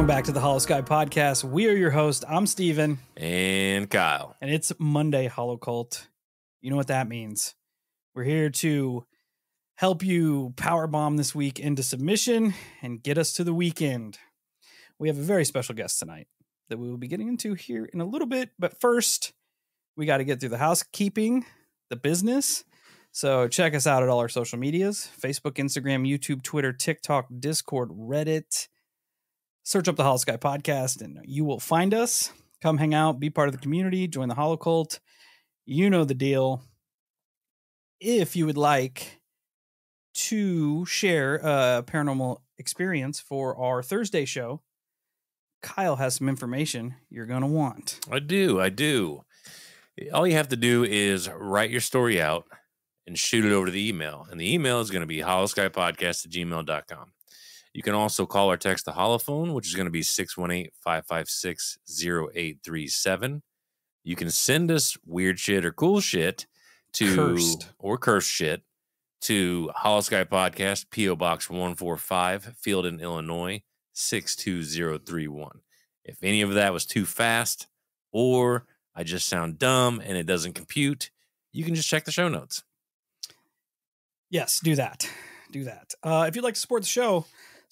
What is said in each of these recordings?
Welcome back to the Holosky podcast. We are your host. I'm Steven. And Kyle. And it's Monday, Holocult. You know what that means. We're here to help you powerbomb this week into submission and get us to the weekend. We have a very special guest tonight that we will be getting into here in a little bit. But first, we got to get through the housekeeping, the business. So check us out at all our social medias: Facebook, Instagram, YouTube, Twitter, TikTok, Discord, Reddit. Search up the Holosky podcast and you will find us. Come hang out, be part of the community, join the Holocult. You know the deal. If you would like to share a paranormal experience for our Thursday show, Kyle has some information you're going to want. I do. All you have to do is write your story out and shoot it over to the email. And the email is going to be holoskypodcast@gmail.com. You can also call or text the holophone, which is going to be 618-556-0837. You can send us weird shit or cool shit cursed shit to Holosky Podcast, P.O. Box 145, Fielden, Illinois, 62031. If any of that was too fast or I just sound dumb and it doesn't compute, you can just check the show notes. Yes, do that. If you'd like to support the show,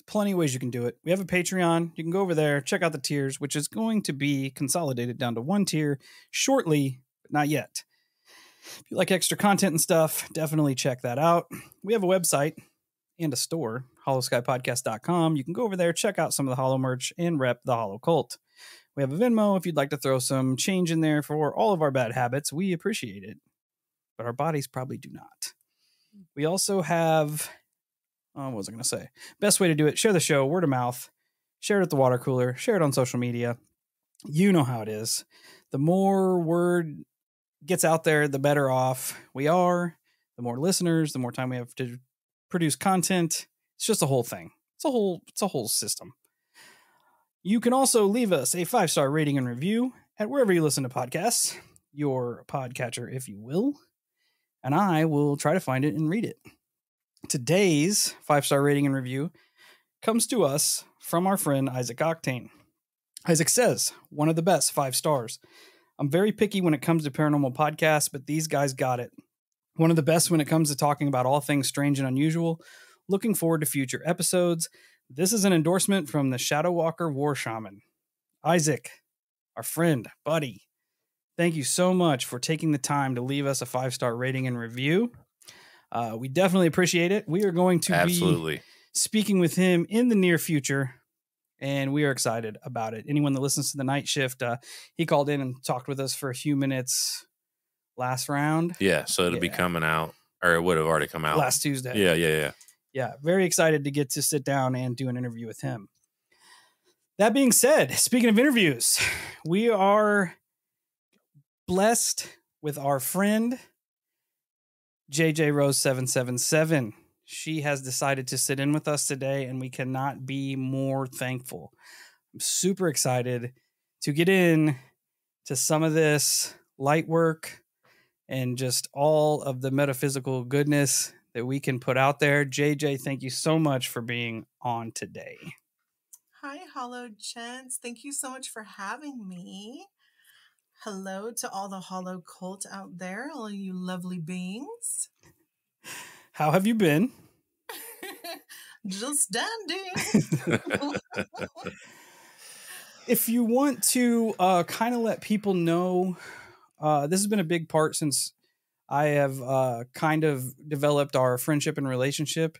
plenty of ways you can do it. We have a Patreon. You can go over there, check out the tiers, which is going to be consolidated down to one tier shortly, but not yet. If you like extra content and stuff, definitely check that out. We have a website and a store, holoskypodcast.com. You can go over there, check out some of the Holo merch, and rep the Holocult. We have a Venmo if you'd like to throw some change in there for all of our bad habits. We appreciate it, but our bodies probably do not. We also have... what was I going to say? Best way to do it, share the show, word of mouth, share it at the water cooler, share it on social media. You know how it is. The more word gets out there, the better off we are. The more listeners, the more time we have to produce content. It's just a whole thing. It's a whole system. You can also leave us a 5-star rating and review at wherever you listen to podcasts, your podcatcher, if you will, and I will try to find it and read it. Today's 5-star rating and review comes to us from our friend Isaac Octane. Isaac says, one of the best, 5 stars. I'm very picky when it comes to paranormal podcasts, but these guys got it. One of the best when it comes to talking about all things strange and unusual. Looking forward to future episodes. This is an endorsement from the Shadow Walker War Shaman. Isaac, our friend, buddy, thank you so much for taking the time to leave us a 5-star rating and review. We definitely appreciate it. We are going to be speaking with him in the near future, and we are excited about it. Anyone that listens to the night shift, he called in and talked with us for a few minutes last round. Yeah, so it'll be coming out, or it would have already come out. Last Tuesday. Yeah, very excited to get to sit down and do an interview with him. That being said, speaking of interviews, we are blessed with our friend JJROSE777. She has decided to sit in with us today, and we cannot be more thankful. I'm super excited to get in to some of this light work and just all of the metaphysical goodness that we can put out there. JJ, thank you so much for being on today. Hi, Holo Gents. Thank you so much for having me. Hello to all the Holo cult out there, all you lovely beings. How have you been? Just standing. If you want to kind of let people know, this has been a big part since I have kind of developed our friendship and relationship.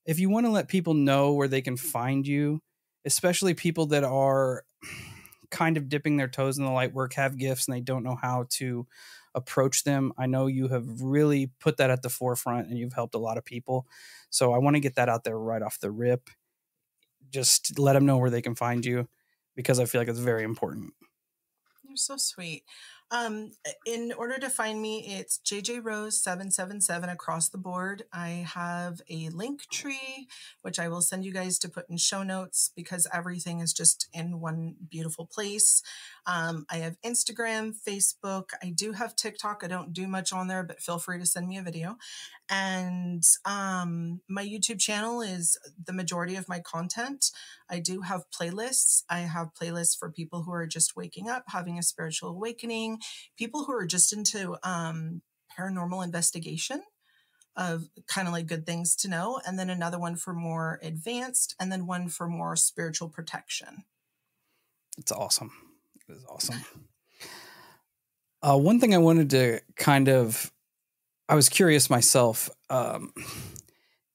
If you want to let people know where they can find you, especially people that are kind of dipping their toes in the light work, have gifts, and they don't know how to approach them. I know you have really put that at the forefront and you've helped a lot of people. So I want to get that out there right off the rip. Just let them know where they can find you, because I feel like it's very important. You're so sweet. In order to find me, it's JJROSE777 across the board. I have a link tree, which I will send you guys to put in show notes because everything is just in one beautiful place. I have Instagram, Facebook. I do have TikTok. I don't do much on there, but feel free to send me a video. And my YouTube channel is the majority of my content. I do have playlists. I have playlists for people who are just waking up, having a spiritual awakening, people who are just into paranormal investigation of kind of like good things to know, and then another one for more advanced, and then one for more spiritual protection. It's awesome. It is awesome. One thing I wanted to I was curious myself.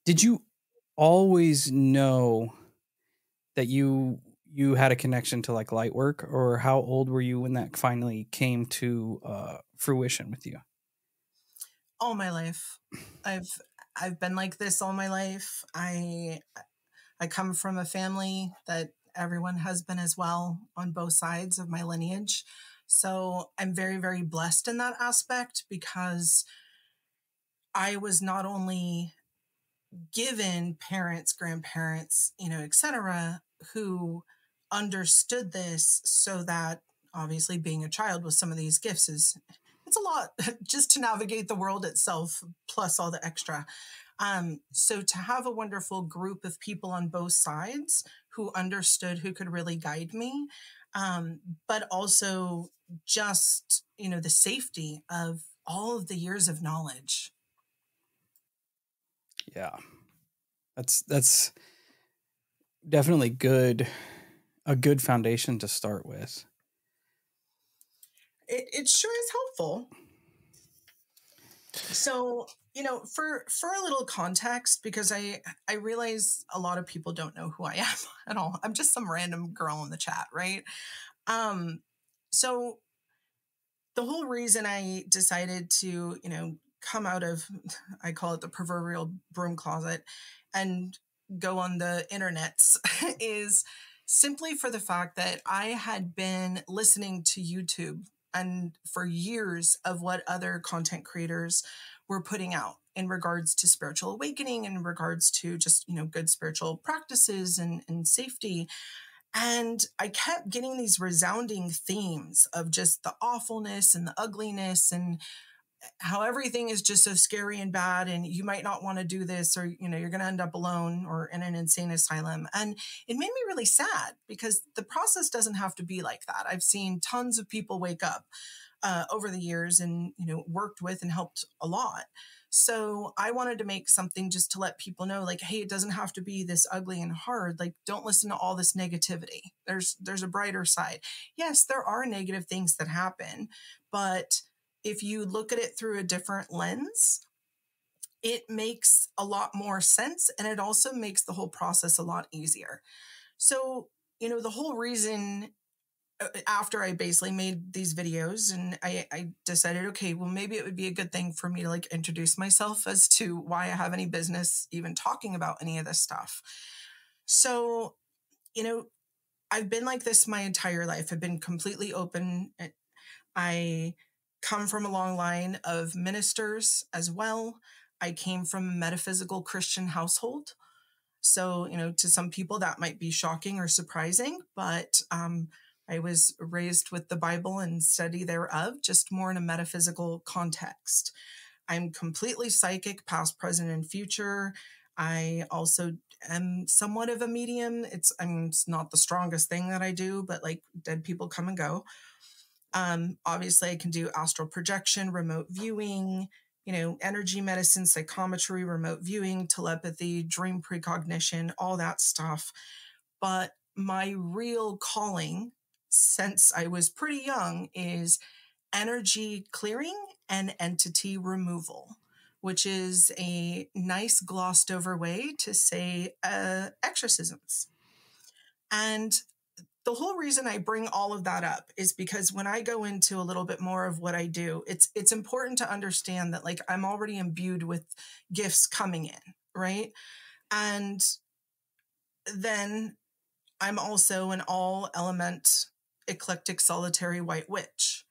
Did you always know that you had a connection to like light work, or how old were you when that finally came to fruition with you? All my life. I've been like this all my life. I come from a family that everyone has been as well on both sides of my lineage. So I'm very, very blessed in that aspect because I was not only given parents, grandparents, etc., who understood this, so that obviously being a child with some of these gifts it's a lot just to navigate the world itself, plus all the extra. So to have a wonderful group of people on both sides who understood, who could really guide me, but also just, the safety of all of the years of knowledge. Yeah. That's definitely a good foundation to start with. It sure is helpful. So, for a little context, because I realize a lot of people don't know who I am at all. I'm just some random girl in the chat, right? So the whole reason I decided to, come out of, I call it the proverbial broom closet, and go on the internets is simply for the fact that I had been listening to YouTube and for years of what other content creators were putting out in regards to spiritual awakening, in regards to just, good spiritual practices and safety. And I kept getting these resounding themes of just the awfulness and the ugliness and how everything is just so scary and bad, and you might not want to do this, or you're going to end up alone or in an insane asylum. And it made me really sad because the process doesn't have to be like that. I've seen tons of people wake up over the years and worked with and helped a lot. So I wanted to make something just to let people know, like, hey, it doesn't have to be this ugly and hard. Like, don't listen to all this negativity. There's a brighter side. Yes, there are negative things that happen, but if you look at it through a different lens, it makes a lot more sense. And it also makes the whole process a lot easier. So, the whole reason after I basically made these videos, and I decided, okay, well, maybe it would be a good thing for me to like introduce myself as to why I have any business even talking about any of this stuff. So, I've been like this my entire life. I've been completely open. I come from a long line of ministers as well. I came from a metaphysical Christian household. So, to some people that might be shocking or surprising, but I was raised with the Bible and study thereof, just more in a metaphysical context. I'm completely psychic, past, present, and future. I also am somewhat of a medium. It's not the strongest thing that I do, but like dead people come and go. Obviously I can do astral projection, remote viewing, energy medicine, psychometry, remote viewing, telepathy, dream precognition, all that stuff. But my real calling since I was pretty young is energy clearing and entity removal, which is a nice glossed over way to say exorcisms. And the whole reason I bring all of that up is because when I go into a little bit more of what I do, it's important to understand that like I'm already imbued with gifts coming in, right? And then I'm also an all element eclectic solitary white witch.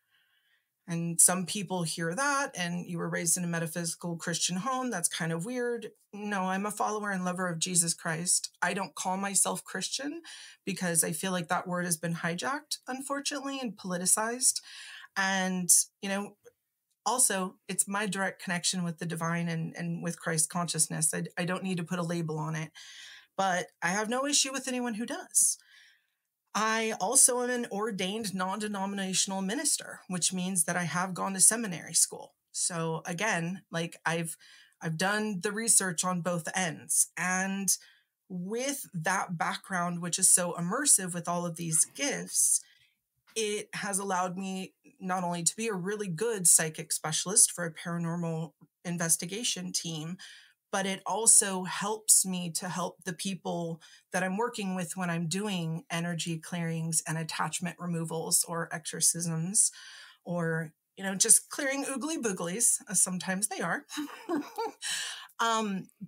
And some people hear that, and you were raised in a metaphysical Christian home. That's kind of weird. No, I'm a follower and lover of Jesus Christ. I don't call myself Christian because I feel like that word has been hijacked, unfortunately, and politicized. And, also, it's my direct connection with the divine and with Christ consciousness. I don't need to put a label on it, but I have no issue with anyone who does. I also am an ordained non-denominational minister, which means that I have gone to seminary school. So again, like I've done the research on both ends. And with that background, which is so immersive with all of these gifts, it has allowed me not only to be a really good psychic specialist for a paranormal investigation team, but it also helps me to help the people that I'm working with when I'm doing energy clearings and attachment removals or exorcisms, or, just clearing oogly booglies, as sometimes they are.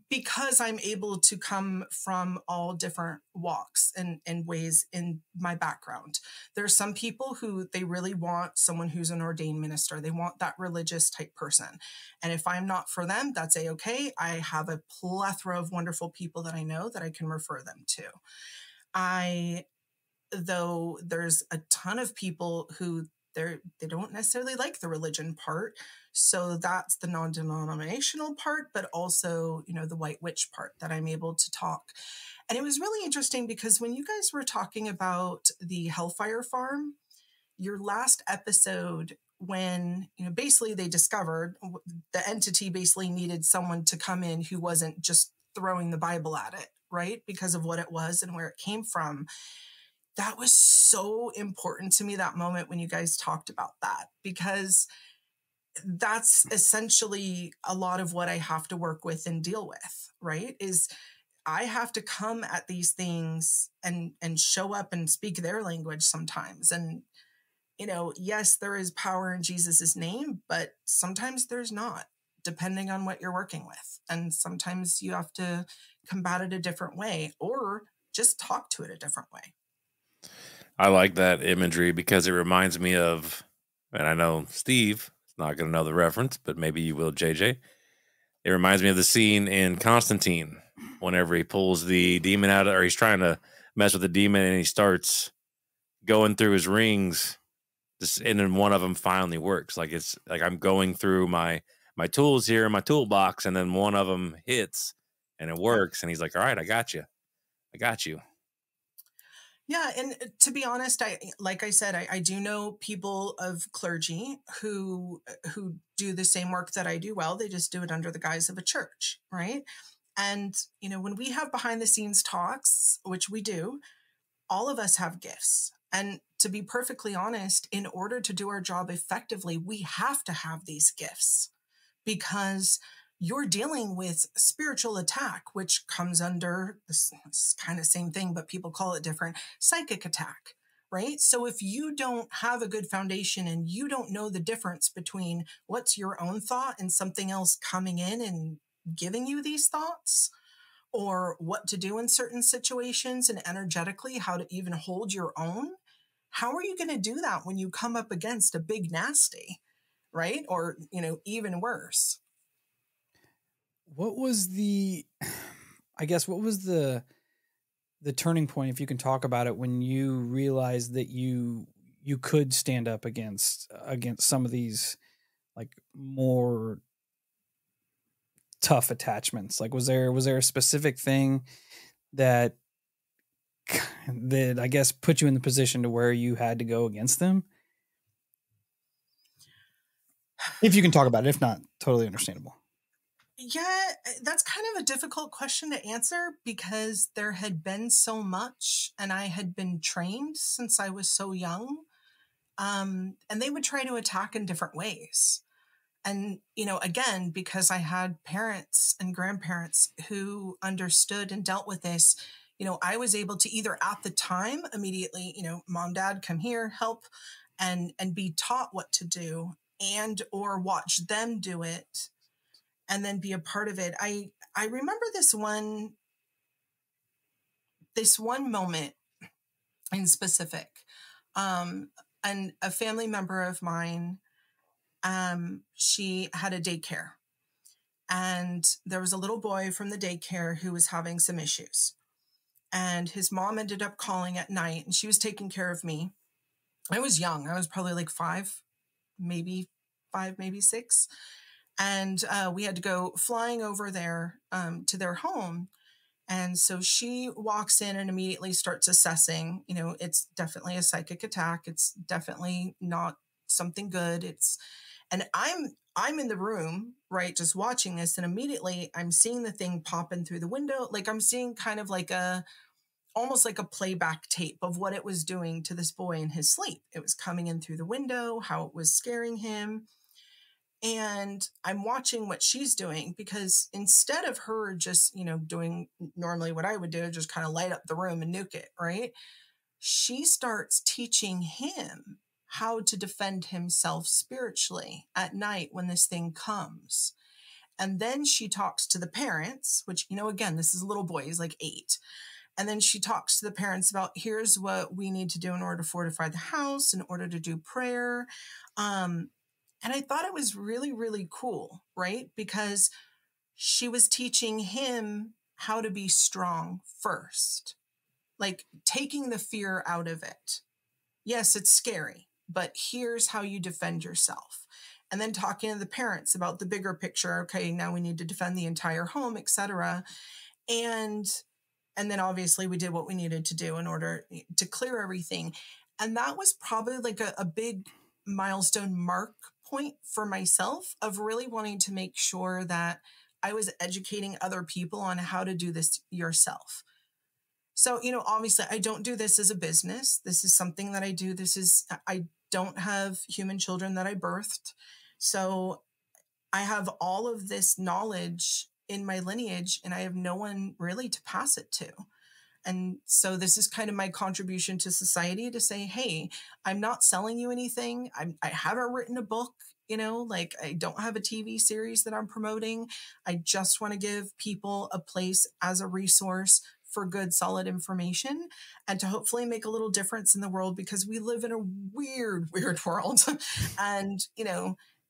Because I'm able to come from all different walks and ways in my background. There are some people who they really want someone who's an ordained minister. They want that religious type person. And if I'm not for them, that's a-okay. I have a plethora of wonderful people that I know that I can refer them to. Though there's a ton of people who they don't necessarily like the religion part. So that's the non-denominational part, but also, the white witch part that I'm able to talk. And it was really interesting because when you guys were talking about the Hellfire Farm, your last episode, when, basically they discovered the entity basically needed someone to come in who wasn't just throwing the Bible at it, right? Because of what it was and where it came from. That was so important to me, that moment when you guys talked about that, because that's essentially a lot of what I have to work with and deal with, right? Is I have to come at these things and show up and speak their language sometimes. And, yes, there is power in Jesus's name, but sometimes there's not, depending on what you're working with. And sometimes you have to combat it a different way or just talk to it a different way. I like that imagery because it reminds me of, and I know Steve is not going to know the reference, but maybe you will, JJ. It reminds me of the scene in Constantine whenever he pulls the demon out, or he's trying to mess with the demon, and he starts going through his rings, and then one of them finally works. Like it's like I'm going through my tools here in my toolbox, and then one of them hits, and it works. And he's like, "All right, I got you. I got you." Yeah, and to be honest, like I said, I do know people of clergy who do the same work that I do. Well, they just do it under the guise of a church, right? And when we have behind the scenes talks, which we do, all of us have gifts. And to be perfectly honest, in order to do our job effectively, we have to have these gifts, because you're dealing with spiritual attack, which comes under this kind of same thing, but people call it different, psychic attack, right? So if you don't have a good foundation and you don't know the difference between what's your own thought and something else coming in and giving you these thoughts, or what to do in certain situations and energetically how to even hold your own, how are you going to do that when you come up against a big nasty, right? Or, even worse. What was the turning point, if you can talk about it, when you realized that you could stand up against some of these like more tough attachments? Like, was there a specific thing that I guess put you in the position to where you had to go against them? If you can talk about it, if not, totally understandable. Yeah, that's kind of a difficult question to answer because there had been so much and I had been trained since I was so young. And they would try to attack in different ways. And, again, because I had parents and grandparents who understood and dealt with this, I was able to either at the time immediately, mom, dad, come here, help, and be taught what to do, and or watch them do it and then be a part of it. I remember this one moment in specific, and a family member of mine she had a daycare. And there was a little boy from the daycare who was having some issues. And his mom ended up calling at night, and she was taking care of me. I was young. I was probably like 5, maybe 6. And we had to go flying over there to their home. And so she walks in and immediately starts assessing, it's definitely a psychic attack. It's definitely not something good. And I'm in the room, right, just watching this. And immediately I'm seeing the thing popping through the window. Like I'm seeing kind of like almost like a playback tape of what it was doing to this boy in his sleep. It was coming in through the window, how it was scaring him. And I'm watching what she's doing, because instead of her just, doing normally what I would do, just kind of light up the room and nuke it, right? She starts teaching him how to defend himself spiritually at night when this thing comes. And then she talks to the parents, which, again, this is a little boy, he's like 8. And then she talks to the parents about, here's what we need to do in order to fortify the house, in order to do prayer. And I thought it was really, really cool, right? Because she was teaching him how to be strong first, like taking the fear out of it. Yes, it's scary, but here's how you defend yourself. And then talking to the parents about the bigger picture. Okay, now we need to defend the entire home, etc. And then obviously we did what we needed to do in order to clear everything. And that was probably like a big milestone mark point for myself of really wanting to make sure that I was educating other people on how to do this yourself. So, obviously I don't do this as a business. This is something that I do. I don't have human children that I birthed. So I have all of this knowledge in my lineage, and I have no one really to pass it to. And so this is kind of my contribution to society, to say, hey, I'm not selling you anything. I haven't written a book, like I don't have a TV series that I'm promoting. I just want to give people a place as a resource for good, solid information, and to hopefully make a little difference in the world, because we live in a weird, weird world. And,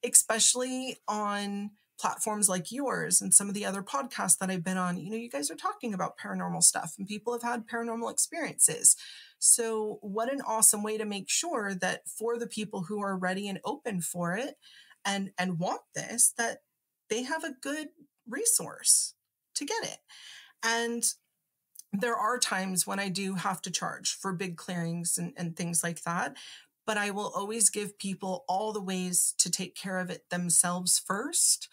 especially on platforms like yours and some of the other podcasts that I've been on, you guys are talking about paranormal stuff and people have had paranormal experiences. So what an awesome way to make sure that for the people who are ready and open for it and want this, that they have a good resource to get it. And there are times when I do have to charge for big clearings and things like that. But I will always give people all the ways to take care of it themselves first,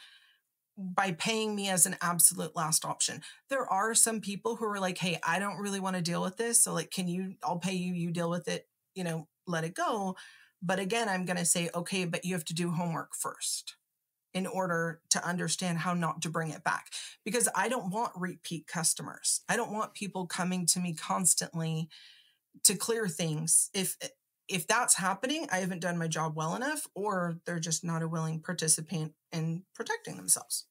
by paying me as an absolute last option. There are some people who are like, hey, I don't really want to deal with this. So like, I'll pay you, you deal with it, let it go. But again, I'm going to say, okay, but you have to do homework first in order to understand how not to bring it back. Because I don't want repeat customers. I don't want people coming to me constantly to clear things. If that's happening, I haven't done my job well enough, or they're just not a willing participant in protecting themselves.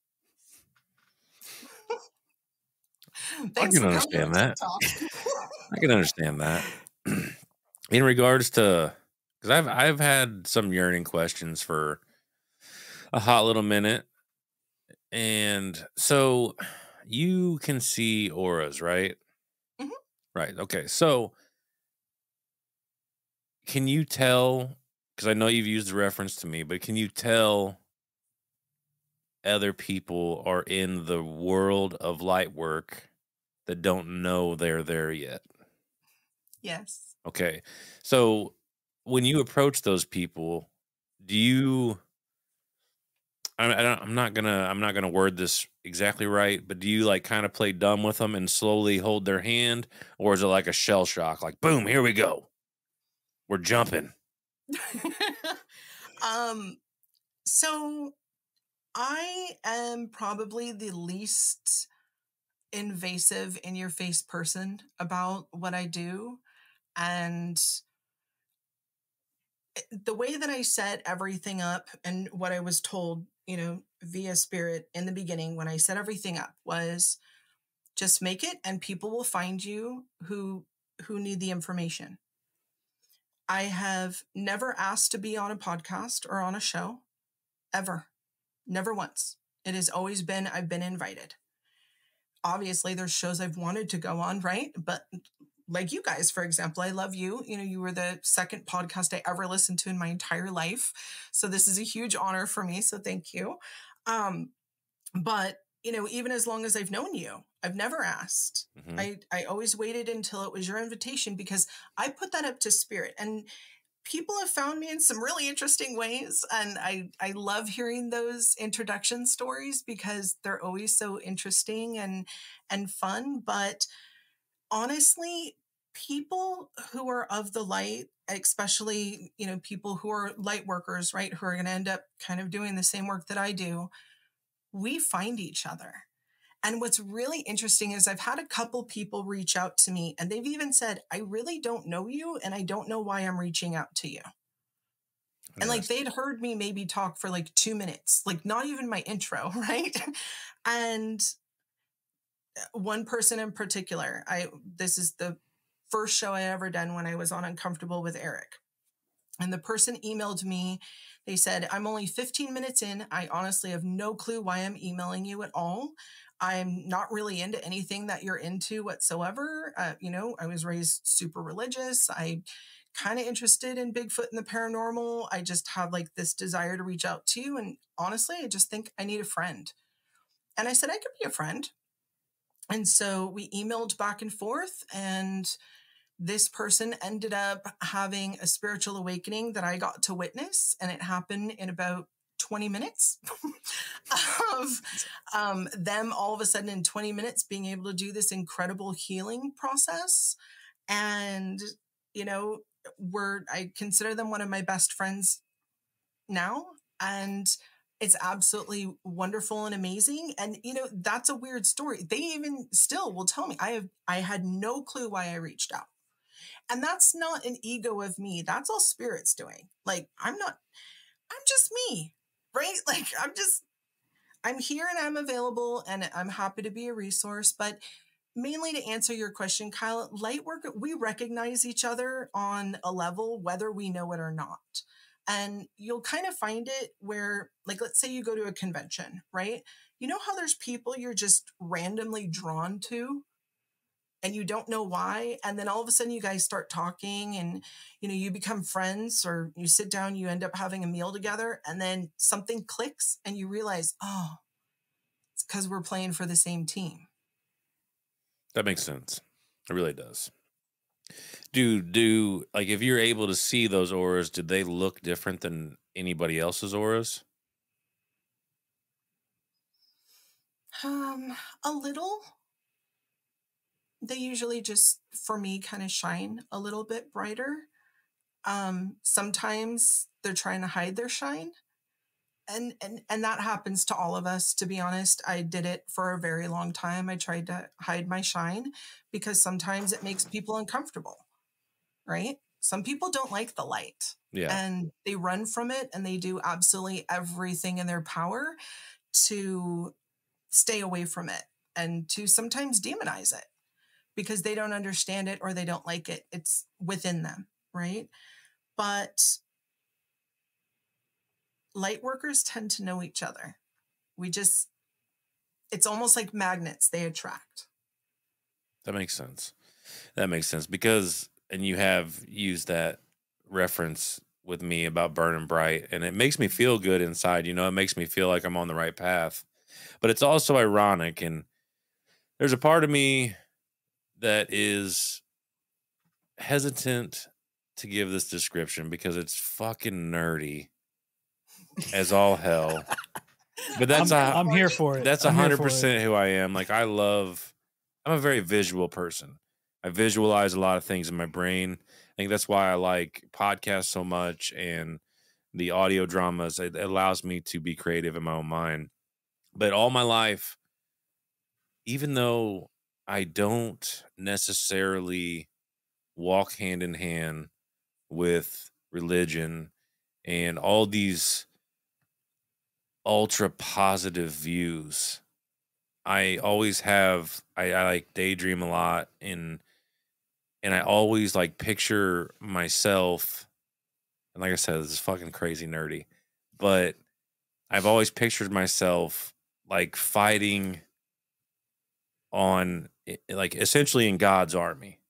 I can understand that. I can understand that. In regards to, because I've had some yearning questions for a hot little minute, and so you can see auras, right? Mm-hmm. Right. Okay. So can you tell, because I know you've used the reference to me, but can you tell other people are in the world of light work that don't know they're there yet? Yes. Okay. So when you approach those people, do you, I'm not gonna word this exactly right, but do you like kind of play dumb with them and slowly hold their hand, or is it like a shell shock, like boom, here we go, we're jumping? So I am probably the least invasive, in your face person about what I do. And the way that I set everything up and what I was told, via spirit in the beginning, when I set everything up, was just make it and people will find you who need the information. I have never asked to be on a podcast or on a show. ever. Never once. It has always been, I've been invited. Obviously, there's shows I've wanted to go on, right? But like you guys, for example, I love you. You know, you were the second podcast I ever listened to in my entire life. So this is a huge honor for me. So thank you. But, you know, even as long as I've known you, I've never asked. I always waited until it was your invitation because I put that up to spirit. And people have found me in some really interesting ways. And I love hearing those introduction stories because they're always so interesting and fun. But honestly, people who are of the light, especially, you know, people who are light workers, right, who are going to end up kind of doing the same work that I do, we find each other. And what's really interesting is I've had a couple people reach out to me and they've even said, I really don't know you and I don't know why I'm reaching out to you. And like they'd heard me maybe talk for like 2 minutes, like not even my intro, right? And one person in particular, this is the first show I ever done when I was on Uncomfortable with Eric. And the person emailed me. They said, I'm only 15 minutes in. I honestly have no clue why I'm emailing you at all. I'm not really into anything that you're into whatsoever. You know, I was raised super religious. I kind of interested in Bigfoot and the paranormal. I just have like this desire to reach out to you. And honestly, I just think I need a friend. And I said, I could be a friend. And so we emailed back and forth, and this person ended up having a spiritual awakening that I got to witness, and it happened in about 20 minutes of them all of a sudden in 20 minutes being able to do this incredible healing process. And, you know, I consider them one of my best friends now. And it's absolutely wonderful and amazing. And, you know, that's a weird story. They even still will tell me I had no clue why I reached out. And that's not an ego of me. That's all spirit's doing. Like, I'm just me, right? Like, I'm here and I'm available and I'm happy to be a resource. But mainly to answer your question, Kyle, light work, we recognize each other on a level, whether we know it or not. And you'll kind of find it where, like, let's say you go to a convention, right? You know how there's people you're just randomly drawn to and you don't know why. And then all of a sudden you guys start talking and, you know, you become friends, or you sit down, you end up having a meal together, and then something clicks and you realize, oh, it's because we're playing for the same team. That makes sense. It really does. Do like, if you're able to see those auras, did they look different than anybody else's auras? A little. They usually just, for me, kind of shine a little bit brighter. Sometimes they're trying to hide their shine. And that happens to all of us, to be honest. I did it for a very long time. I tried to hide my shine because sometimes it makes people uncomfortable, right? Some people don't like the light. Yeah. And they run from it, and they do absolutely everything in their power to stay away from it and to sometimes demonize it because they don't understand it or they don't like it. It's within them, right? But light workers tend to know each other. It's almost like magnets, they attract. That makes sense. That makes sense because, and you have used that reference with me about burning bright, and it makes me feel good inside. You know, it makes me feel like I'm on the right path, but it's also ironic. And there's a part of me that is hesitant to give this description because it's fucking nerdy as all hell. But I'm here for it. That's 100% who I am. Like, I'm a very visual person. I visualize a lot of things in my brain. I think that's why I like podcasts so much and the audio dramas. It allows me to be creative in my own mind. But all my life, even though I don't necessarily walk hand in hand with religion and all these ultra positive views, I always have, I like daydream a lot, and I always like picture myself, and like I said, this is fucking crazy nerdy, but I've always pictured myself like fighting on, like, essentially in God's army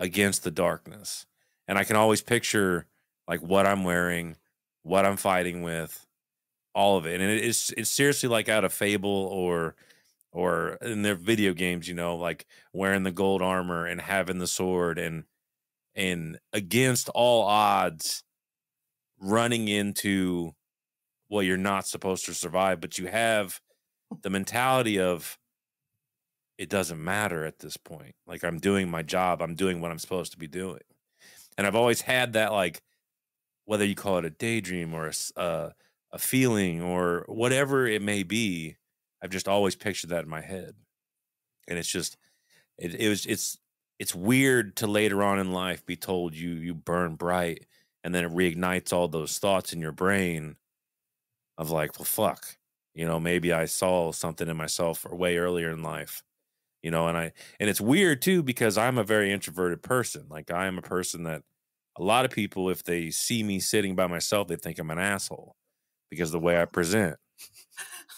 against the darkness. And I can always picture like what I'm wearing, what I'm fighting with, all of it. And it's seriously like out of Fable or in their video games, you know, like wearing the gold armor and having the sword and against all odds running into, well, you're not supposed to survive, but you have the mentality of, it doesn't matter at this point. Like, I'm doing my job. I'm doing what I'm supposed to be doing. And I've always had that, like, whether you call it a daydream or a feeling or whatever it may be, I've just always pictured that in my head. And it's just, it's weird to later on in life be told you burn bright, and then it reignites all those thoughts in your brain of like, well, fuck, you know, maybe I saw something in myself way earlier in life, you know. And it's weird too, because I'm a very introverted person. Like, I am a person that a lot of people, if they see me sitting by myself, they think I'm an asshole because of the way I present.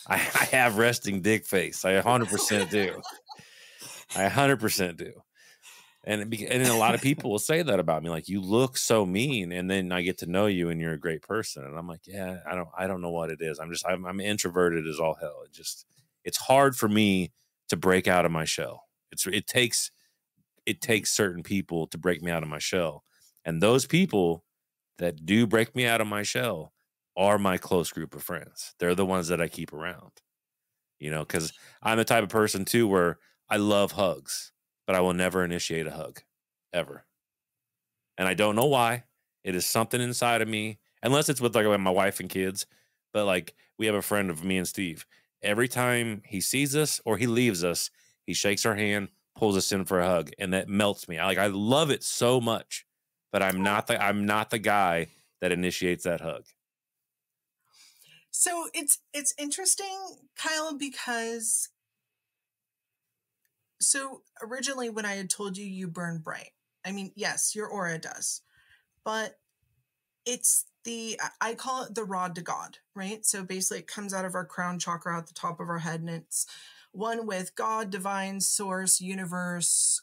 I have resting dick face. I 100% do. I 100% do. And a lot of people will say that about me, like, you look so mean, and then I get to know you and you're a great person. And I'm like, yeah, I don't know what it is. I'm introverted as all hell. It's hard for me to break out of my shell. It takes certain people to break me out of my shell. And those people that do break me out of my shell are my close group of friends. They're the ones that I keep around, you know, because I'm the type of person too where I love hugs, but I will never initiate a hug, ever. And I don't know why. It is something inside of me, unless it's with like my wife and kids. But like, we have a friend of me and Steve. Every time he sees us or he leaves us, he shakes our hand, pulls us in for a hug, and that melts me. I love it so much, but I'm not the guy that initiates that hug. So it's interesting, Kyle, because so originally when I had told you you burn bright, I mean, yes, your aura does, but it's I call it the rod to God, right? So basically it comes out of our crown chakra at the top of our head, and it's one with God, divine, source, universe,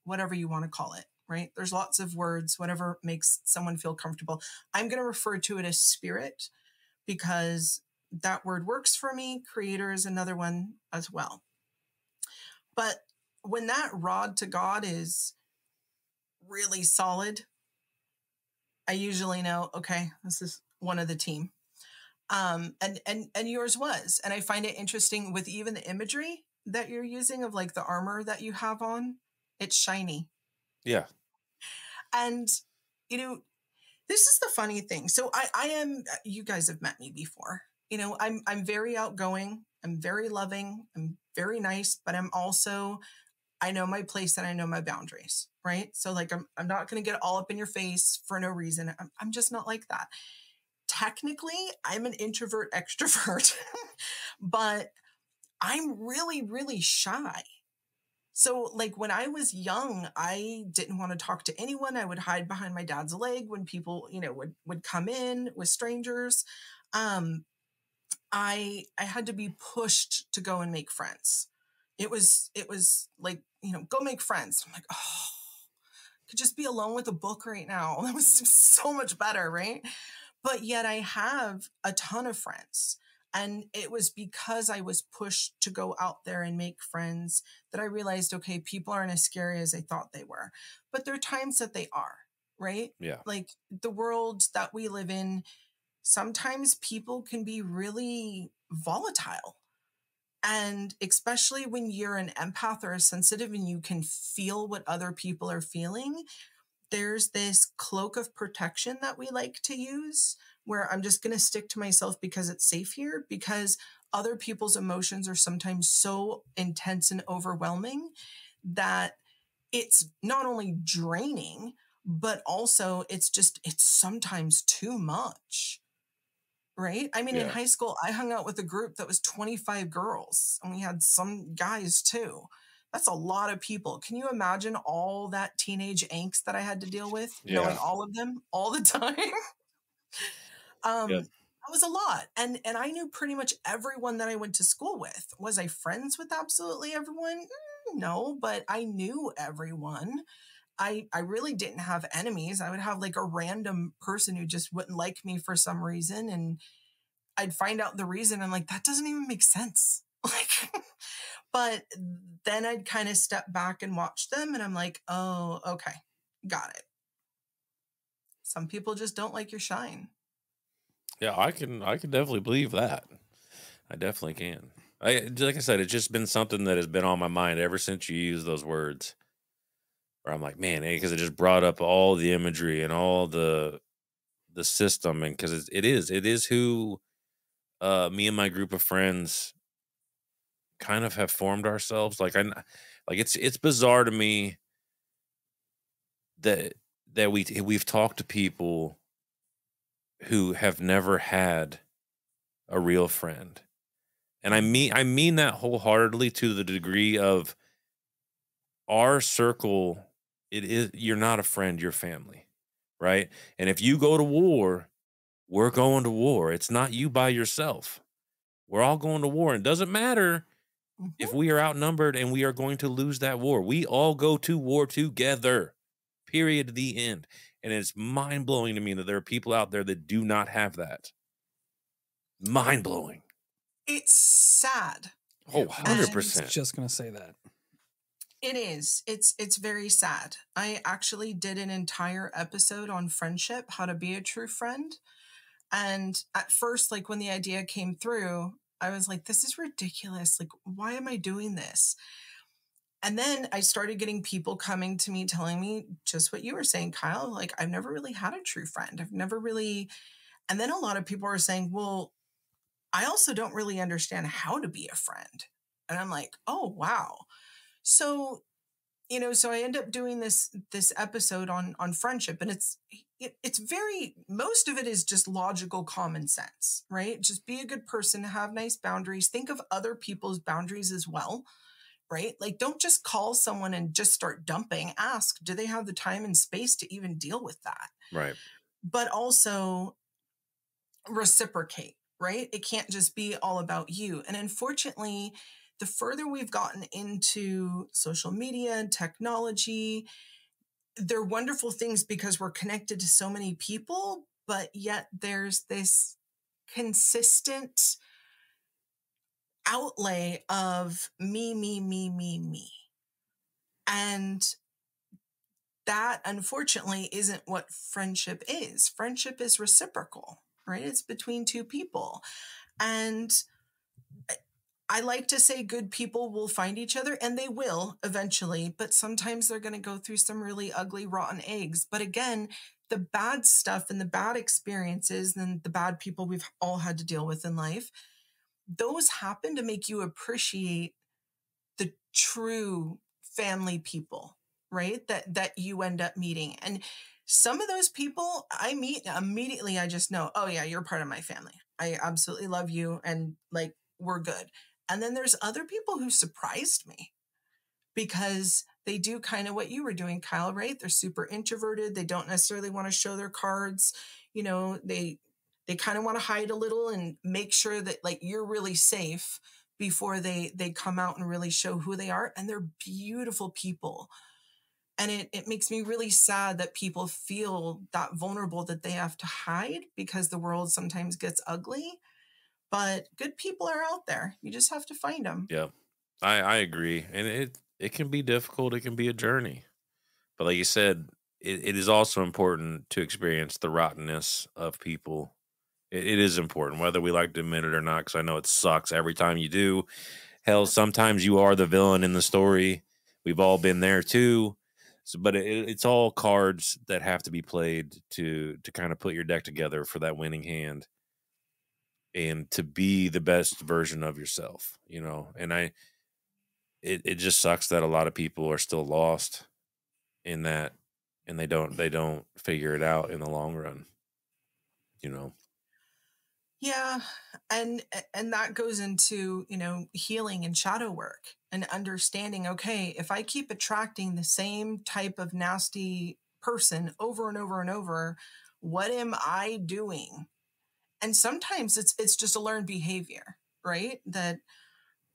whatever you want to call it, right? There's lots of words, whatever makes someone feel comfortable. I'm going to refer to it as spirit because that word works for me. Creator is another one as well. But when that rod to God is really solid, I usually know, okay, this is one of the team. And yours was. And I find it interesting with even the imagery that you're using of like the armor that you have on, it's shiny. Yeah. And, you know, this is the funny thing. So I am, you guys have met me before, you know, I'm very outgoing. I'm very loving. I'm very nice, but I'm also, I know my place and I know my boundaries, right? So like, I'm not going to get all up in your face for no reason. I'm just not like that. Technically, I'm an introvert extrovert, but I'm really, really shy. So like when I was young, I didn't want to talk to anyone. I would hide behind my dad's leg when people, you know, would come in with strangers. I had to be pushed to go and make friends. It was like, you know, go make friends. I'm like, oh, I could just be alone with a book right now. That was so much better, right? But yet I have a ton of friends. And it was because I was pushed to go out there and make friends that I realized, okay, people aren't as scary as I thought they were. But there are times that they are, right? Yeah. Like the world that we live in, sometimes people can be really volatile. And especially when you're an empath or a sensitive and you can feel what other people are feeling, there's this cloak of protection that we like to use where I'm just going to stick to myself because it's safe here, because other people's emotions are sometimes so intense and overwhelming that it's not only draining, but also it's sometimes too much. Right? I mean, in high school, I hung out with a group that was 25 girls, and we had some guys too. That's a lot of people. Can you imagine all that teenage angst that I had to deal with, knowing all of them all the time? was a lot. And I knew pretty much everyone that I went to school with. Was I friends with absolutely everyone? No, but I knew everyone. I really didn't have enemies. I would have like a random person who just wouldn't like me for some reason. And I'd find out the reason. I'm like, that doesn't even make sense. Like, but then I'd kind of step back and watch them. And I'm like, oh, okay, got it. Some people just don't like your shine. Yeah, I can definitely believe that. I definitely can. Like I said, it's just been something that has been on my mind ever since you used those words. Where I'm like, man, because it just brought up all the imagery and all the system, and because it is who me and my group of friends kind of have formed ourselves. Like it's bizarre to me that we've talked to people who have never had a real friend. And I mean that wholeheartedly, to the degree of our circle. You're not a friend, you're family, right? And if you go to war, we're going to war. It's not you by yourself. We're all going to war. It doesn't matter if we are outnumbered and we are going to lose that war. We all go to war together. Period. The end. And it's mind-blowing to me that there are people out there that do not have that. Mind-blowing. It's sad. Oh, 100%. I was just going to say that. It is. It's very sad. I actually did an entire episode on friendship, how to be a true friend. And at first, like when the idea came through, I was like, this is ridiculous. Like, why am I doing this? And then I started getting people coming to me telling me just what you were saying, Kyle. Like, I've never really had a true friend. I've never really. And then a lot of people are saying, well, I also don't really understand how to be a friend. And I'm like, oh, wow. So, so I end up doing this episode on friendship, and it's very, most of it is just logical common sense, right? Just be a good person, have nice boundaries, think of other people's boundaries as well, right? Like, don't just call someone and just start dumping. Ask, do they have the time and space to even deal with that? Right. But also reciprocate, right? It can't just be all about you. And unfortunately, the further we've gotten into social media and technology, they're wonderful things because we're connected to so many people, but yet there's this consistent outlay of me, me, me, me, me. And that, unfortunately, isn't what friendship is. Friendship is reciprocal, right? It's between two people. And I like to say good people will find each other, and they will eventually, but sometimes they're going to go through some really ugly, rotten eggs. But again, the bad stuff and the bad experiences and the bad people we've all had to deal with in life, those happen to make you appreciate the true family people, right? That you end up meeting. And some of those people I meet immediately, I just know, oh yeah, you're part of my family. I absolutely love you. And like, we're good. And then there's other people who surprised me because they do kind of what you were doing, Kyle, right? They're super introverted. They don't necessarily want to show their cards. They kind of want to hide a little and make sure that like you're really safe before they come out and really show who they are. And they're beautiful people. And it makes me really sad that people feel that vulnerable, that they have to hide because the world sometimes gets ugly. But good people are out there. You just have to find them. Yeah, I agree. And it can be difficult. It can be a journey. But like you said, it is also important to experience the rottenness of people. It is important, whether we like to admit it or not, because I know it sucks every time you do. Hell, sometimes you are the villain in the story. We've all been there too. So, but it's all cards that have to be played to kind of put your deck together for that winning hand and to be the best version of yourself, And it just sucks that a lot of people are still lost in that, and they don't figure it out in the long run. Yeah. And that goes into, healing and shadow work and understanding, okay, if I keep attracting the same type of nasty person over and over and over, what am I doing? And sometimes it's just a learned behavior, right? That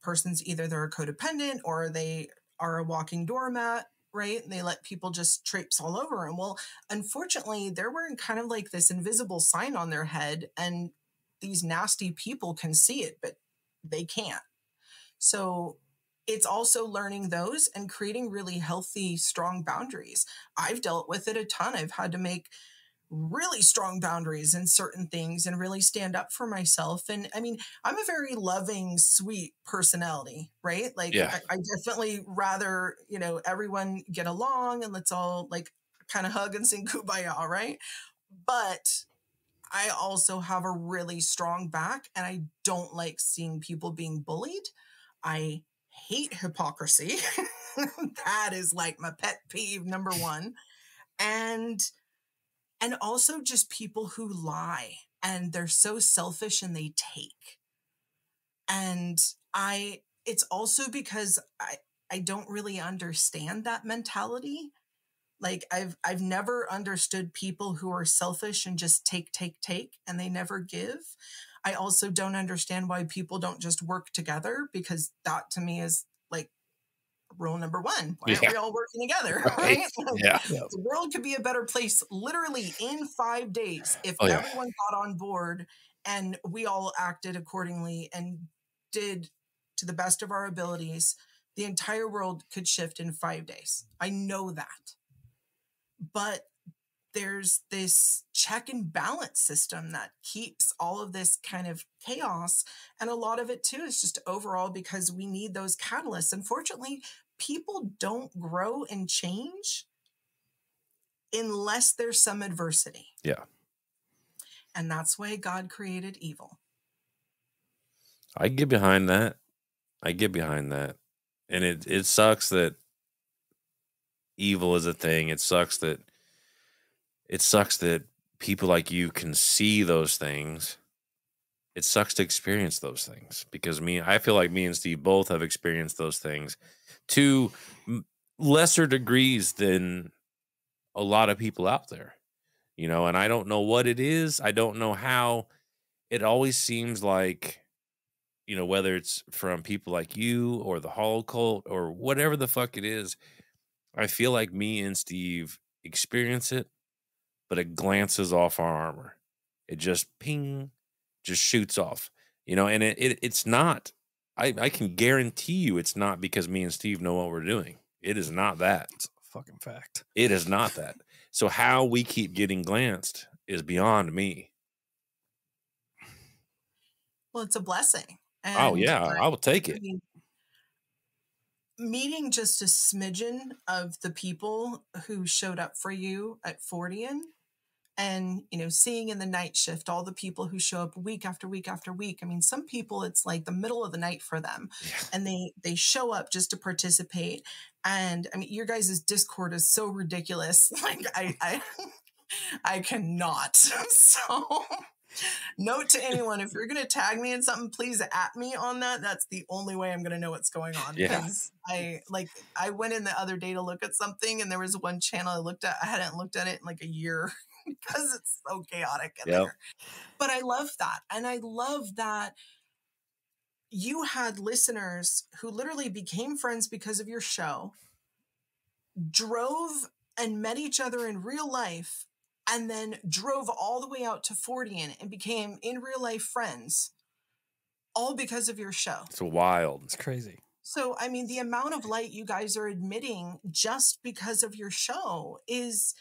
person's either they're a codependent or they are a walking doormat, right? And they let people just traipse all over them. Well, unfortunately, they're wearing kind of like this invisible sign on their head, and these nasty people can see it, but they can't. So it's also learning those and creating really healthy, strong boundaries. I've dealt with it a ton. I've had to make really strong boundaries in certain things and really stand up for myself. And I mean, I'm a very loving, sweet personality, right? Like Yeah. I definitely rather, everyone get along and let's all like kind of hug and sing kumbaya, right? But I also have a really strong back and I don't like seeing people being bullied. I hate hypocrisy. That is like my pet peeve number one. And also just people who lie and they're so selfish and they take. And it's also because I don't really understand that mentality. Like I've never understood people who are selfish and just take, and they never give. I also don't understand why people don't just work together, because that to me is like rule number one. Why aren't we all working together? Right? Yeah. The world could be a better place literally in 5 days if everyone got on board and we all acted accordingly and did to the best of our abilities. The entire world could shift in 5 days. I know that. But there's this check and balance system that keeps all of this kind of chaos. And a lot of it too is just overall because we need those catalysts. Unfortunately, people don't grow and change unless there's some adversity. Yeah. And that's why God created evil. I get behind that. And it sucks that evil is a thing. It sucks that people like you can see those things. It sucks to experience those things because I feel like me and Steve both have experienced those things to lesser degrees than a lot of people out there, and I don't know what it is. I don't know how. It always seems like, whether it's from people like you or the Holo cult or whatever the fuck it is, I feel like me and Steve experience it, but it glances off our armor. It just just shoots off, and it's not, I can guarantee you it's not because me and Steve know what we're doing. It is not that. It's a fucking fact. It is not that. So how we keep getting glanced is beyond me. Well, it's a blessing. Oh yeah, I will take it. Meeting just a smidgen of the people who showed up for you at Fortean, and seeing in the night shift all the people who show up week after week after week. I mean, some people it's like the middle of the night for them, and they show up just to participate. And I mean, your guys' Discord is so ridiculous. Like I cannot. So note to anyone, if you're going to tag me in something, please at me on that. That's the only way I'm going to know what's going on. Because I went in the other day to look at something, and there was one channel I looked at. I hadn't looked at it in like a year because it's so chaotic in there. But I love that. And I love that you had listeners who literally became friends because of your show, drove and met each other in real life, and then drove all the way out to Fortean and became in real life friends, all because of your show. It's wild. It's crazy. So, I mean, the amount of light you guys are admitting just because of your show is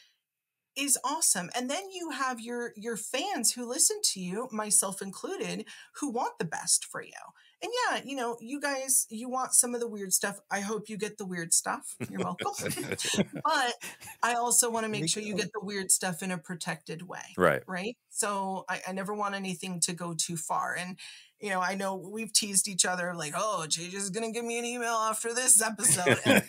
awesome. And then you have your fans who listen to you, myself included, who want the best for you. And yeah, you guys, you want some of the weird stuff. I hope you get the weird stuff. You're welcome. But I also want to make sure you get the weird stuff in a protected way. Right. Right. So I never want anything to go too far. And, I know we've teased each other like, oh, JJ's going to give me an email after this episode. And,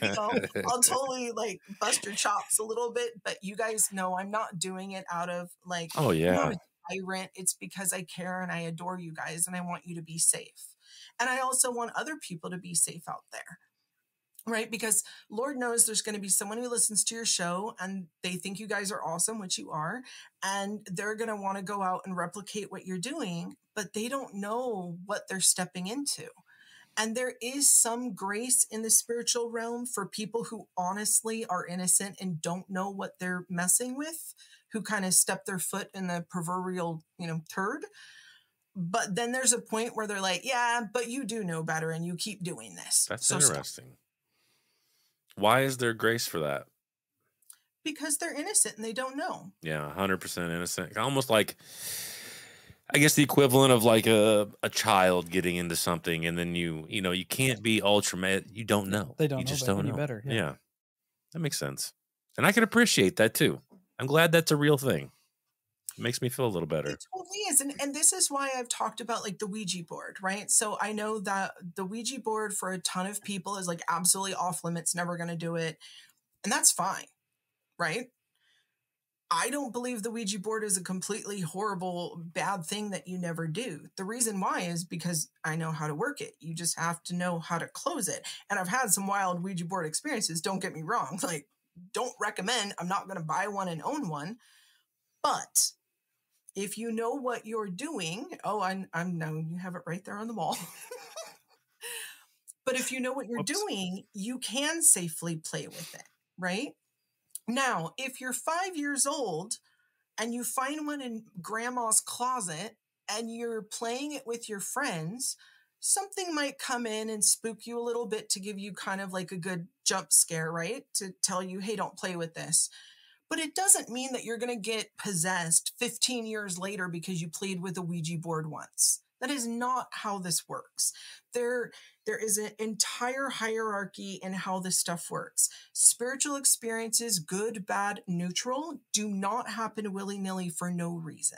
I'll totally like bust your chops a little bit. But you guys know I'm not doing it out of like, oh yeah, tyrant. It's because I care and I adore you guys and I want you to be safe. And I also want other people to be safe out there. right? Because Lord knows there's going to be someone who listens to your show and they think you guys are awesome, which you are, and they're going to want to go out and replicate what you're doing, but they don't know what they're stepping into. And there is some grace in the spiritual realm for people who honestly are innocent and don't know what they're messing with, who kind of step their foot in the proverbial, turd. But then there's a point where they're like, yeah, but you do know better and you keep doing this. That's so interesting. Stop. Why is there grace for that? Because they're innocent and they don't know. Yeah, 100% innocent. Almost like, I guess, the equivalent of like a child getting into something, and then you can't be ultra. You don't know. They don't you know just better, don't any know. better. Yeah, that makes sense, and I can appreciate that too. I'm glad that's a real thing. It makes me feel a little better. It totally is. And this is why I've talked about like the Ouija board, right? So I know that the Ouija board for a ton of people is like absolutely off limits, never going to do it. And that's fine, right? I don't believe the Ouija board is a completely horrible, bad thing that you never do. The reason why is because I know how to work it. You just have to know how to close it. And I've had some wild Ouija board experiences. Don't get me wrong. Like, don't recommend. I'm not going to buy one and own one. But if you know what you're doing, I'm no, you have it right there on the wall. But if you know what you're doing, you can safely play with it, right? Now, if you're 5 years old and you find one in grandma's closet and you're playing it with your friends, something might come in and spook you a little bit to give you kind of like a good jump scare, right? To tell you, hey, don't play with this. But it doesn't mean that you're going to get possessed 15 years later because you played with a Ouija board once. That is not how this works. There is an entire hierarchy in how this stuff works. Spiritual experiences, good, bad, neutral, do not happen willy-nilly for no reason.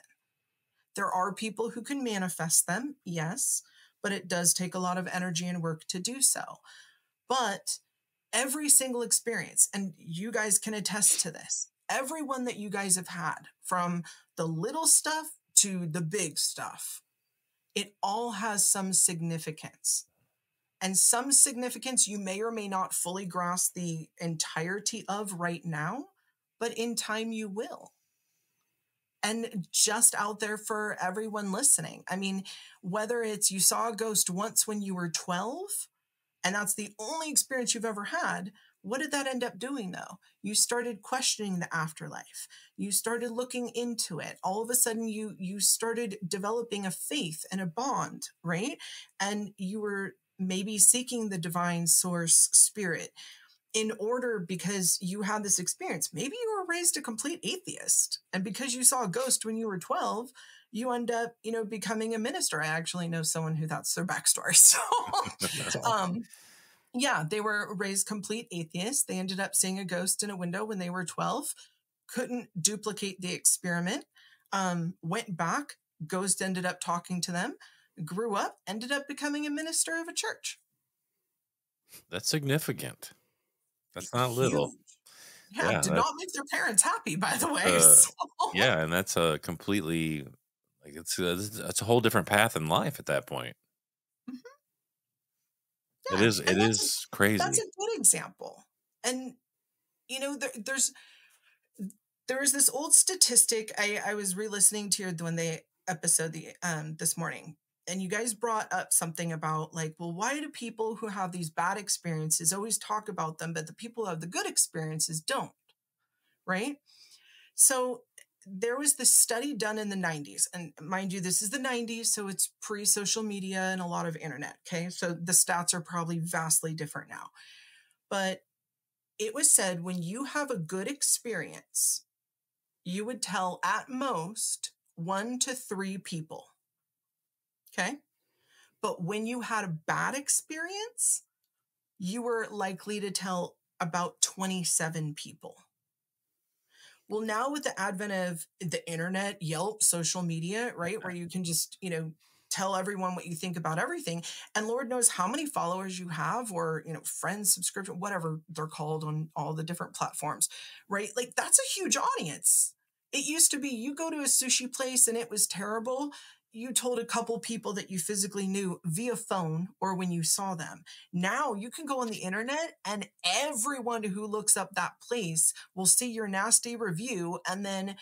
There are people who can manifest them, yes, but it does take a lot of energy and work to do so. But every single experience, and you guys can attest to this, everyone that you guys have had, from the little stuff to the big stuff, it all has some significance. And some significance you may or may not fully grasp the entirety of right now, but in time you will. And just out there for everyone listening. I mean, whether it's you saw a ghost once when you were 12, and that's the only experience you've ever had, what did that end up doing, though? You started questioning the afterlife. You started looking into it. All of a sudden, you started developing a faith and a bond, right? And you were maybe seeking the divine source spirit in order, because you had this experience. Maybe you were raised a complete atheist. And because you saw a ghost when you were 12, you end up, becoming a minister. I actually know someone who that's their backstory. So, yeah, they were raised complete atheists. They ended up seeing a ghost in a window when they were 12, couldn't duplicate the experiment, went back, ghost ended up talking to them, grew up, ended up becoming a minister of a church. That's significant. That's not little. Yeah, did not make their parents happy, by the way. Yeah, and that's a completely, like, it's a whole different path in life at that point. Mm-hmm. Yeah, it is crazy. That's a good example. And, there is this old statistic. I was re-listening to the episode this morning, and you guys brought up something about like, well, why do people who have these bad experiences always talk about them, but the people who have the good experiences don't, right? So there was this study done in the 90s, and mind you, this is the 90s, so it's pre-social media and a lot of internet, okay? So the stats are probably vastly different now. But it was said when you have a good experience, you would tell at most 1 to 3 people, okay? But when you had a bad experience, you were likely to tell about 27 people. Well, now with the advent of the internet, Yelp, social media, right, where you can just, tell everyone what you think about everything, and Lord knows how many followers you have, or, friends, subscription, whatever they're called on all the different platforms, right? Like, that's a huge audience. It used to be you go to a sushi place and it was terrible. you told a couple people that you physically knew via phone or when you saw them. Now you can go on the internet and everyone who looks up that place will see your nasty review, and then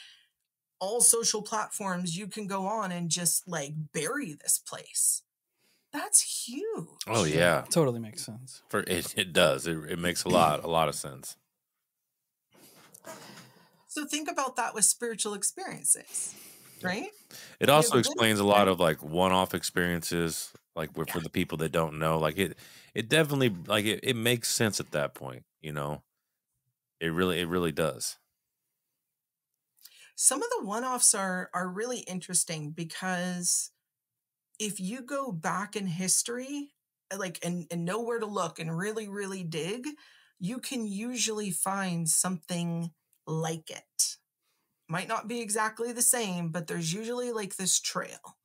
all social platforms you can go on and just like bury this place. That's huge. Oh yeah, totally makes sense. For it does. It makes a lot of sense. So think about that with spiritual experiences, right? It also explains a lot of like one-off experiences, like for the people that don't know. Like it definitely like it makes sense at that point. You know, it really does. Some of the one-offs are really interesting because if you go back in history, like and know where to look and really, really dig, you can usually find something like it. Might not be exactly the same, but there's usually like this trail.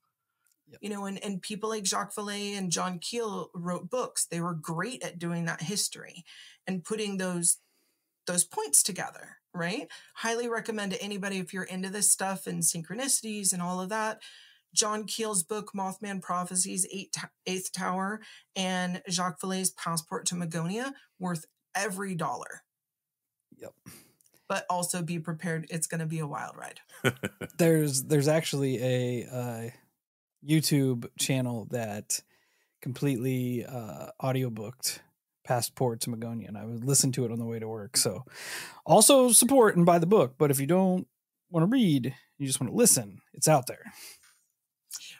Yep. You know, and people like Jacques Vallée and John Keel wrote books. They were great at doing that history and putting those points together, right? Highly recommend to anybody if you're into this stuff and synchronicities and all of that. John Keel's book, Mothman Prophecies, Eighth Tower, and Jacques Vallée's Passport to Magonia, worth every dollar. Yep. But also be prepared, it's going to be a wild ride. There's actually a YouTube channel that completely audiobooked Passport to Magonia, and I would listen to it on the way to work. So also support and buy the book, but if you don't want to read, you just want to listen, it's out there.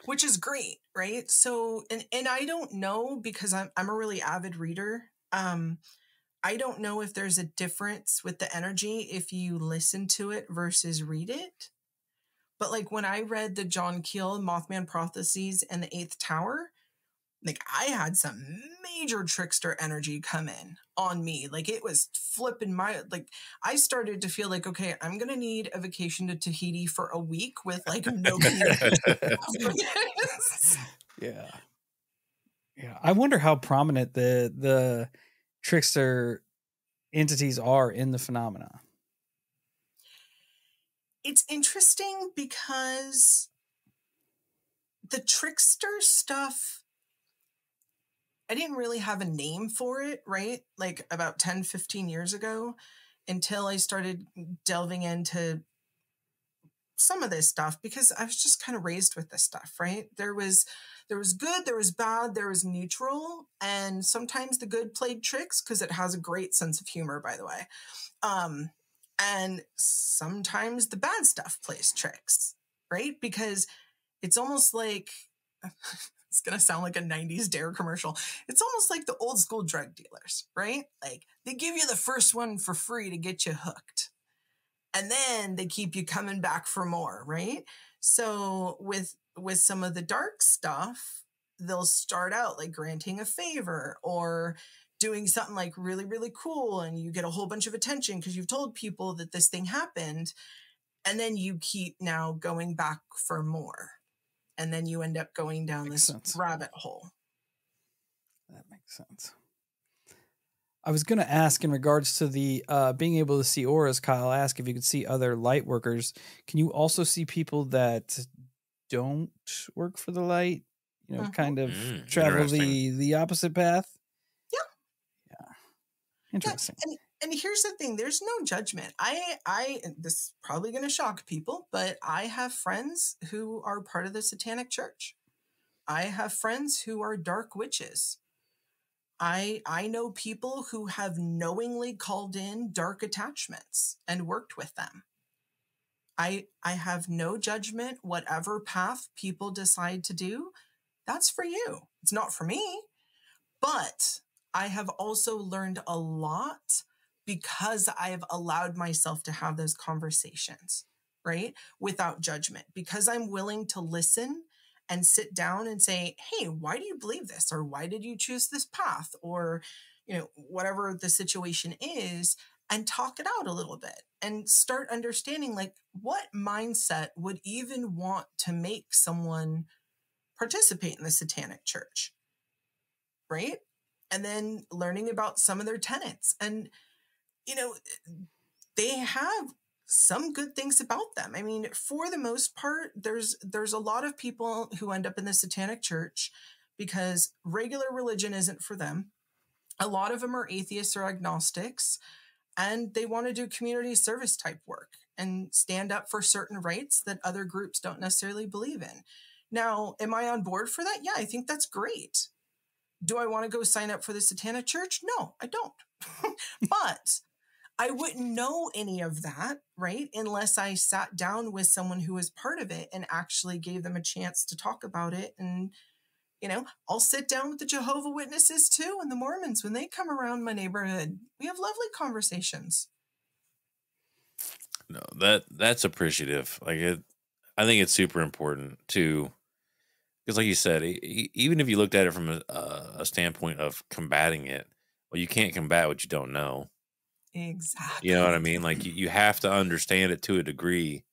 Which is great, right? So, and I don't know, because I'm a really avid reader. I don't know if there's a difference with the energy if you listen to it versus read it. But like when I read the John Keel Mothman Prophecies and the Eighth Tower, like I had some major trickster energy come in on me. Like it was flipping like I started to feel like, okay, I'm going to need a vacation to Tahiti for a week with like no communication. Yeah. Yeah. I wonder how prominent the trickster entities are in the phenomena. It's interesting because the trickster stuff, I didn't really have a name for it, right? Like about 10, 15 years ago, until I started delving into some of this stuff, because I was just kind of raised with this stuff, right? There was good, there was bad, there was neutral, and sometimes the good played tricks because it has a great sense of humor, by the way. And sometimes the bad stuff plays tricks, right? Because it's almost like, it's going to sound like a 90s Dare commercial. It's almost like the old school drug dealers, right? Like they give you the first one for free to get you hooked. And then they keep you coming back for more, right? So with some of the dark stuff, they'll start out like granting a favor or doing something like really, really cool. And you get a whole bunch of attention because you've told people that this thing happened. And then you keep now going back for more. And then you end up going down this rabbit hole. That makes sense. I was going to ask in regards to the being able to see auras, Kyle, ask if you could see other light workers. Can you also see people that don't work for the light, you know, kind of travel the opposite path? Yeah. Interesting. Yeah. And here's the thing, there's no judgment. I this is probably going to shock people, but I have friends who are part of the Satanic Church. I have friends who are dark witches. I know people who have knowingly called in dark attachments and worked with them. I have no judgment. Whatever path people decide to do, that's for you. It's not for me. But I have also learned a lot because I have allowed myself to have those conversations, right? Without judgment, because I'm willing to listen and sit down and say, hey, why do you believe this? Or why did you choose this path? Or, you know, whatever the situation is, and talk it out a little bit and start understanding like what mindset would even want to make someone participate in the Satanic Church, right? And then learning about some of their tenets. And, you know, they have some good things about them. I mean, for the most part, there's a lot of people who end up in the Satanic Church because regular religion isn't for them. A lot of them are atheists or agnostics, and they want to do community service type work and stand up for certain rights that other groups don't necessarily believe in. Now, am I on board for that? Yeah, I think that's great. Do I want to go sign up for the Satanic Church? No, I don't. But I wouldn't know any of that, right? Unless I sat down with someone who was part of it and actually gave them a chance to talk about it. And, I'll sit down with the Jehovah's Witnesses too and the Mormons when they come around my neighborhood. We have lovely conversations. No, that's appreciative. I think it's super important to, because like you said, even if you looked at it from a standpoint of combating it, well, you can't combat what you don't know. Exactly. You know what I mean? Like you have to understand it to a degree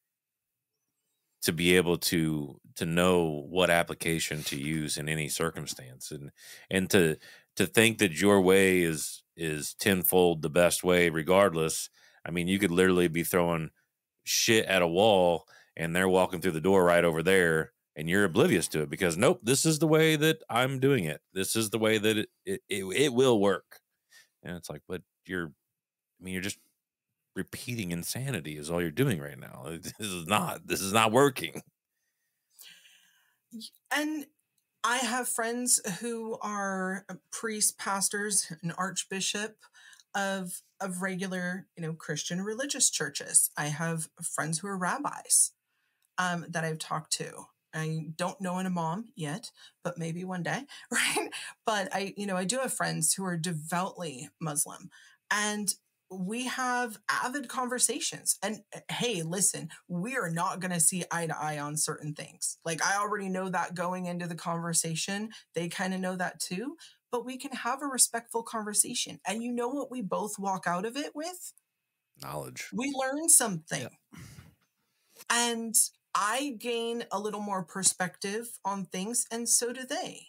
to be able to know what application to use in any circumstance, and to think that your way is tenfold the best way regardless. I mean, you could literally be throwing shit at a wall and they're walking through the door right over there and you're oblivious to it because nope, this is the way that I'm doing it. This is the way that it will work. And it's like, but you're just repeating insanity is all you're doing right now. This is not working. And I have friends who are priests, pastors, an archbishop of regular, Christian religious churches. I have friends who are rabbis that I've talked to. I don't know an imam yet, but maybe one day, right? But I do have friends who are devoutly Muslim, and we have avid conversations. And hey, listen, we are not going to see eye to eye on certain things. Like I already know that going into the conversation, they kind of know that too, but we can have a respectful conversation. And you know what we both walk out of it with? Knowledge. We learn something. Yeah. And I gain a little more perspective on things, and so do they.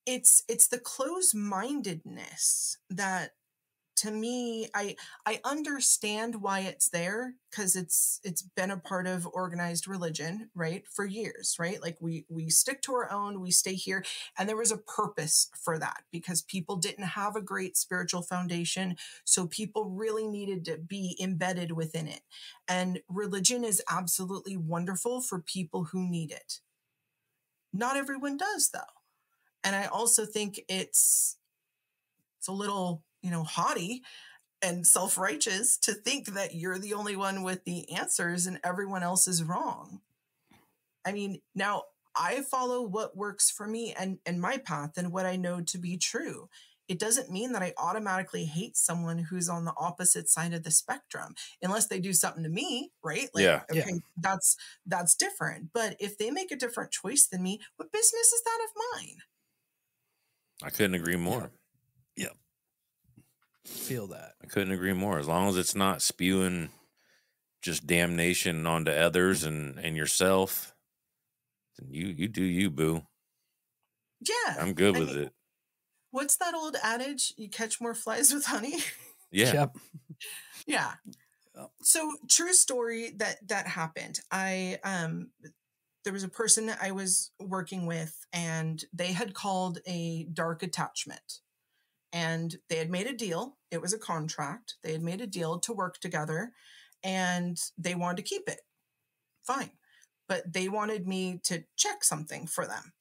It's the closed-mindedness that, to me, I understand why it's there, because it's been a part of organized religion, right, for years, right? Like we stick to our own, we stay here, and there was a purpose for that because people didn't have a great spiritual foundation, so people really needed to be embedded within it. And religion is absolutely wonderful for people who need it. Not everyone does, though. And I also think it's a little, haughty and self-righteous to think that you're the only one with the answers and everyone else is wrong. I mean, now I follow what works for me and my path and what I know to be true. It doesn't mean that I automatically hate someone who's on the opposite side of the spectrum, unless they do something to me, right? Like, yeah. Okay, yeah. That's different. But if they make a different choice than me, what business is that of mine? I couldn't agree more. Yep. Feel that. I couldn't agree more. As long as it's not spewing just damnation onto others and yourself, then you do you, boo. Yeah. I'm good with it. What's that old adage? You catch more flies with honey? Yeah. Yep. Yeah. So true story that happened. There was a person I was working with, and they had called a dark attachment, and they had made a deal. It was a contract. They had made a deal to work together, and they wanted to keep it. Fine. But they wanted me to check something for them.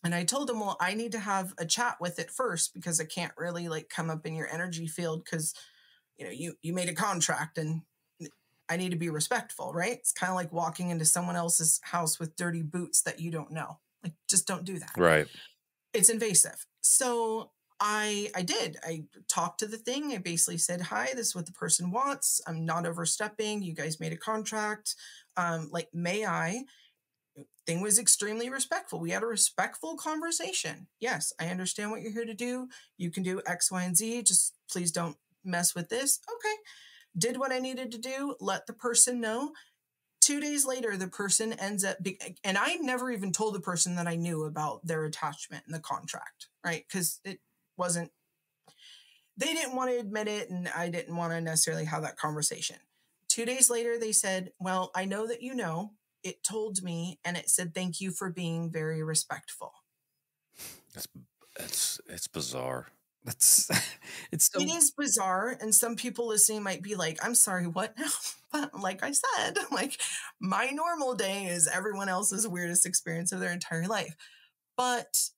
And I told them, well, I need to have a chat with it first because I can't really come up in your energy field because, you made a contract and I need to be respectful, right? It's kind of like walking into someone else's house with dirty boots that you don't know. Like, just don't do that. Right. It's invasive. So I did. I talked to the thing. I basically said, hi, this is what the person wants. I'm not overstepping. You guys made a contract. May I? Thing was extremely respectful. We had a respectful conversation. Yes, I understand what you're here to do. You can do X, Y, and Z. Just please don't mess with this. Okay. Did what I needed to do. Let the person know. 2 days later, the person ends up and I never even told the person that I knew about their attachment in the contract, right? Because it wasn't, they didn't want to admit it, and I didn't want to necessarily have that conversation. 2 days later, they said, well, I know that you know. It told me, and it said, thank you for being very respectful. It's bizarre. It is bizarre, and some people listening might be like, I'm sorry, what now? But like I said, like, my normal day is everyone else's weirdest experience of their entire life. But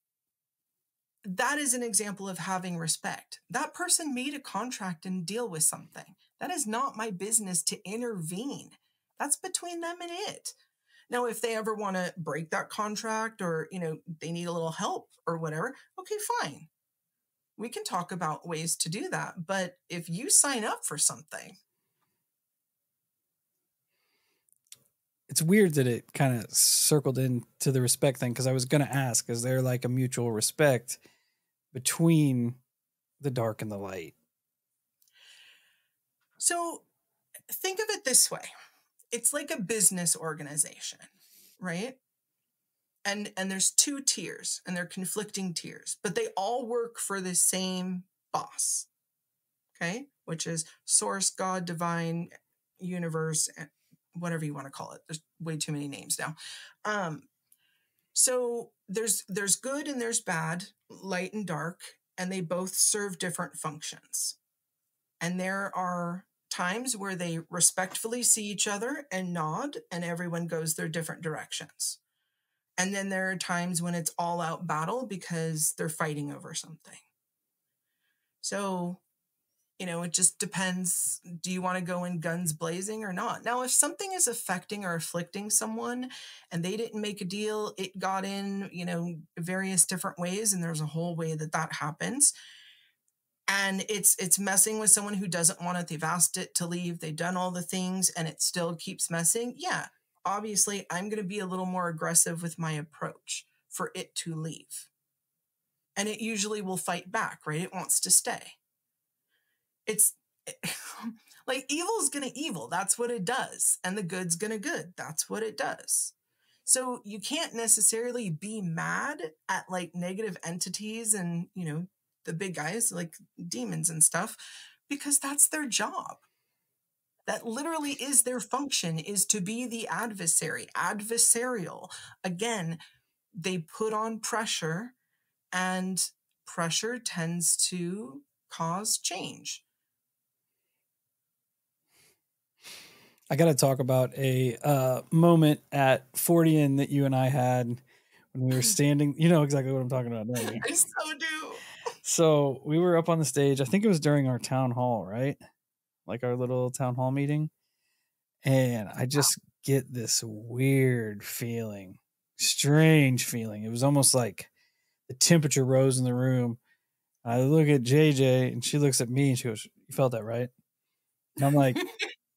that is an example of having respect. That person made a contract and deal with something. That is not my business to intervene. That's between them and it. Now, if they ever want to break that contract, or, they need a little help or whatever, okay, fine. We can talk about ways to do that. But if you sign up for something. It's weird that it kind of circled into the respect thing, because I was going to ask, is there like a mutual respect between the dark and the light? So think of it this way. It's like a business organization, right? And there's 2 tiers, and they're conflicting tiers, but they all work for the same boss, okay? Which is source, God, divine, universe, whatever you want to call it. There's way too many names now. So there's good and there's bad, light and dark, and they both serve different functions. And there are times where they respectfully see each other and nod, and everyone goes their different directions. And then there are times when it's all out battle because they're fighting over something. So, it just depends. Do you want to go in guns blazing or not? Now, if something is affecting or afflicting someone and they didn't make a deal, it got in, various different ways, and there's a whole way that happens. And it's messing with someone who doesn't want it. They've asked it to leave. They've done all the things, and it still keeps messing. Yeah, obviously, I'm going to be a little more aggressive with my approach for it to leave. And it usually will fight back, right? It wants to stay. It's like evil's going to evil. That's what it does. And the good's going to good. That's what it does. So you can't necessarily be mad at like negative entities and, the big guys like demons and stuff, because that's their job. That literally is their function, is to be the adversary, adversarial. Again, they put on pressure, and pressure tends to cause change. I got to talk about a moment at 40 that you and I had when we were standing. You know exactly what I'm talking about, don't you? I so do. So we were up on the stage. I think it was during our town hall, right? Like our little town hall meeting. And I just get this weird feeling, strange feeling. It was almost like the temperature rose in the room. I look at JJ and she looks at me and she goes, "You felt that, right?" And I'm like,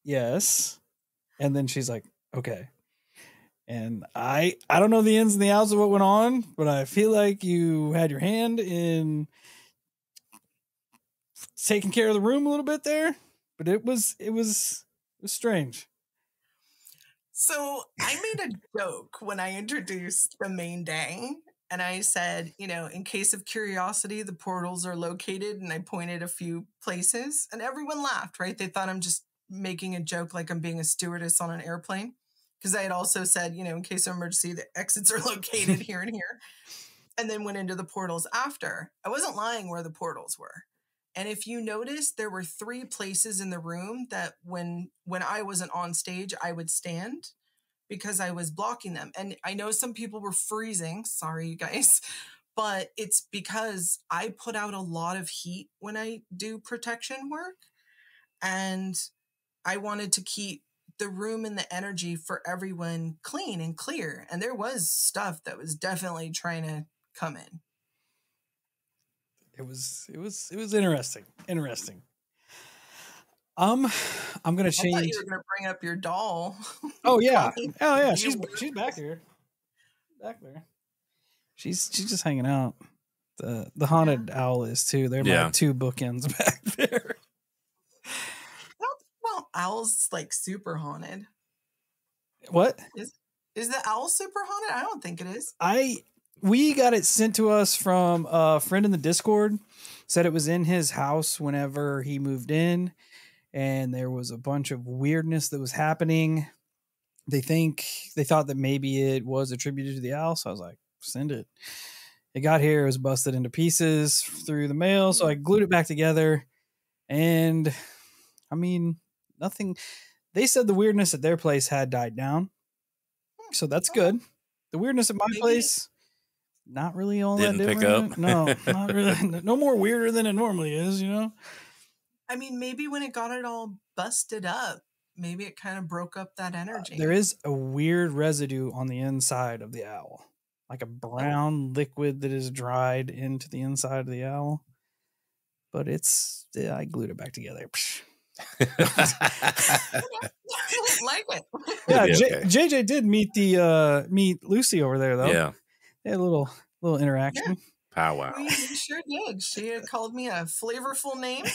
"Yes." And then she's like, "Okay." And I don't know the ins and the outs of what went on, but I feel like you had your hand in taking care of the room a little bit there. But it was strange. So I made a joke when I introduced the main day, and I said, in case of curiosity, the portals are located, and I pointed a few places, and everyone laughed, right? They thought I'm just making a joke, like I'm being a stewardess on an airplane. Because I had also said, in case of emergency, the exits are located here and here. And then went into the portals after. I wasn't lying where the portals were. And if you notice, there were 3 places in the room that when I wasn't on stage, I would stand because I was blocking them. And I know some people were freezing. Sorry, you guys. But it's because I put out a lot of heat when I do protection work. And I wanted to keep the room and the energy for everyone clean and clear. And there was stuff that was definitely trying to come in. It was interesting. Interesting. I'm gonna change. I thought you were gonna bring up your doll. Oh yeah. Oh yeah. She's back here. Back there. She's just hanging out. The haunted owl is too. They're my 2 bookends back there. Well, owl's like super haunted. What? Is the owl super haunted? I don't think it is. We got it sent to us from a friend in the Discord. Said it was in his house whenever he moved in, and there was a bunch of weirdness that was happening. They thought that maybe it was attributed to the owl, so I was like, send it. It got here, it was busted into pieces through the mail, so I glued it back together, and I mean, nothing. They said the weirdness at their place had died down, so that's good. The weirdness at my place, not really all Didn't that pick different. up. No, not really. No more weirder than it normally is, you know? I mean, maybe when it got it all busted up, maybe it kind of broke up that energy. There is a weird residue on the inside of the owl, like a brown liquid that is dried into the inside of the owl. But I glued it back together. Like it. Yeah, Okay. JJ did meet Lucy over there though. Yeah. They had a little interaction. Yeah. Powwow. We sure did. She had called me a flavorful name.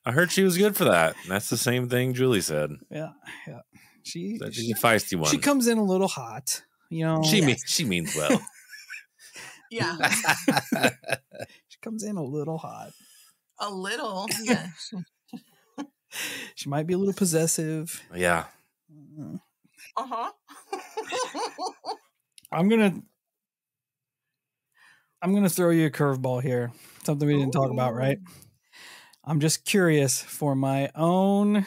I heard she was good for that. That's the same thing Julie said. Yeah. She's a feisty one. She comes in a little hot, you know. She means well. Yeah. She comes in a little hot. A little, yeah. She might be a little possessive. Yeah. Uh-huh. I'm gonna throw you a curveball here. Something we didn't talk about, right? I'm just curious for my own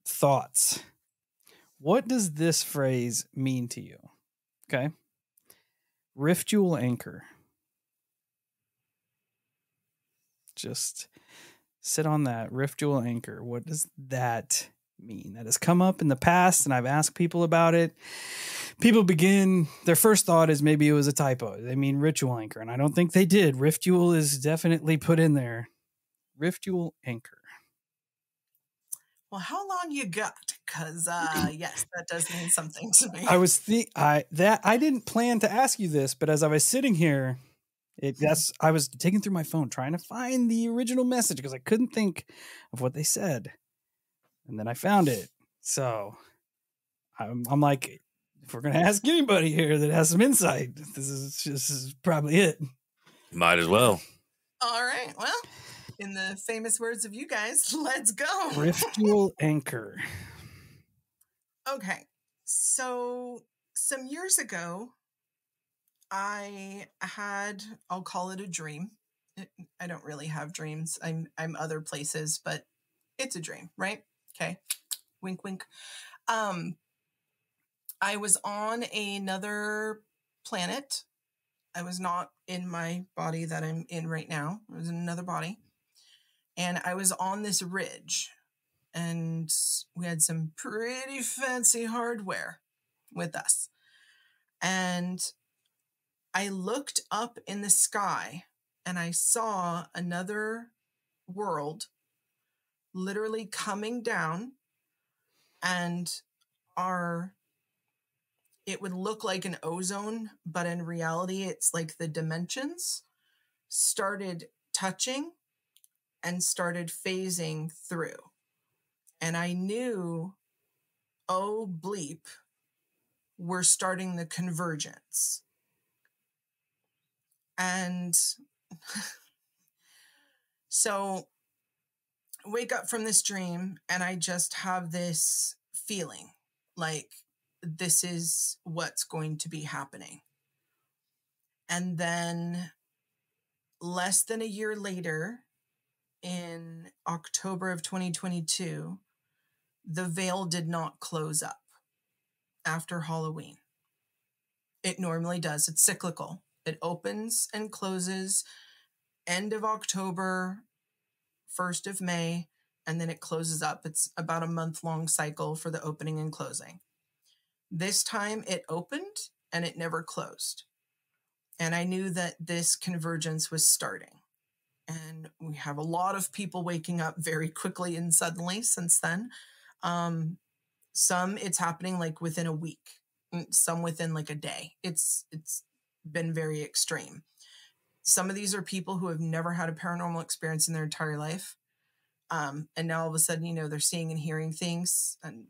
thoughts. What does this phrase mean to you? Okay. Rift jewel anchor. Just sit on that. Rift jewel anchor. What does that mean? That has come up in the past, and I've asked people about it. People their first thought is maybe it was a typo. They mean ritual anchor, and I don't think they did. Rift jewel is definitely put in there. Rift jewel anchor. Well, how long you got? Because yes, that does mean something to me. I didn't plan to ask you this, but as I was sitting here, I was digging through my phone trying to find the original message because I couldn't think of what they said, and then I found it. So I'm like, if we're gonna ask anybody here that has some insight, this is probably it. Might as well. All right. Well, in the famous words of you guys, let's go. Rift jewel anchor. Okay. So some years ago, I'll call it a dream. I don't really have dreams. I'm other places, but it's a dream, right? Okay. Wink, wink. I was on another planet. I was not in my body that I'm in right now. I was in another body. And I was on this ridge. And we had some pretty fancy hardware with us. And I looked up in the sky and I saw another world literally coming down, and it would look like an ozone, but in reality, it's like the dimensions started touching and started phasing through. And I knew, oh bleep, we're starting the convergence. And so I wake up from this dream and I just have this feeling like this is what's going to be happening. And then less than a year later, in October of 2022, the veil did not close up after Halloween. It normally does. It's cyclical. It opens and closes end of October, 1st of May, and then it closes up. It's about a month-long cycle for the opening and closing. This time it opened and it never closed. And I knew that this convergence was starting. And we have a lot of people waking up very quickly and suddenly since then. Some it's happening like within a week, some within like a day. It's been very extreme. Some of these are people who have never had a paranormal experience in their entire life. And now all of a sudden, they're seeing and hearing things, and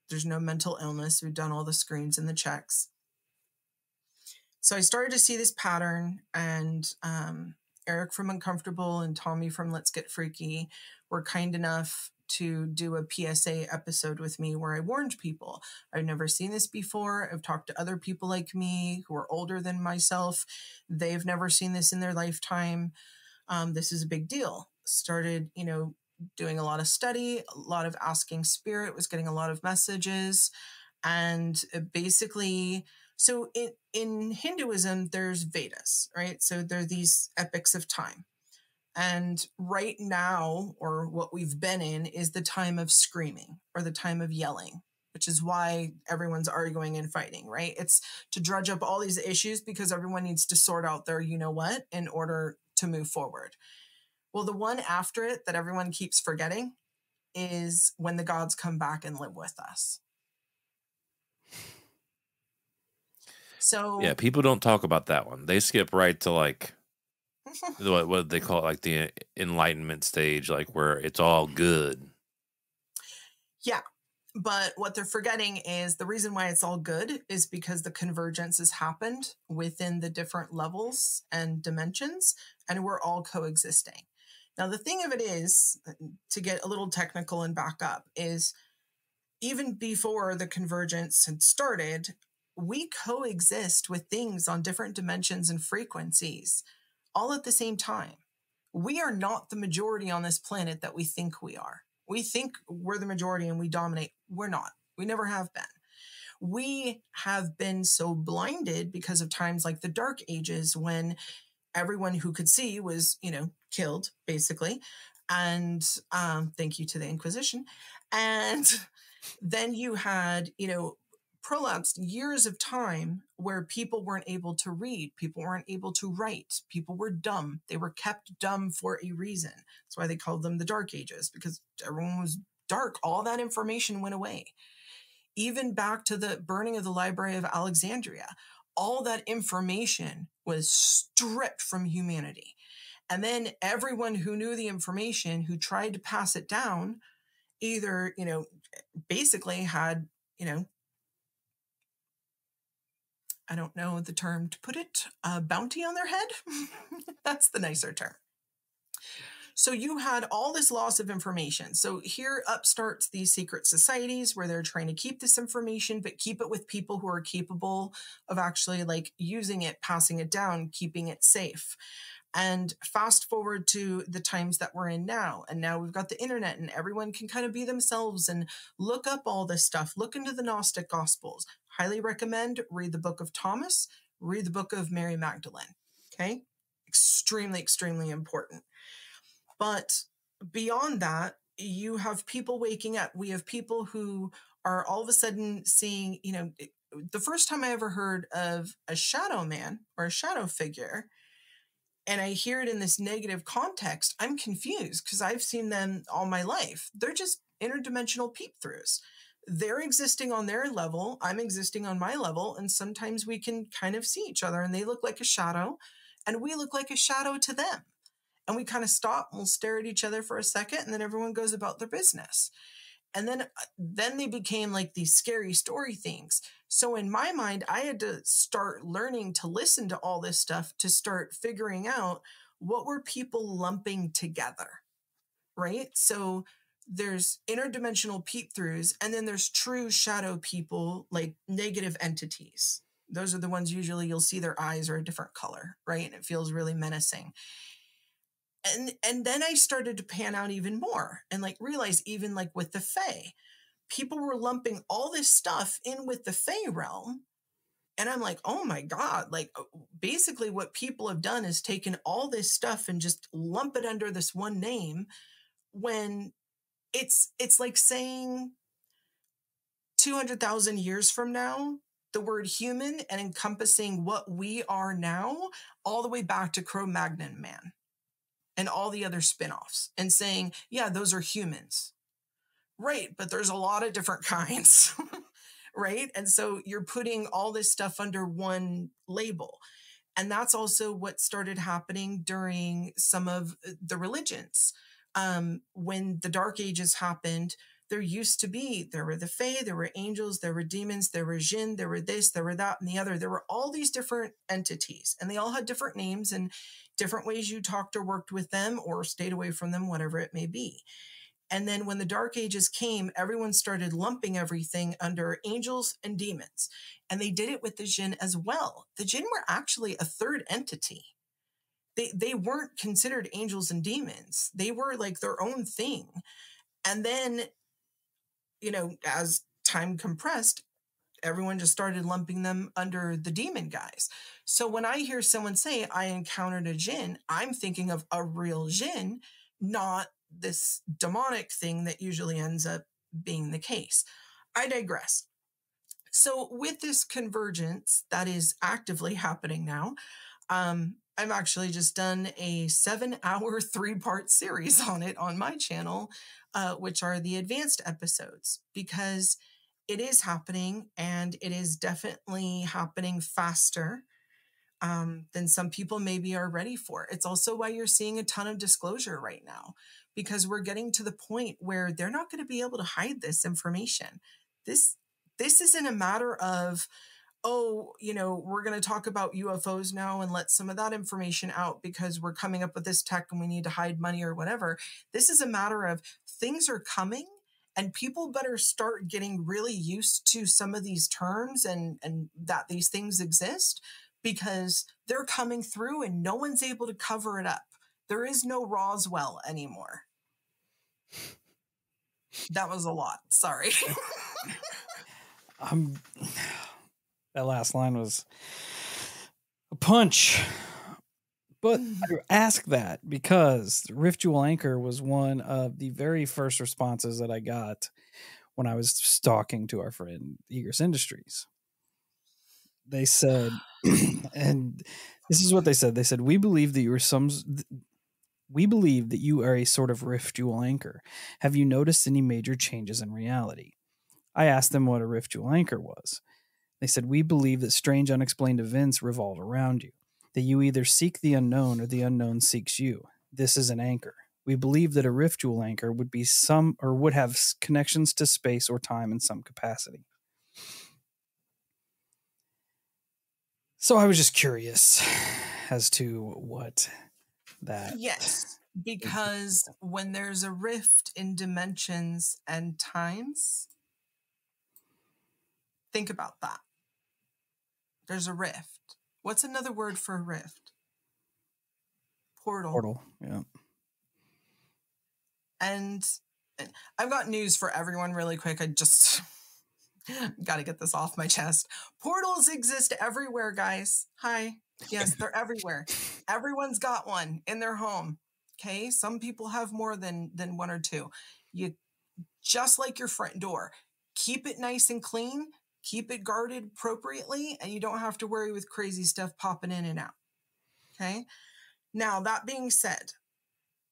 there's no mental illness. We've done all the screens and the checks. So I started to see this pattern, and Eric from Uncomfortable and Tommy from Let's Get Freaky were kind enough to do a PSA episode with me where I warned people. I've never seen this before. I've talked to other people like me who are older than myself. They've never seen this in their lifetime. This is a big deal. Started, doing a lot of study, a lot of asking spirit, was getting a lot of messages. And basically, so in Hinduism, there's Vedas, right? So there are these epics of time. And right now, or what we've been in, is the time of screaming or the time of yelling, which is why everyone's arguing and fighting, right? It's to drudge up all these issues because everyone needs to sort out their you-know-what in order to move forward. Well, the one after it that everyone keeps forgetting is when the gods come back and live with us. So yeah, people don't talk about that one. They skip right to like what they call it, like the enlightenment stage, like where it's all good. Yeah. But what they're forgetting is the reason why it's all good is because the convergence has happened within the different levels and dimensions, and we're all coexisting. Now, the thing of it is, to get a little technical and back up, is even before the convergence had started, we coexist with things on different dimensions and frequencies all at the same time. We are not the majority on this planet that we think we are. We think we're the majority and we dominate. We're not. We never have been. We have been so blinded because of times like the Dark Ages when everyone who could see was, killed, basically. And thank you to the Inquisition. And then you had, prolapsed years of time where people weren't able to read, people weren't able to write, people were dumb. They were kept dumb for a reason. That's why they called them the Dark Ages, because everyone was dark. All that information went away. Even back to the burning of the Library of Alexandria, all that information was stripped from humanity. And then everyone who knew the information, who tried to pass it down, either, basically had, I don't know the term to put it, a bounty on their head. That's the nicer term. So you had all this loss of information. So here up starts these secret societies where they're trying to keep this information, but keep it with people who are capable of actually like using it, passing it down, keeping it safe. And fast forward to the times that we're in now. And now we've got the internet and everyone can kind of be themselves and look up all this stuff. Look into the Gnostic Gospels. Highly recommend, read the book of Thomas, read the book of Mary Magdalene. Okay? Extremely, extremely important. But beyond that, you have people waking up. We have people who are all of a sudden seeing, the first time I ever heard of a shadow man or a shadow figure, and I hear it in this negative context, I'm confused because I've seen them all my life. They're just interdimensional peep-throughs. They're existing on their level. I'm existing on my level. And sometimes we can kind of see each other and they look like a shadow and we look like a shadow to them. And we kind of stop and we'll stare at each other for a second and then everyone goes about their business. And then they became like these scary story things. So in my mind, I had to start learning to listen to all this stuff to start figuring out what were people lumping together, right? So there's interdimensional peep-throughs, and then there's true shadow people, like negative entities. Those are the ones usually you'll see their eyes are a different color, right? And it feels really menacing. And then I started to pan out even more and like realize even like with the Fae, people were lumping all this stuff in with the Fae realm. And I'm like, oh my God, like basically what people have done is taken all this stuff and just lump it under this one name when it's like saying 200,000 years from now, the word human and encompassing what we are now all the way back to Cro-Magnon man and all the other spin-offs and saying, yeah, those are humans. Right, but there's a lot of different kinds, right? And so you're putting all this stuff under one label. And that's also what started happening during some of the religions. When the Dark Ages happened, there used to be, there were the Fae, there were angels, there were demons, there were Jinn, there were this, there were that, and the other. There were all these different entities, and they all had different names and different ways you talked or worked with them or stayed away from them, whatever it may be. And then when the Dark Ages came, everyone started lumping everything under angels and demons. And they did it with the Jinn as well. The Jinn were actually a third entity. They weren't considered angels and demons. They were like their own thing. And then, you know, as time compressed, everyone just started lumping them under the demon guys. So when I hear someone say, I encountered a Jinn, I'm thinking of a real Jinn, not this demonic thing that usually ends up being the case. I digress. So with this convergence that is actively happening now, I've actually just done a 7-hour 3-part series on it on my channel, which are the advanced episodes, because it is happening, and it is definitely happening faster than some people maybe are ready for. It's also why you're seeing a ton of disclosure right now, because we're getting to the point where they're not going to be able to hide this information. This isn't a matter of, oh, you know, we're going to talk about UFOs now and let some of that information out because we're coming up with this tech and we need to hide money or whatever. This is a matter of things are coming, and people better start getting really used to some of these terms and that these things exist, because they're coming through and no one's able to cover it up. There is no Roswell anymore. That was a lot. Sorry. That last line was a punch. But I ask that because Rift Jewel Anchor was one of the very first responses that I got when I was talking to our friend Egress Industries. They said, and this is what they said. They said, we believe that you are a sort of Rift Jewel Anchor. Have you noticed any major changes in reality? I asked them what a Rift Jewel Anchor was. They said, we believe that strange unexplained events revolve around you, that you either seek the unknown or the unknown seeks you. This is an anchor. We believe that a Rift Jewel Anchor would be would have connections to space or time in some capacity. So I was just curious as to what that... Yes, because when there's a rift in dimensions and times, think about that. There's a rift. What's another word for a rift? Portal. Portal, yeah. And I've got news for everyone really quick. I just got to get this off my chest. Portals exist everywhere, guys. Hi. Yes, they're everywhere. Everyone's got one in their home. Okay. Some people have more than one or two. You just like your front door, keep it nice and clean, keep it guarded appropriately, and you don't have to worry with crazy stuff popping in and out. Okay. Now, that being said,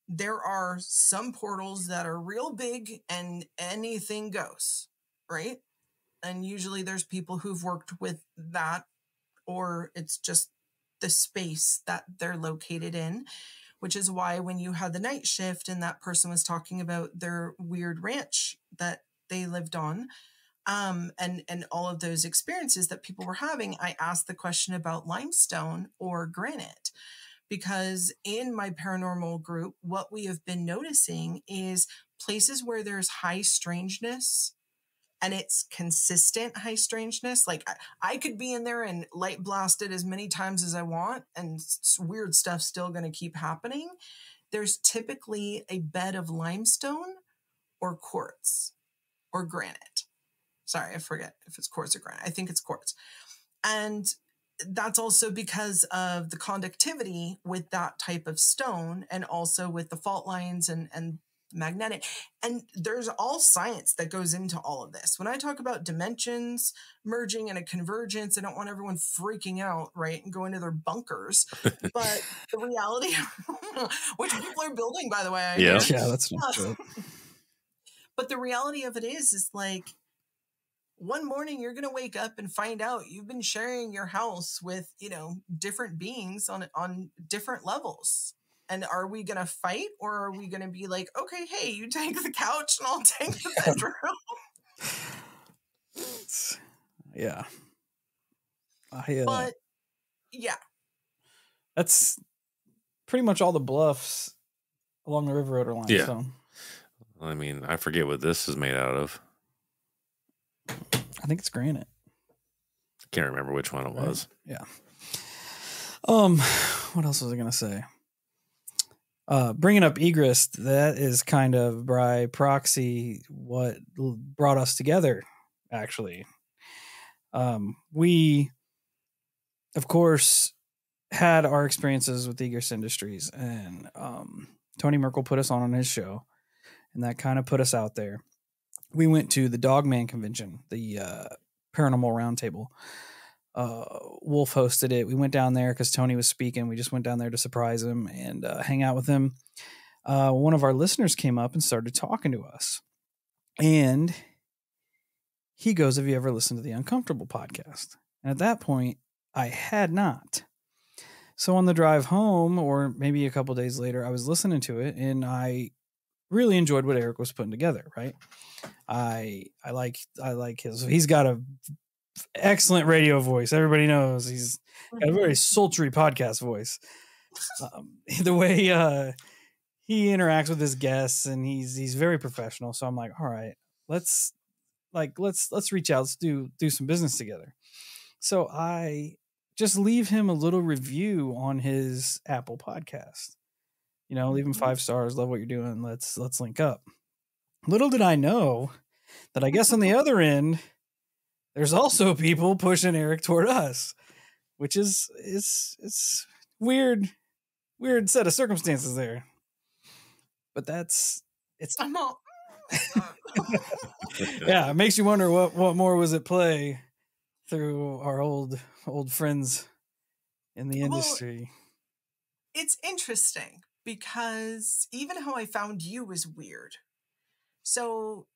there are some portals that are real big and anything goes, right? And usually there's people who've worked with that, or it's just the space that they're located in, which is why when you had the night shift and that person was talking about their weird ranch that they lived on, and all of those experiences that people were having, I asked the question about limestone or granite. Because in my paranormal group, what we have been noticing is places where there's high strangeness, and it's consistent high strangeness. Like I could be in there and light blast it as many times as I want, and weird stuff's still going to keep happening. There's typically a bed of limestone or quartz or granite. Sorry, I forget if it's quartz or granite. I think it's quartz. And that's also because of the conductivity with that type of stone, and also with the fault lines and magnetic. And there's all science that goes into all of this. When I talk about dimensions merging and a convergence, I don't want everyone freaking out, right, and go into their bunkers. But the reality, which people are building, by the way. Yeah, that's not true. But the reality of it is like, one morning you're going to wake up and find out you've been sharing your house with, different beings on different levels. And are we going to fight, or are we going to be like, okay, hey, you take the couch and I'll take the bedroom? Yeah. But yeah, that's pretty much all the bluffs along the River Road line. Yeah. So I mean, I forget what this is made out of. I think it's granite. Can't remember which one it was. Yeah. What else was I gonna say? Bringing up egress, that is kind of by proxy what brought us together. Actually, we, of course, had our experiences with Egress Industries, and Tony Merkel put us on his show, and that kind of put us out there. We went to the Dogman convention, the Paranormal Roundtable. Wolf hosted it. We went down there because Tony was speaking. We just went down there to surprise him and hang out with him. One of our listeners came up and started talking to us. And he goes, have you ever listened to the Uncomfortable podcast? And at that point, I had not. So on the drive home, or maybe a couple days later, I was listening to it, and I really enjoyed what Eric was putting together. Right? I like his. He's got a excellent radio voice. Everybody knows he's got a very sultry podcast voice. The way he interacts with his guests, and he's very professional. So I'm like, all right, let's reach out. Let's do some business together. So I just leave him a little review on his Apple podcast. Leave him 5 stars. Love what you're doing. Let's link up. Little did I know that I guess on the other end, there's also people pushing Eric toward us, which is it's weird set of circumstances there. But I'm all. Yeah, it makes you wonder what more was at play through our old friends in the industry. Well, it's interesting because even how I found you was weird. So,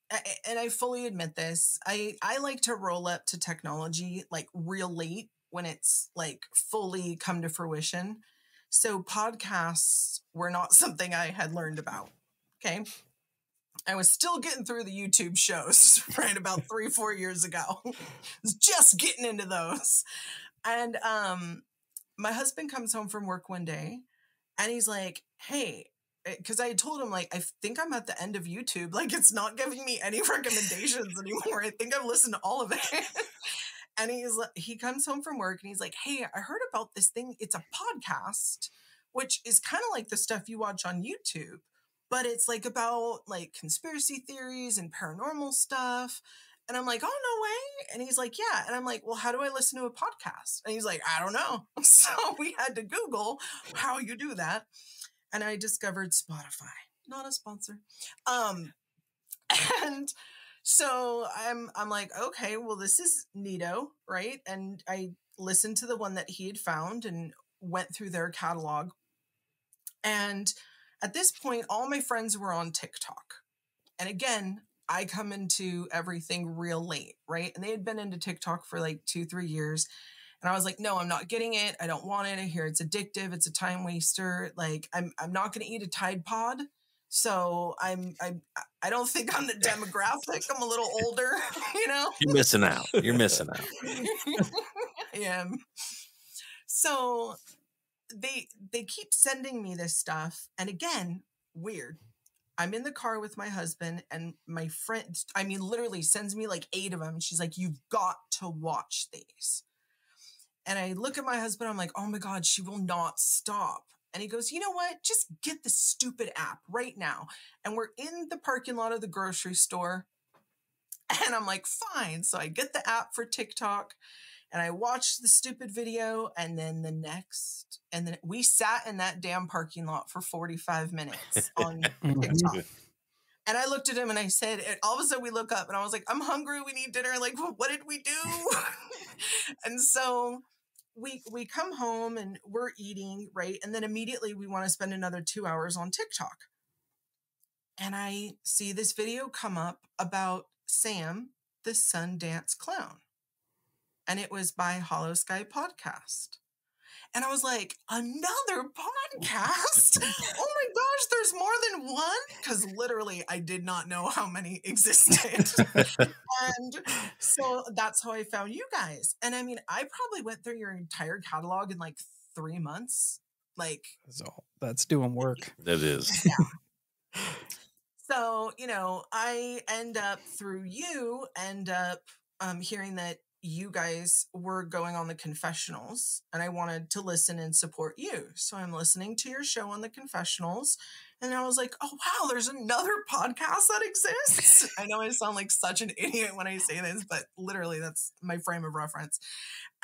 and I fully admit this, I like to roll up to technology like real late when it's like fully come to fruition. So podcasts were not something I had learned about. Okay. I was still getting through the YouTube shows right about 3-4 years ago. I was just getting into those. And my husband comes home from work one day and he's like, hey, because I told him, like, I think I'm at the end of YouTube. Like, it's not giving me any recommendations anymore. I think I've listened to all of it. And he comes home from work and he's like, hey, I heard about this thing. It's a podcast, which is kind of like the stuff you watch on YouTube, but it's like about like conspiracy theories and paranormal stuff. And I'm like, oh, no way. And he's like, yeah. And I'm like, well, how do I listen to a podcast? And he's like, I don't know. So we had to Google how you do that. And I discovered Spotify, not a sponsor. And so I'm like, okay, well, this is neato, right? And I listened to the one that he had found and went through their catalog. And at this point, all my friends were on TikTok. And again, I come into everything real late, right? And they had been into TikTok for like 2-3 years. And I was like, no, I'm not getting it. I don't want it. I hear it's addictive. It's a time waster. Like, I'm not going to eat a Tide Pod. So I don't think I'm the demographic. I'm a little older, You're missing out. I am. So they keep sending me this stuff. And again, weird. I'm in the car with my husband and my friend, literally sends me like 8 of them. She's like, you've got to watch these. And I look at my husband, I'm like, oh my God, she will not stop. And he goes, you know what? Just get the stupid app right now. And we're in the parking lot of the grocery store. And I'm like, fine. So I get the app for TikTok and I watched the stupid video. And then we sat in that damn parking lot for 45 minutes on TikTok. And I looked at him and I said, and all of a sudden we look up and I was like, I'm hungry. We need dinner. Like, what did we do? And so we come home and we're eating, right? And then immediately we want to spend another 2 hours on TikTok. And I see this video come up about Sam, the Sundance Clown. And it was by Holosky podcast. And I was like, another podcast? Oh my gosh, there's more than one? Because literally, I did not know how many existed. And so that's how I found you guys. And I mean, I probably went through your entire catalog in like 3 months. Like, that's doing work. That is. Yeah. So, I end up hearing that you guys were going on the confessionals, and I wanted to listen and support you. So I'm listening to your show on the confessionals, and I was like, oh, wow, there's another podcast that exists. I know I sound like such an idiot when I say this, but literally that's my frame of reference.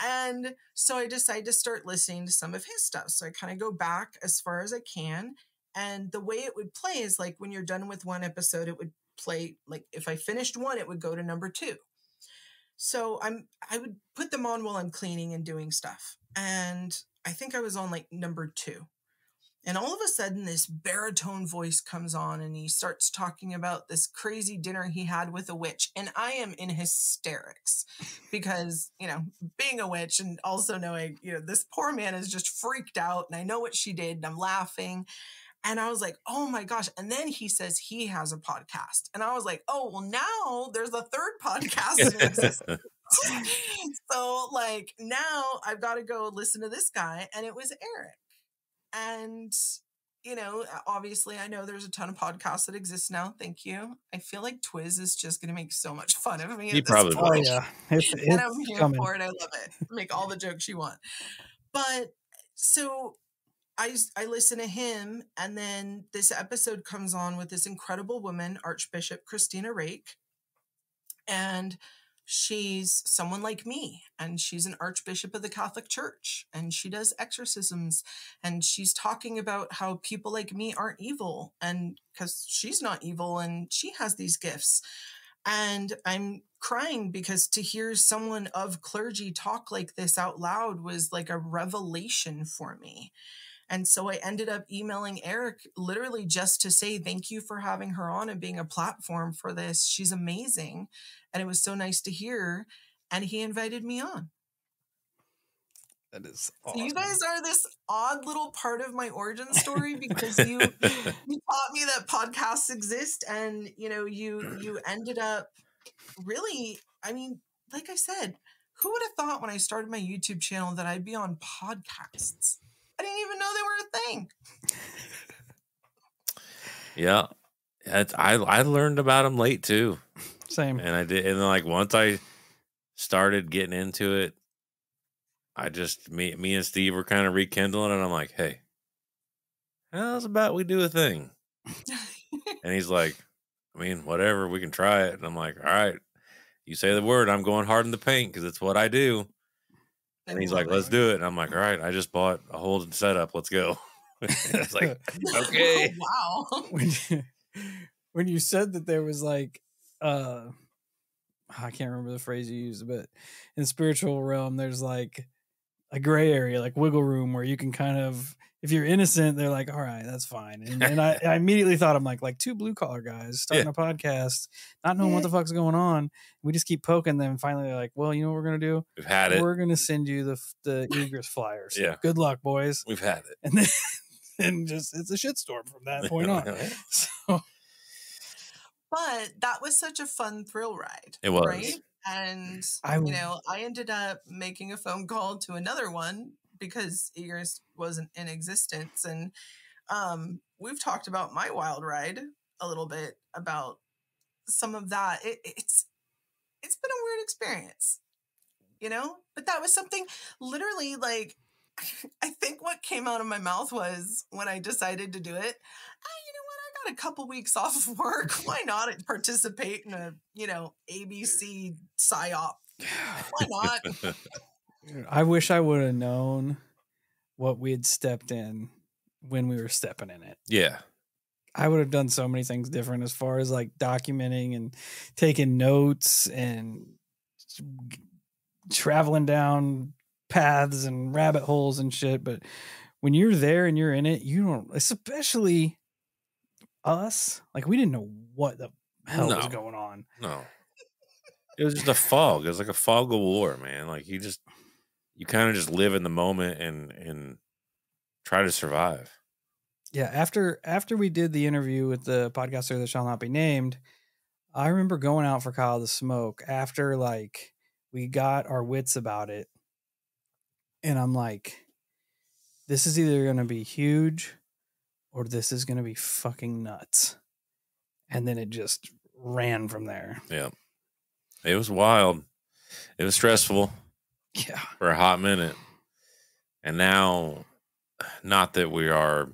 And so I decided to start listening to some of his stuff. So I kind of go back as far as I can. And the way it would play is like when you're done with one episode, it would play, like if I finished one, it would go to number 2. So I would put them on while I'm cleaning and doing stuff. And I think I was on like number 2. And all of a sudden this baritone voice comes on and he starts talking about this crazy dinner he had with a witch. And I am in hysterics because, being a witch and also knowing, this poor man is just freaked out and I know what she did and I'm laughing. And I was like, oh my gosh. And then he says he has a podcast. And I was like, oh, well, now there's a third podcast in existence. So like now I've got to go listen to this guy. And it was Eric. And, obviously I know there's a ton of podcasts that exist now. Thank you. I feel like Twiz is just going to make so much fun of me. He probably will. Oh, yeah. And I'm here for it. I love it. Make all the jokes you want. But so I listen to him, and then this episode comes on with this incredible woman, Archbishop Christina Rake, and she's someone like me, and she's an archbishop of the Catholic Church, and she does exorcisms, and she's talking about how people like me aren't evil, and because she's not evil, and she has these gifts. And I'm crying because to hear someone of clergy talk like this out loud was like a revelation for me. And so I ended up emailing Eric literally just to say thank you for having her on and being a platform for this. She's amazing. And it was so nice to hear. And he invited me on. That is awesome. So you guys are this odd little part of my origin story because you taught me that podcasts exist, and you ended up really, I mean, like I said, who would have thought when I started my YouTube channel that I'd be on podcasts? I didn't even know they were a thing. Yeah. I learned about them late too. Same. And I did. And then like once I started getting into it, I just, me and Steve were kind of rekindling it. And I'm like, hey, how's about we do a thing? And he's like, I mean, whatever, we can try it. And I'm like, all right, you say the word, I'm going hard in the paint because it's what I do. And he's like, let's do it. And I'm like, all right, I just bought a whole setup. Let's go. It's like, okay. Wow. When you said that there was like, I can't remember the phrase you used, but in the spiritual realm, there's like a gray area, like wiggle room where you can kind of, if you're innocent, they're like, all right, that's fine. And I immediately thought, I'm like 2 blue collar guys starting a podcast, not knowing what the fuck's going on. We just keep poking them. Finally, they're like, well, you know what we're going to do? We've had it. We're going to send you the egress flyers. Yeah. Good luck, boys. We've had it. And then it's a shitstorm from that point on. So. But that was such a fun thrill ride. It was. Right? And, I ended up making a phone call to another one because egress wasn't in existence. And we've talked about my wild ride a little bit about some of that. It's been a weird experience, but that was something literally like, I think what came out of my mouth was when I decided to do it, you know what? I got a couple weeks off of work. Why not participate in a, ABC PSYOP? Why not? I wish I would have known what we had stepped in when we were stepping in it. Yeah. I would have done so many things different as far as like documenting and taking notes and traveling down paths and rabbit holes and shit. But when you're there and you're in it, you don't, especially us, like we didn't know what the hell was going on. No. It was just a fog. It was like a fog of war, man. Like you just, you kind of just live in the moment and try to survive. Yeah. After we did the interview with the podcaster that shall not be named, I remember going out for Kyle to smoke after like we got our wits about it. And I'm like, this is either going to be huge or this is going to be fucking nuts. And then it just ran from there. Yeah. It was wild. It was stressful. Yeah. For a hot minute. And now, not that we are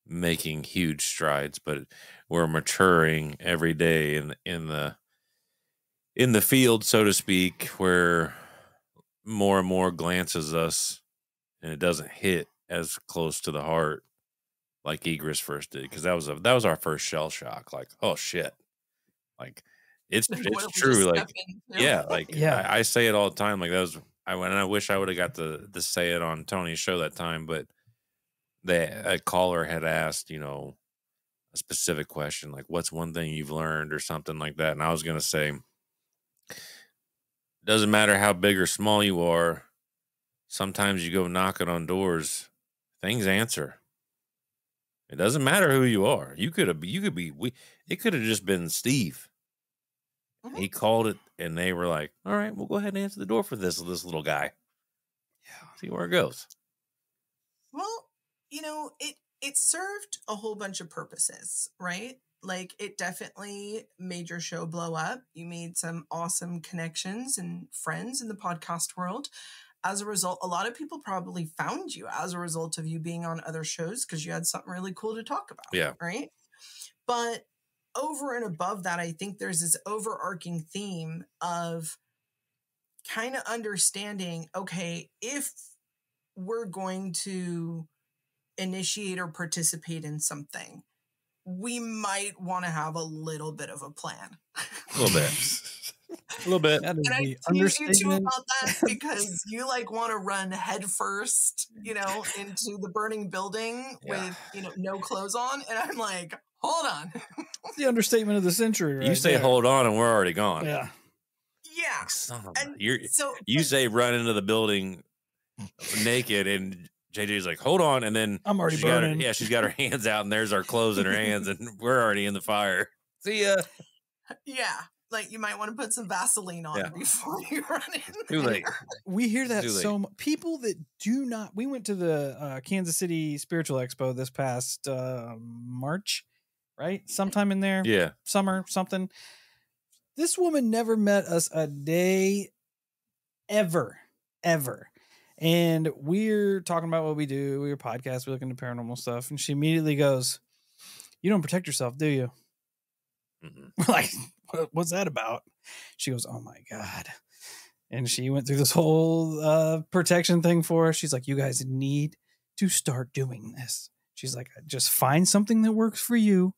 making huge strides, but we're maturing every day in the field, so to speak, where more and more glances us and it doesn't hit as close to the heart like Egress first did, because that was our first shell shock. Like, oh shit. Like it's true. Like, yeah, like yeah. I say it all the time. Like that was I wish I would have got to say it on Tony's show that time, but a caller had asked, a specific question, like what's one thing you've learned or something like that. And I was gonna say, doesn't matter how big or small you are, sometimes you go knocking on doors, things answer. It doesn't matter who you are. It could have just been Steve. Mm-hmm. He called it and they were like, all right, we'll go ahead and answer the door for this little guy. Yeah. See where it goes. Well, it served a whole bunch of purposes, right? Like it definitely made your show blow up. You made some awesome connections and friends in the podcast world. As a result, a lot of people probably found you as a result of you being on other shows because you had something really cool to talk about. Yeah. Right. But over and above that, I think there's this overarching theme of kind of understanding, okay, if we're going to initiate or participate in something, we might want to have a little bit of a plan. A little bit. A little bit. That is and I the tease you too understatement. about that because you like want to run headfirst, into the burning building with, no clothes on. And I'm like, hold on. It's the understatement of the century, right? You say there. hold on and we're already gone. Yeah. Yeah. You say run into the building naked and JJ's like, hold on, and then I'm already burning. She's got her hands out and there's our clothes in her hands and we're already in the fire. See ya. Yeah. Like you might want to put some Vaseline on before you run in. Too late. We hear that so much. People that do not. We went to the Kansas City Spiritual Expo this past March, right? Sometime in there. Yeah. Summer, something. This woman never met us a day ever. And we're talking about what we do. We're podcast. We're looking at paranormal stuff. And she immediately goes, "You don't protect yourself, do you?" Mm-hmm. We're like, what's that about? She goes, "Oh my God." And she went through this whole protection thing for us. She's like, "You guys need to start doing this." She's like, "Just find something that works for you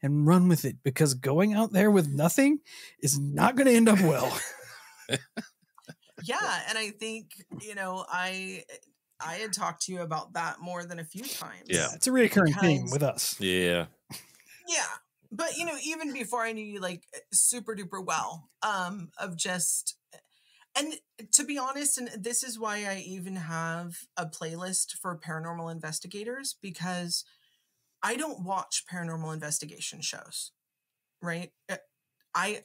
and run with it, because going out there with nothing is not going to end up well." Yeah. And I think, I had talked to you about that more than a few times. Yeah. It's a reoccurring theme with us. Yeah. Yeah. But, even before I knew you like super duper well, of just, and to be honest, and this is why I even have a playlist for paranormal investigators, because I don't watch paranormal investigation shows, right? I've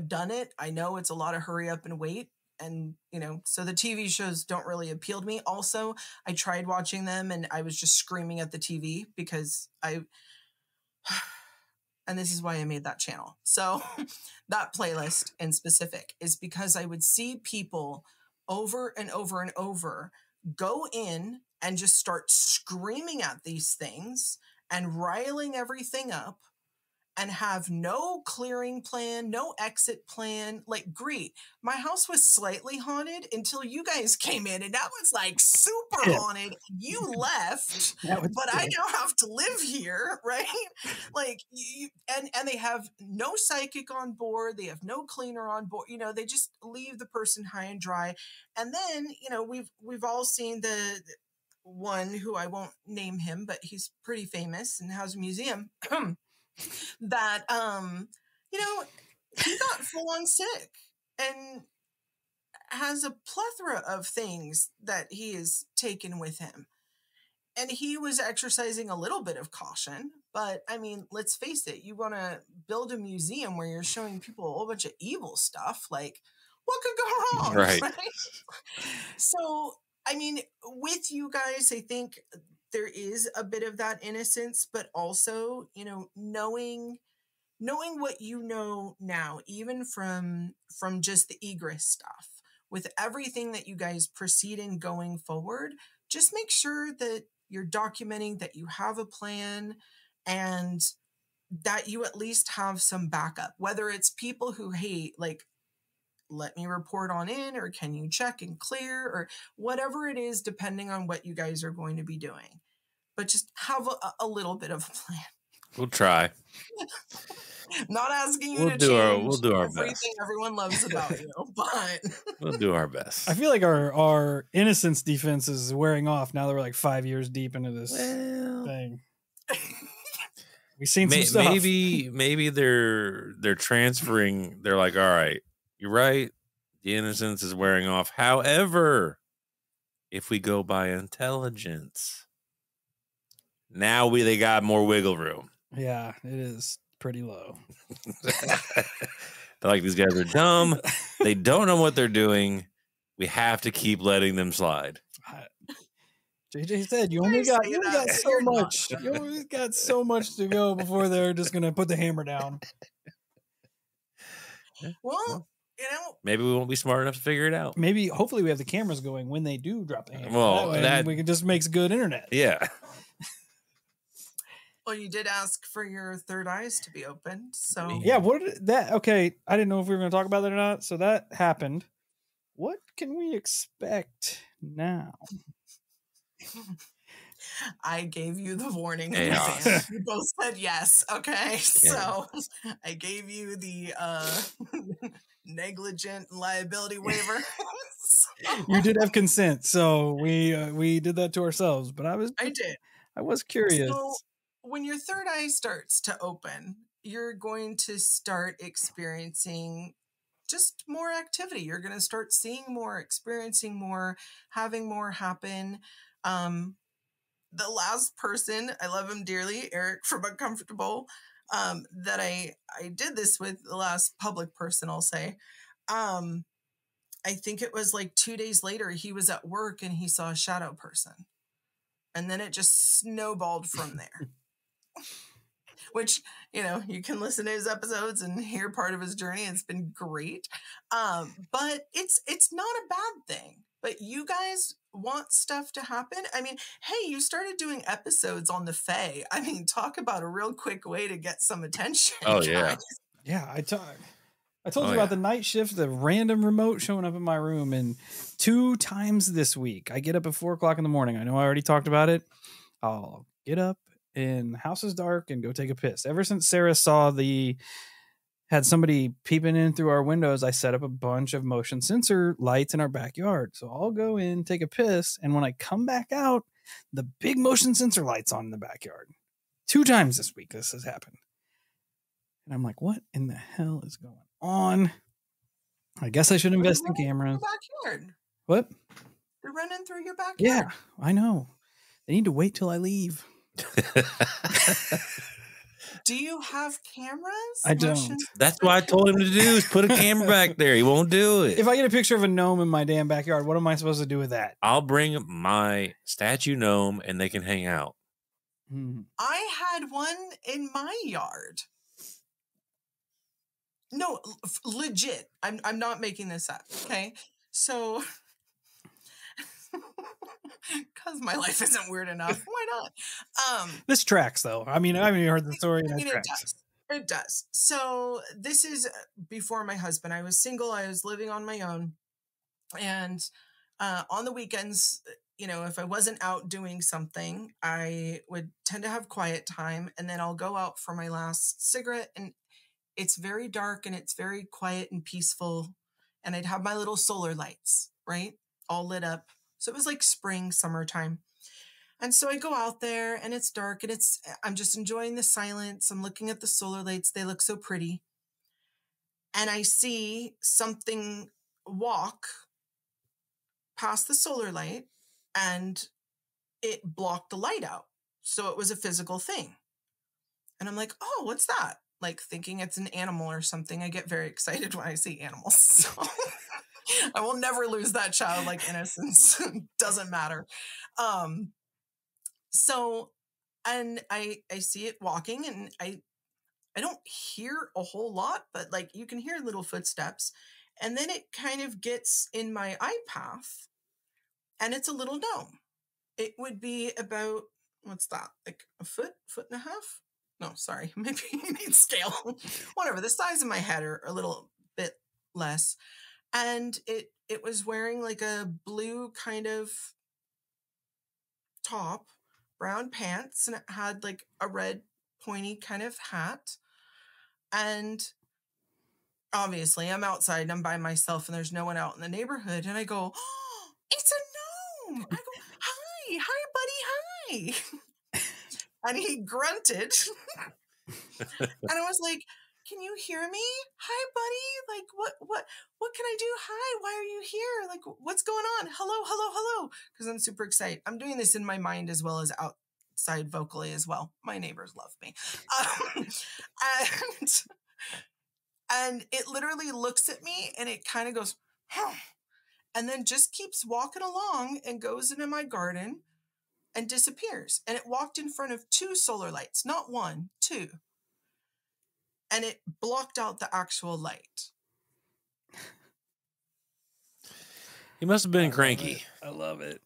done it. I know it's a lot of hurry up and wait. And, so the TV shows don't really appeal to me. Also, I tried watching them and I was just screaming at the TV because and this is why I made that channel. So that playlist in specific is because I would see people over and over and over go in and just start screaming at these things and riling everything up and have no clearing plan, no exit plan. Like, great. My house was slightly haunted until you guys came in, and that was like super haunted. You left, but I now have to live here, right? Like, and they have no psychic on board. They have no cleaner on board. They just leave the person high and dry. And then, we've all seen the one who I won't name him, but he's pretty famous and has a museum. That he got full on sick, and has a plethora of things that he has taken with him. And he was exercising a little bit of caution. But I mean, let's face it, you want to build a museum where you're showing people a whole bunch of evil stuff. Like, what could go wrong? Right. So, I mean, with you guys, I think there is a bit of that innocence, but also, you know, knowing what you know now, even from just the egress stuff, with everything that you guys proceed in going forward, just make sure that you're documenting, that you have a plan, and that you at least have some backup, whether it's people who hate, like, let me report on in, or can you check and clear, or whatever it is, depending on what you guys are going to be doing. But just have a little bit of a plan. We'll try. Not asking you to change we'll do our everything best. Everyone loves about you, but We'll do our best. I feel like our innocence defense is wearing off now that we're like 5 years deep into this thing. We've seen some stuff. Maybe they're transferring. They're like, all right, you're right. The innocence is wearing off. However, if we go by intelligence, now they got more wiggle room. Yeah, it is pretty low. They're like, these guys are dumb. They don't know what they're doing. We have to keep letting them slide. JJ said you only got so much. You only got so much to go before they're just gonna put the hammer down. Well, you know, maybe we won't be smart enough to figure it out. Maybe, hopefully, we have the cameras going when they do drop the hammer. Well, that we can just make good internet. Yeah. Well, you did ask for your third eyes to be opened, so yeah. What did that? Okay, I didn't know if we were going to talk about that or not. So that happened. What can we expect now? I gave you the warning in advance. You both said yes. Okay, so I gave you the negligent liability waiver. You did have consent, so we did that to ourselves. But I was curious. So when your third eye starts to open, you're going to start experiencing just more activity. You're going to start seeing more, experiencing more, having more happen. The last person, I love him dearly, Eric from Uncomfortable, that I did this with, the last public person, I'll say. I think it was like 2 days later, he was at work and he saw a shadow person. And then it just snowballed from there. Which, you know, you can listen to his episodes and hear part of his journey. It's been great. But it's not a bad thing. But you guys want stuff to happen. I mean, hey, you started doing episodes on the Fae. I mean, talk about a real quick way to get some attention. Oh, yeah. Yeah, I told you about the night shift, the random remote showing up in my room, and 2 times this week. I get up at 4 o'clock in the morning. I know I already talked about it. I'll get up and the house is dark and go take a piss. Ever since Sarah had somebody peeping in through our windows, I set up a bunch of motion sensor lights in our backyard. So I'll go in, take a piss, and when I come back out, the big motion sensor lights on in the backyard. 2 times this week this has happened. And I'm like, what in the hell is going on? I guess I should invest in cameras. Backyard. What? They're running through your backyard. Yeah, I know. They need to wait till I leave. Do you have cameras? I don't. That's what I told him to do, is put a camera back there. He won't do it. If I get a picture of a gnome in my damn backyard, what am I supposed to do with that? I'll bring my statue gnome and they can hang out. I had one in my yard. No, legit. I'm not making this up. Okay. So, because my life isn't weird enough, why not? This tracks, though. I mean, I haven't even heard the story. I mean, it does. So this is before my husband. I was single. I was living on my own. And on the weekends, you know, if I wasn't out doing something, I would tend to have quiet time. And then I'll go out for my last cigarette. And it's very dark and it's very quiet and peaceful. And I'd have my little solar lights, right? All lit up. So it was like spring, summertime. And so I go out there and it's dark and I'm just enjoying the silence. I'm looking at the solar lights. They look so pretty. And I see something walk past the solar light and it blocked the light out. So it was a physical thing. And I'm like, oh, what's that? Like thinking it's an animal or something. I get very excited when I see animals. So I will never lose that childlike innocence. Doesn't matter. So, and I see it walking, and I don't hear a whole lot, but like you can hear little footsteps. And then it kind of gets in my eye path, and it's a little gnome. It would be about, what's that? Like a foot and a half? No, sorry. Maybe you need scale. Whatever. The size of my head or a little bit less. And it was wearing like a blue kind of top, brown pants, and it had like a red pointy kind of hat. And obviously I'm outside and I'm by myself and there's no one out in the neighborhood. And I go, oh, it's a gnome. I go, hi, buddy, hi. And he grunted. And I was like, can you hear me? Hi, buddy. Like, what can I do? Hi, why are you here? Like, what's going on? Hello. Because I'm super excited. I'm doing this in my mind as well as outside vocally as well. My neighbors love me. And it literally looks at me and it kind of goes, huh, and then just keeps walking along and goes into my garden and disappears. And it walked in front of 2 solar lights, not 1, 2. And it blocked out the actual light. He must have been cranky. I love it.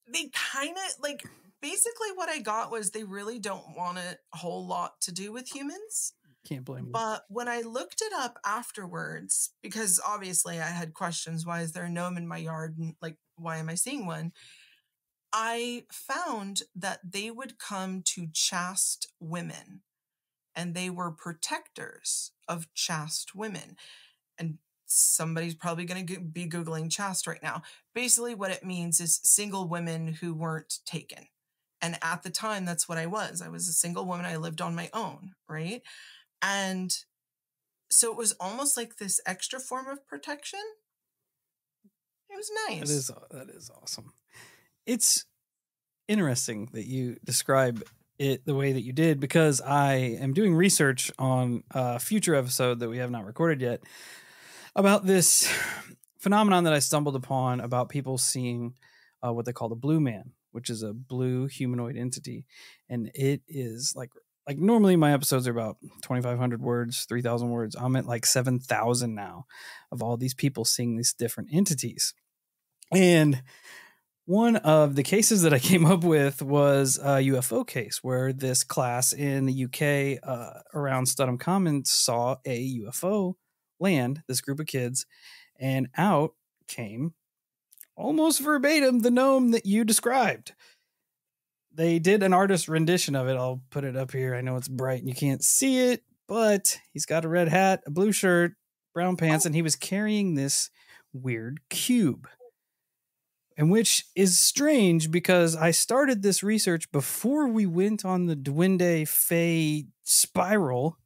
They kind of, like, basically what I got was they really don't want a whole lot to do with humans. Can't blame them. But when I looked it up afterwards, because obviously I had questions, why is there a gnome in my yard? And like, why am I seeing one? I found that they would come to chaste women. And they were protectors of chaste women. And somebody's probably going to be Googling chaste right now. Basically, what it means is single women who weren't taken. And at the time, that's what I was. I was a single woman. I lived on my own, right? And so it was almost like this extra form of protection. It was nice. That is awesome. It's interesting that you describe it the way that you did, because I am doing research on a future episode that we have not recorded yet about this phenomenon that I stumbled upon about people seeing what they call the blue man, which is a blue humanoid entity. And it is like normally my episodes are about 2,500 words, 3,000 words. I'm at like 7,000 now of all these people seeing these different entities. And one of the cases that I came up with was a UFO case where this class in the UK around Studham Commons saw a UFO land, this group of kids, and out came almost verbatim the gnome that you described. They did an artist rendition of it. I'll put it up here. I know it's bright and you can't see it, but he's got a red hat, a blue shirt, brown pants, and he was carrying this weird cube. And which is strange because I started this research before we went on the Duende Fae spiral.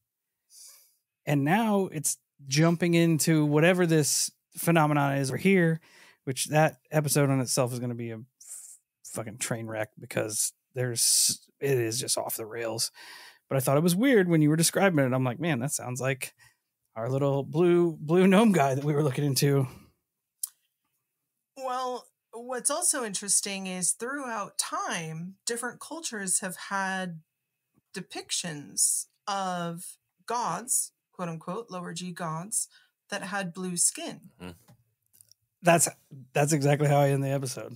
And now it's jumping into whatever this phenomenon is over here, which that episode on itself is going to be a fucking train wreck because it is just off the rails. But I thought it was weird when you were describing it. I'm like, man, that sounds like our little blue gnome guy that we were looking into. Well, what's also interesting is throughout time, different cultures have had depictions of gods, quote unquote, lower G gods, that had blue skin. Mm-hmm. That's exactly how I end the episode.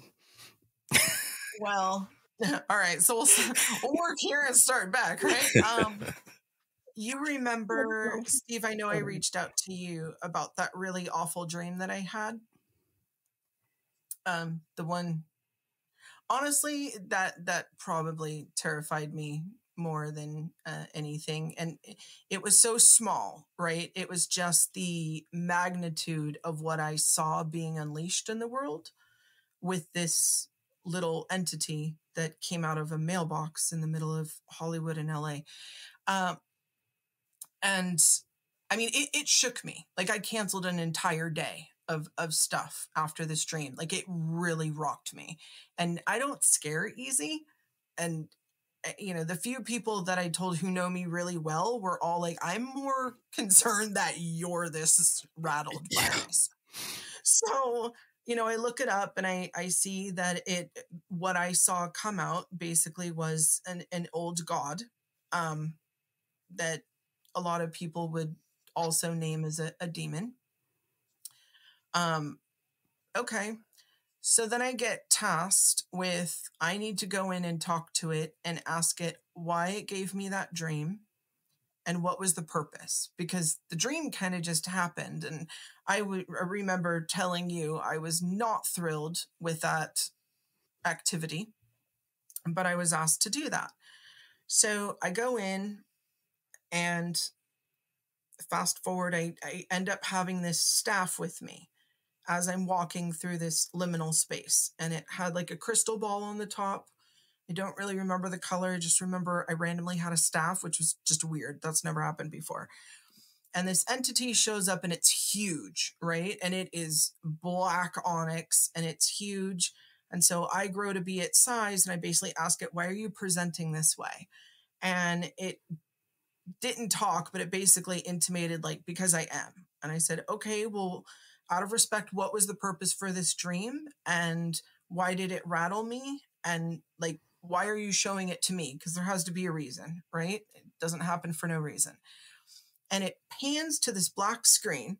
Well, all right. So we'll work here and start back, right? You remember, Steve, I know I reached out to you about that really awful dream that I had. The one, honestly, that probably terrified me more than anything. And it was so small, right? It was just the magnitude of what I saw being unleashed in the world with this little entity that came out of a mailbox in the middle of Hollywood and LA. And I mean, it shook me. Like I canceled an entire day of stuff after this dream. Like, it really rocked me. And I don't scare easy. And, you know, the few people that I told who know me really well were all like, I'm more concerned that you're this rattled by this. So, you know, I look it up and I see that what I saw come out basically was an old god, that a lot of people would also name as a demon. Okay. So then I get tasked with, I need to go in and talk to it and ask it why it gave me that dream and what was the purpose, because the dream kind of just happened. And I remember telling you I was not thrilled with that activity, but I was asked to do that. So I go in, and fast forward, I end up having this staff with me as I'm walking through this liminal space. And it had like a crystal ball on the top. I don't really remember the color. I just remember I randomly had a staff, which was just weird. That's never happened before. And this entity shows up and it's huge, right? And it is black onyx and it's huge. And so I grow to be its size and I basically ask it, why are you presenting this way? And it didn't talk, but it basically intimated, like, because I am. And I said, okay, well, out of respect, what was the purpose for this dream? And why did it rattle me? And like, why are you showing it to me? Because there has to be a reason, right? It doesn't happen for no reason. And it pans to this black screen,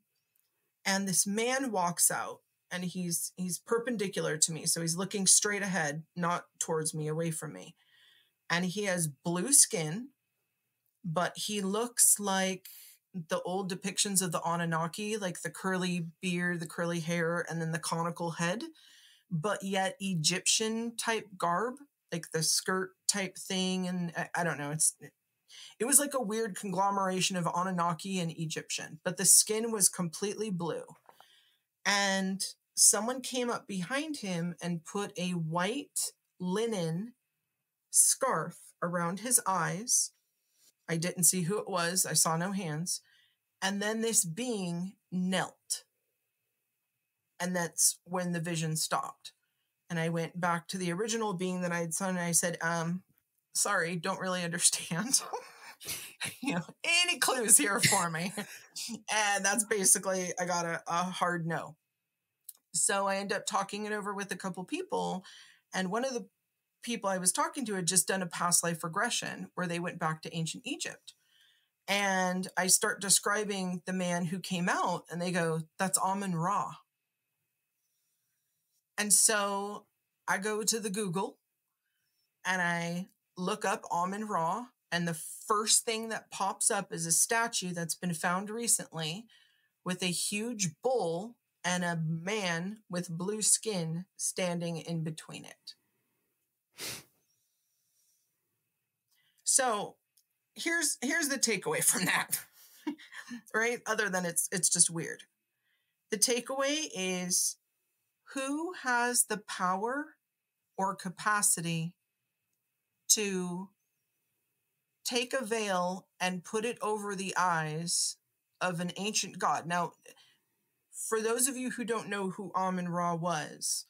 and this man walks out, and he's perpendicular to me. So he's looking straight ahead, not towards me, away from me. And he has blue skin, but he looks like the old depictions of the Anunnaki, like the curly beard, the curly hair, and then the conical head, but yet Egyptian type garb, like the skirt type thing. And I don't know, it was like a weird conglomeration of Anunnaki and Egyptian, but the skin was completely blue. And someone came up behind him and put a white linen scarf around his eyes. I didn't see who it was. I saw no hands. And then this being knelt. And that's when the vision stopped. And I went back to the original being that I had seen, and I said, sorry, don't really understand. You know, any clues here for me? And that's basically, I got a hard no. So I ended up talking it over with a couple people. And one of the people I was talking to had just done a past life regression where they went back to ancient Egypt. And I start describing the man who came out, and they go, that's Amun-Ra. And so I go to the Google and I look up Amun-Ra, and the first thing that pops up is a statue that's been found recently with a huge bull and a man with blue skin standing in between it. So here's the takeaway from that, right? Other than it's just weird. The takeaway is, who has the power or capacity to take a veil and put it over the eyes of an ancient god? Now, for those of you who don't know who Amun-Ra was,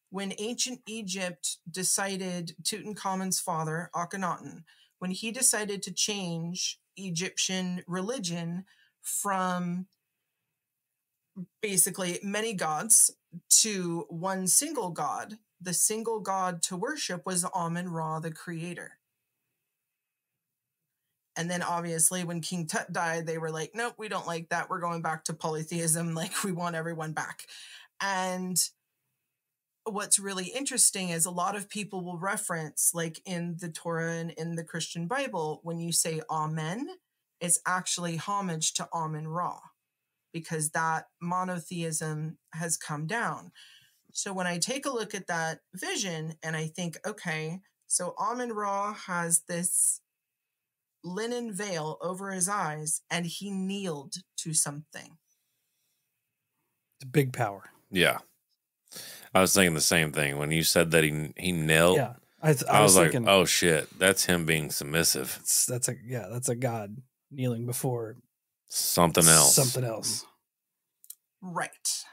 when ancient Egypt decided, Tutankhamun's father, Akhenaten, when he decided to change Egyptian religion from basically many gods to one single god, the single god to worship was Amun-Ra, the creator. And then obviously when King Tut died, they were like, nope, we don't like that. We're going back to polytheism. Like, we want everyone back. And what's really interesting is a lot of people will reference, like in the Torah and in the Christian Bible, when you say Amen, it's actually homage to Amun-Ra, because that monotheism has come down. So when I take a look at that vision and I think, okay, so Amun-Ra has this linen veil over his eyes and he kneeled to something. It's big power. Yeah. I was thinking the same thing when you said that he knelt. Yeah. I was like, thinking, oh shit, that's him being submissive. That's a god kneeling before something else. Something else. Right.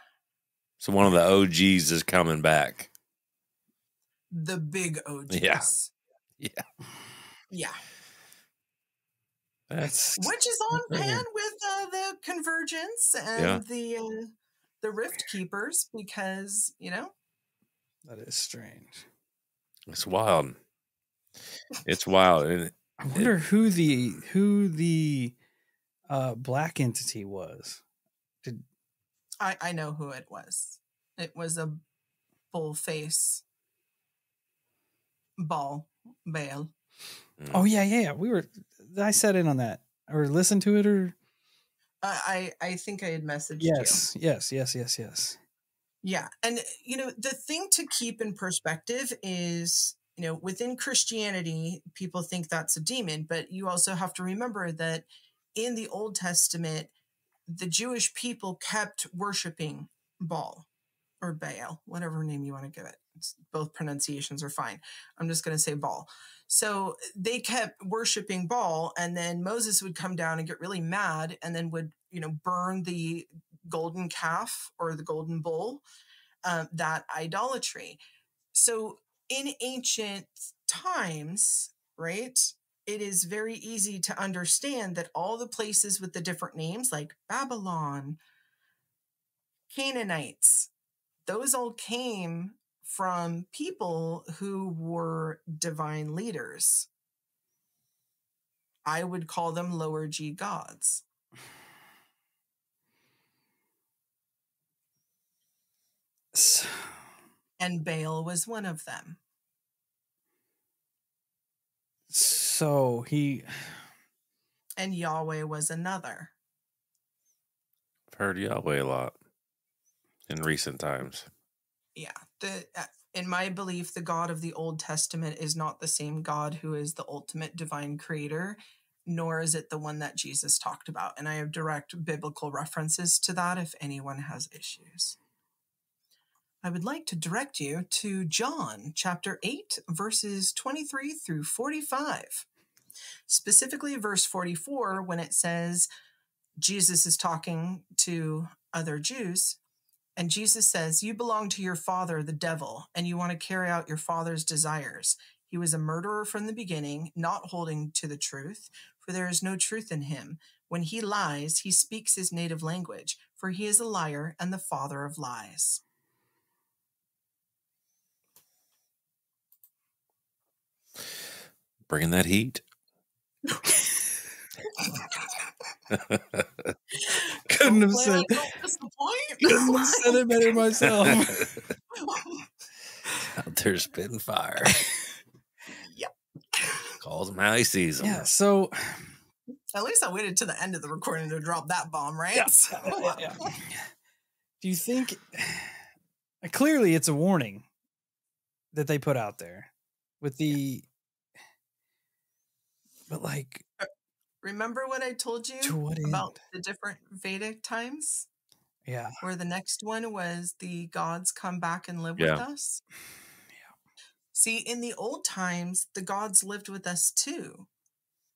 So one of the OGs is coming back. The big OGs. Yeah. Yeah. Yeah. That's which is on pan with the Convergence and the Rift Keepers, because that is strange. It's wild. It's wild. And I wonder who the black entity was. I know who it was. It was a bull face Baal. Oh yeah. I sat in on that or listened to it or. I think I had messaged you. Yes. Yeah. And, the thing to keep in perspective is, within Christianity, people think that's a demon, but you also have to remember that in the Old Testament, the Jewish people kept worshiping Baal or Baal, whatever name you want to give it. Both pronunciations are fine. I'm just going to say Baal. So they kept worshiping Baal, and then Moses would come down and get really mad and then would, burn the golden calf or the golden bull, that idolatry. So in ancient times, right, it is very easy to understand that all the places with the different names like Babylon, Canaanites, those all came from people who were divine leaders. I would call them lower G gods. And Baal was one of them. So and Yahweh was another. I've heard Yahweh a lot in recent times. Yeah. In my belief, the God of the Old Testament is not the same God who is the ultimate divine creator, nor is it the one that Jesus talked about. And I have direct biblical references to that if anyone has issues. I would like to direct you to John chapter 8, verses 23 through 45. Specifically, verse 44, when it says Jesus is talking to other Jews, and Jesus says, "You belong to your father, the devil, and you want to carry out your father's desires. He was a murderer from the beginning, not holding to the truth, for there is no truth in him. When he lies, he speaks his native language, for he is a liar and the father of lies." Bringing that heat. Couldn't have said it better myself. Out there spitting fire. Yep. Calls him how he sees him. Yeah, so at least I waited to the end of the recording to drop that bomb, right? Yeah. Do you think clearly it's a warning that they put out there with the but like remember what I told you about the different Vedic times? Yeah. Where the next one was the gods come back and live with us? Yeah. See, in the old times, the gods lived with us too.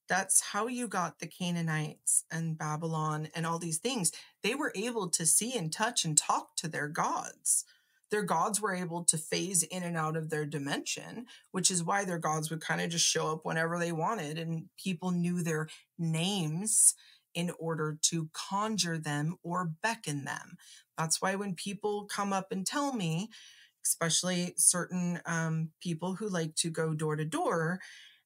That's how you got the Canaanites and Babylon and all these things. They were able to see and touch and talk to their gods. Their gods were able to phase in and out of their dimension, which is why their gods would kind of just show up whenever they wanted, and people knew their names in order to conjure them or beckon them. That's why when people come up and tell me, especially certain people who like to go door to door,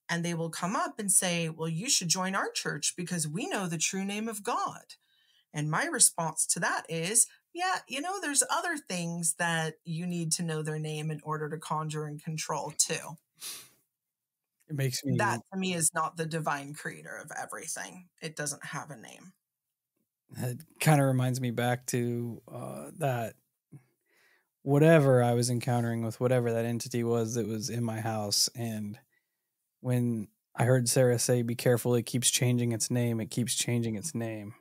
and they will come up and say, "Well, you should join our church because we know the true name of God." And my response to that is, yeah, there's other things that you need to know their name in order to conjure and control too. It makes me... That to me is not the divine creator of everything. It doesn't have a name. It kind of reminds me back to that whatever I was encountering with whatever that entity was that was in my house. And when I heard Sarah say, "Be careful, it keeps changing its name. It keeps changing its name."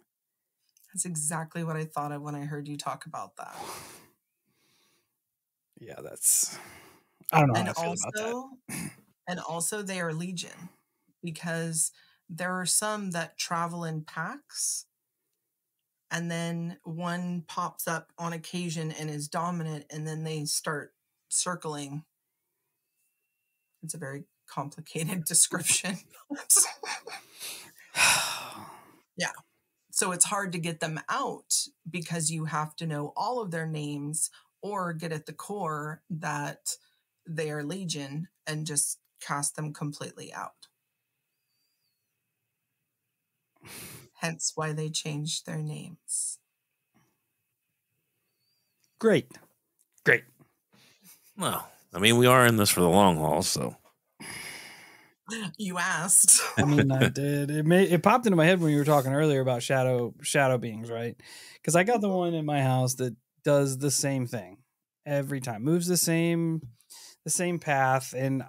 That's exactly what I thought of when I heard you talk about that. Yeah, that's... I don't know how I feel about that. And also they are legion, because there are some that travel in packs, and then one pops up on occasion and is dominant, and then they start circling. It's a very complicated description. Yeah. So it's hard to get them out because you have to know all of their names or get at the core that they are legion and just cast them completely out. Hence why they changed their names. Great. Well, I mean, we are in this for the long haul, so. You asked. I mean, I did. It popped into my head when you were talking earlier about shadow beings, right? Because I got the one in my house that does the same thing every time, moves the same path, and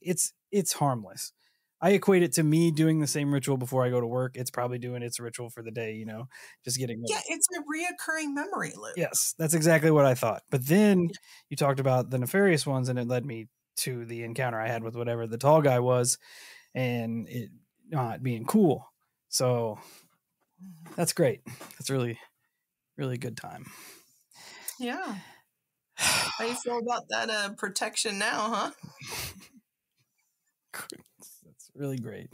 it's harmless. I equate it to me doing the same ritual before I go to work. It's probably doing its ritual for the day, just getting ready. Yeah, it's a reoccurring memory loop. Yes, that's exactly what I thought. But then you talked about the nefarious ones, and it led me to the encounter I had with whatever the tall guy was, and it not being cool. So that's great. That's really, really good time. Yeah. How you feel about that protection now, huh? That's really great.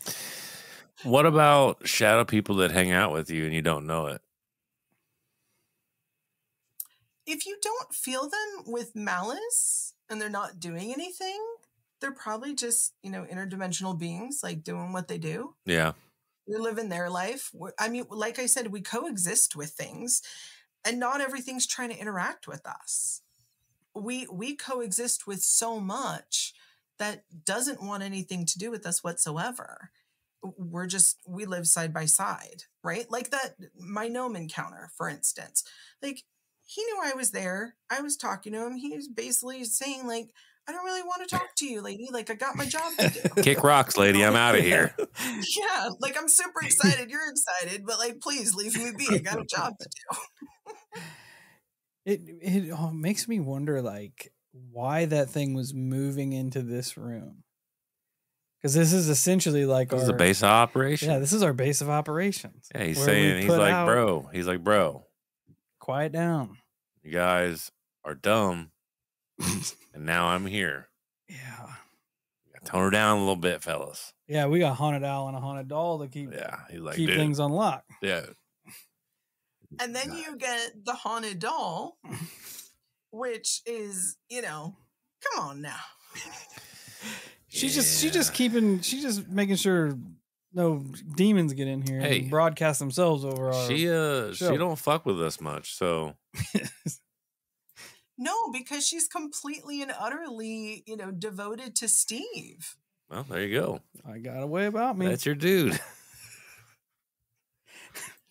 What about shadow people that hang out with you and you don't know it? If you don't feel them with malice and they're not doing anything, they're probably just, interdimensional beings, like doing what they do. Yeah. They're living their life. I mean, like I said, we coexist with things, and not everything's trying to interact with us. We coexist with so much that doesn't want anything to do with us whatsoever. We live side by side, right? Like my gnome encounter, for instance. Like, he knew I was there. I was talking to him. He was basically saying, like, I don't really want to talk to you, lady. Like, I got my job to do. Kick rocks, lady. I'm out of here. Yeah, like, I'm super excited. You're excited, but, like, please leave me be. I got a job to do. It makes me wonder, like, why that thing was moving into this room. Because this is essentially like the base of operations. Yeah, this is our base of operations. Yeah, he's like, bro. Quiet down. You guys are dumb. And now I'm here. Yeah. Tone her down a little bit, fellas. Yeah, we got haunted owl and a haunted doll to keep things on lock. Yeah. And then you get the haunted doll, which is, come on now. She's just making sure no demons get in here and broadcast themselves over our show. She don't fuck with us much, so. No, because she's completely and utterly, devoted to Steve. Well, there you go. I got a way about me. That's your dude.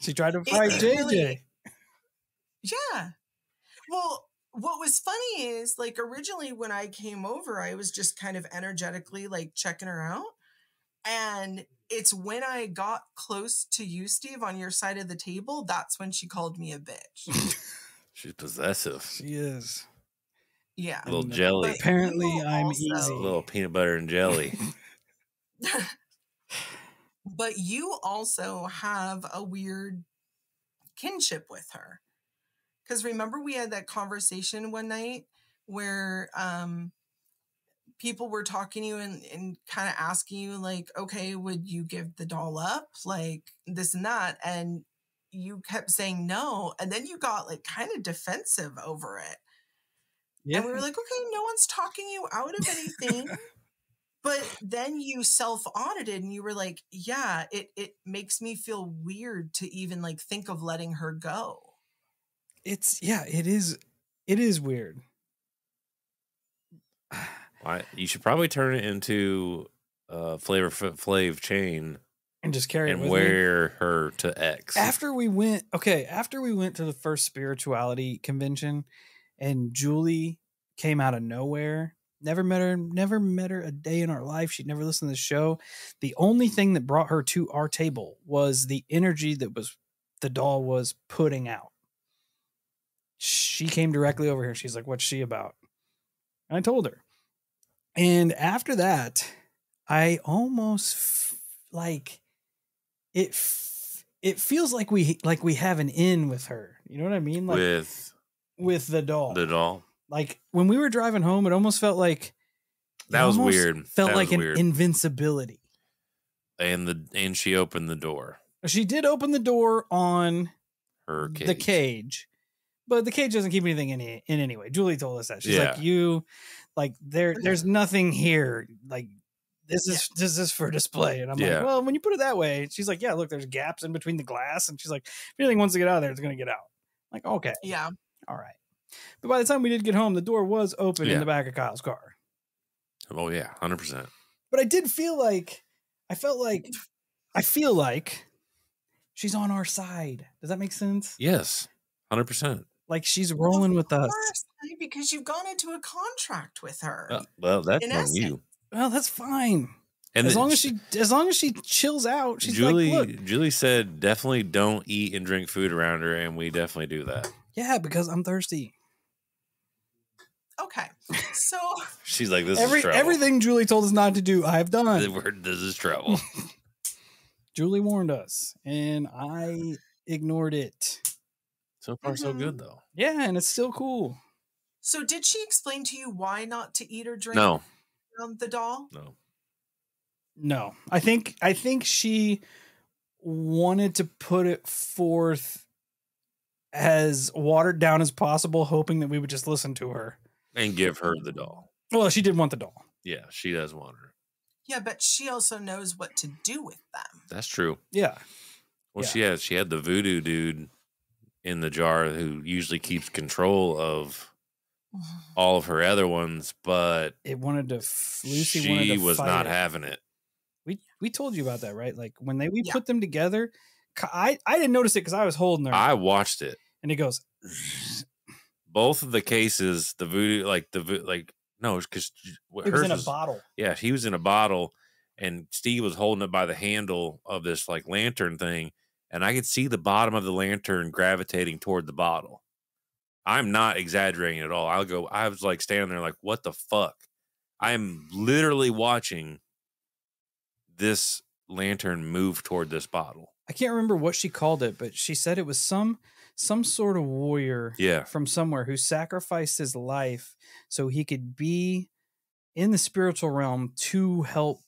She tried to fight JJ. Really, yeah. Well, what was funny is, like, originally when I came over, I was just kind of energetically, like, checking her out. And it's when I got close to you, Steve, on your side of the table, that's when she called me a bitch. She's possessive. She is. Yeah. A little jelly. Apparently, I'm easy. A little peanut butter and jelly. But you also have a weird kinship with her. Because remember, we had that conversation one night where people were talking to you and kind of asking you, like, okay, would you give the doll up? Like, this and that. And you kept saying no. And then you got, like, kind of defensive over it. Yeah. And we were like, okay, no one's talking you out of anything. But then you self-audited and you were like, yeah, it makes me feel weird to even, like, think of letting her go. It is weird. You should probably turn it into Flavor Flav chain and just carry it and with wear her to X. After we went to the first spirituality convention and Julie came out of nowhere, never met her a day in our life. She'd never listened to the show. The only thing that brought her to our table was the energy that the doll was putting out. She came directly over here. She's like, what's she about? And I told her. And after that, I almost like it it feels like we have an in with her. You know what I mean? Like with the doll. The doll. Like when we were driving home, it almost felt like that was weird. Felt that like an weird. invincibility. And she opened the door. She did open the door on her cage. The cage. But the cage doesn't keep anything in any way. Julie told us that. She's like, there's nothing here. Like, this is for display. And I'm like, well, when you put it that way, she's like, yeah, look, there's gaps in between the glass. And she's like, if anything wants to get out of there, it's going to get out. I'm like, okay. Yeah. All right. But by the time we did get home, the door was open in the back of Kyle's car. Oh, yeah, 100%. But I feel like she's on our side. Does that make sense? Yes, 100%. Like she's rolling with us. Because you've gone into a contract with her. Well, that's on you. Well, that's fine. And as long as she chills out, she's Julie, like, look. Julie said definitely don't eat and drink food around her, and we definitely do that. Yeah, because I'm thirsty. Okay, so she's like, this is trouble. Everything Julie told us not to do, I've done. This is trouble. Julie warned us, and I ignored it. So far, so good, though. Yeah, and it's still cool. So did she explain to you why not to eat or drink? No. The doll? No. I think she wanted to put it forth as watered down as possible, hoping that we would just listen to her. And give her the doll. Well, she did want the doll. Yeah, she does want her. Yeah, but she also knows what to do with them. That's true. Yeah. Well, she had the voodoo dude in the jar who usually keeps control of all of her other ones, but it wanted to. Lucy she wanted to was not it. having it. We told you about that, right? Like when we put them together, I didn't notice it because I was holding her. I watched it, and it goes. Both of the cases, the voodoo, no, because it was in a bottle. Yeah, he was in a bottle, and Steve was holding it by the handle of this like lantern thing, and I could see the bottom of the lantern gravitating toward the bottle. I'm not exaggerating at all. I was like standing there like, what the fuck? I am literally watching this lantern move toward this bottle. I can't remember what she called it, but she said it was some sort of warrior from somewhere who sacrificed his life so he could be in the spiritual realm to help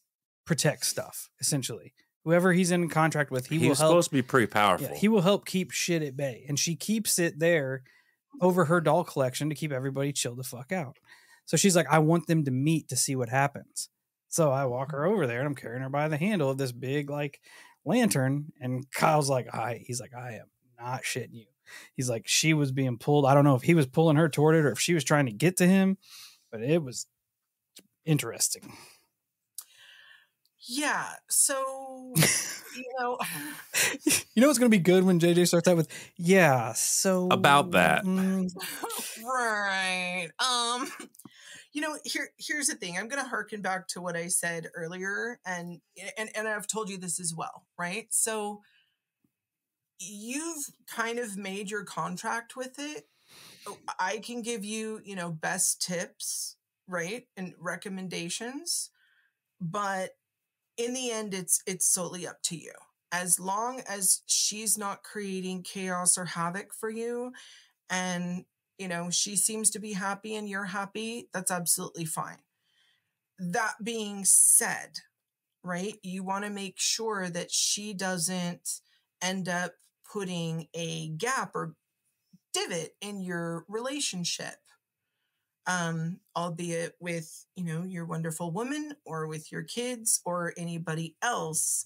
protect stuff, essentially. Whoever he's in contract with, he's supposed to be pretty powerful. Yeah, he will help keep shit at bay. And she keeps it there over her doll collection to keep everybody chill the fuck out. So she's like, I want them to meet to see what happens. So I walk her over there and I'm carrying her by the handle of this big like lantern. And Kyle's like, he's like, I am not shitting you. He's like, she was being pulled. I don't know if he was pulling her toward it or if she was trying to get to him, but it was interesting. Yeah. So, it's going to be good when JJ starts out with, yeah. So about that. Right. Here's the thing. I'm going to harken back to what I said earlier, and I've told you this as well, right? So you've kind of made your contract with it. I can give you, best tips, right? And recommendations, but in the end, it's solely up to you. As long as she's not creating chaos or havoc for you, and she seems to be happy and you're happy, that's absolutely fine. That being said, right, you want to make sure that she doesn't end up putting a gap or divot in your relationship, albeit with, your wonderful woman or with your kids or anybody else,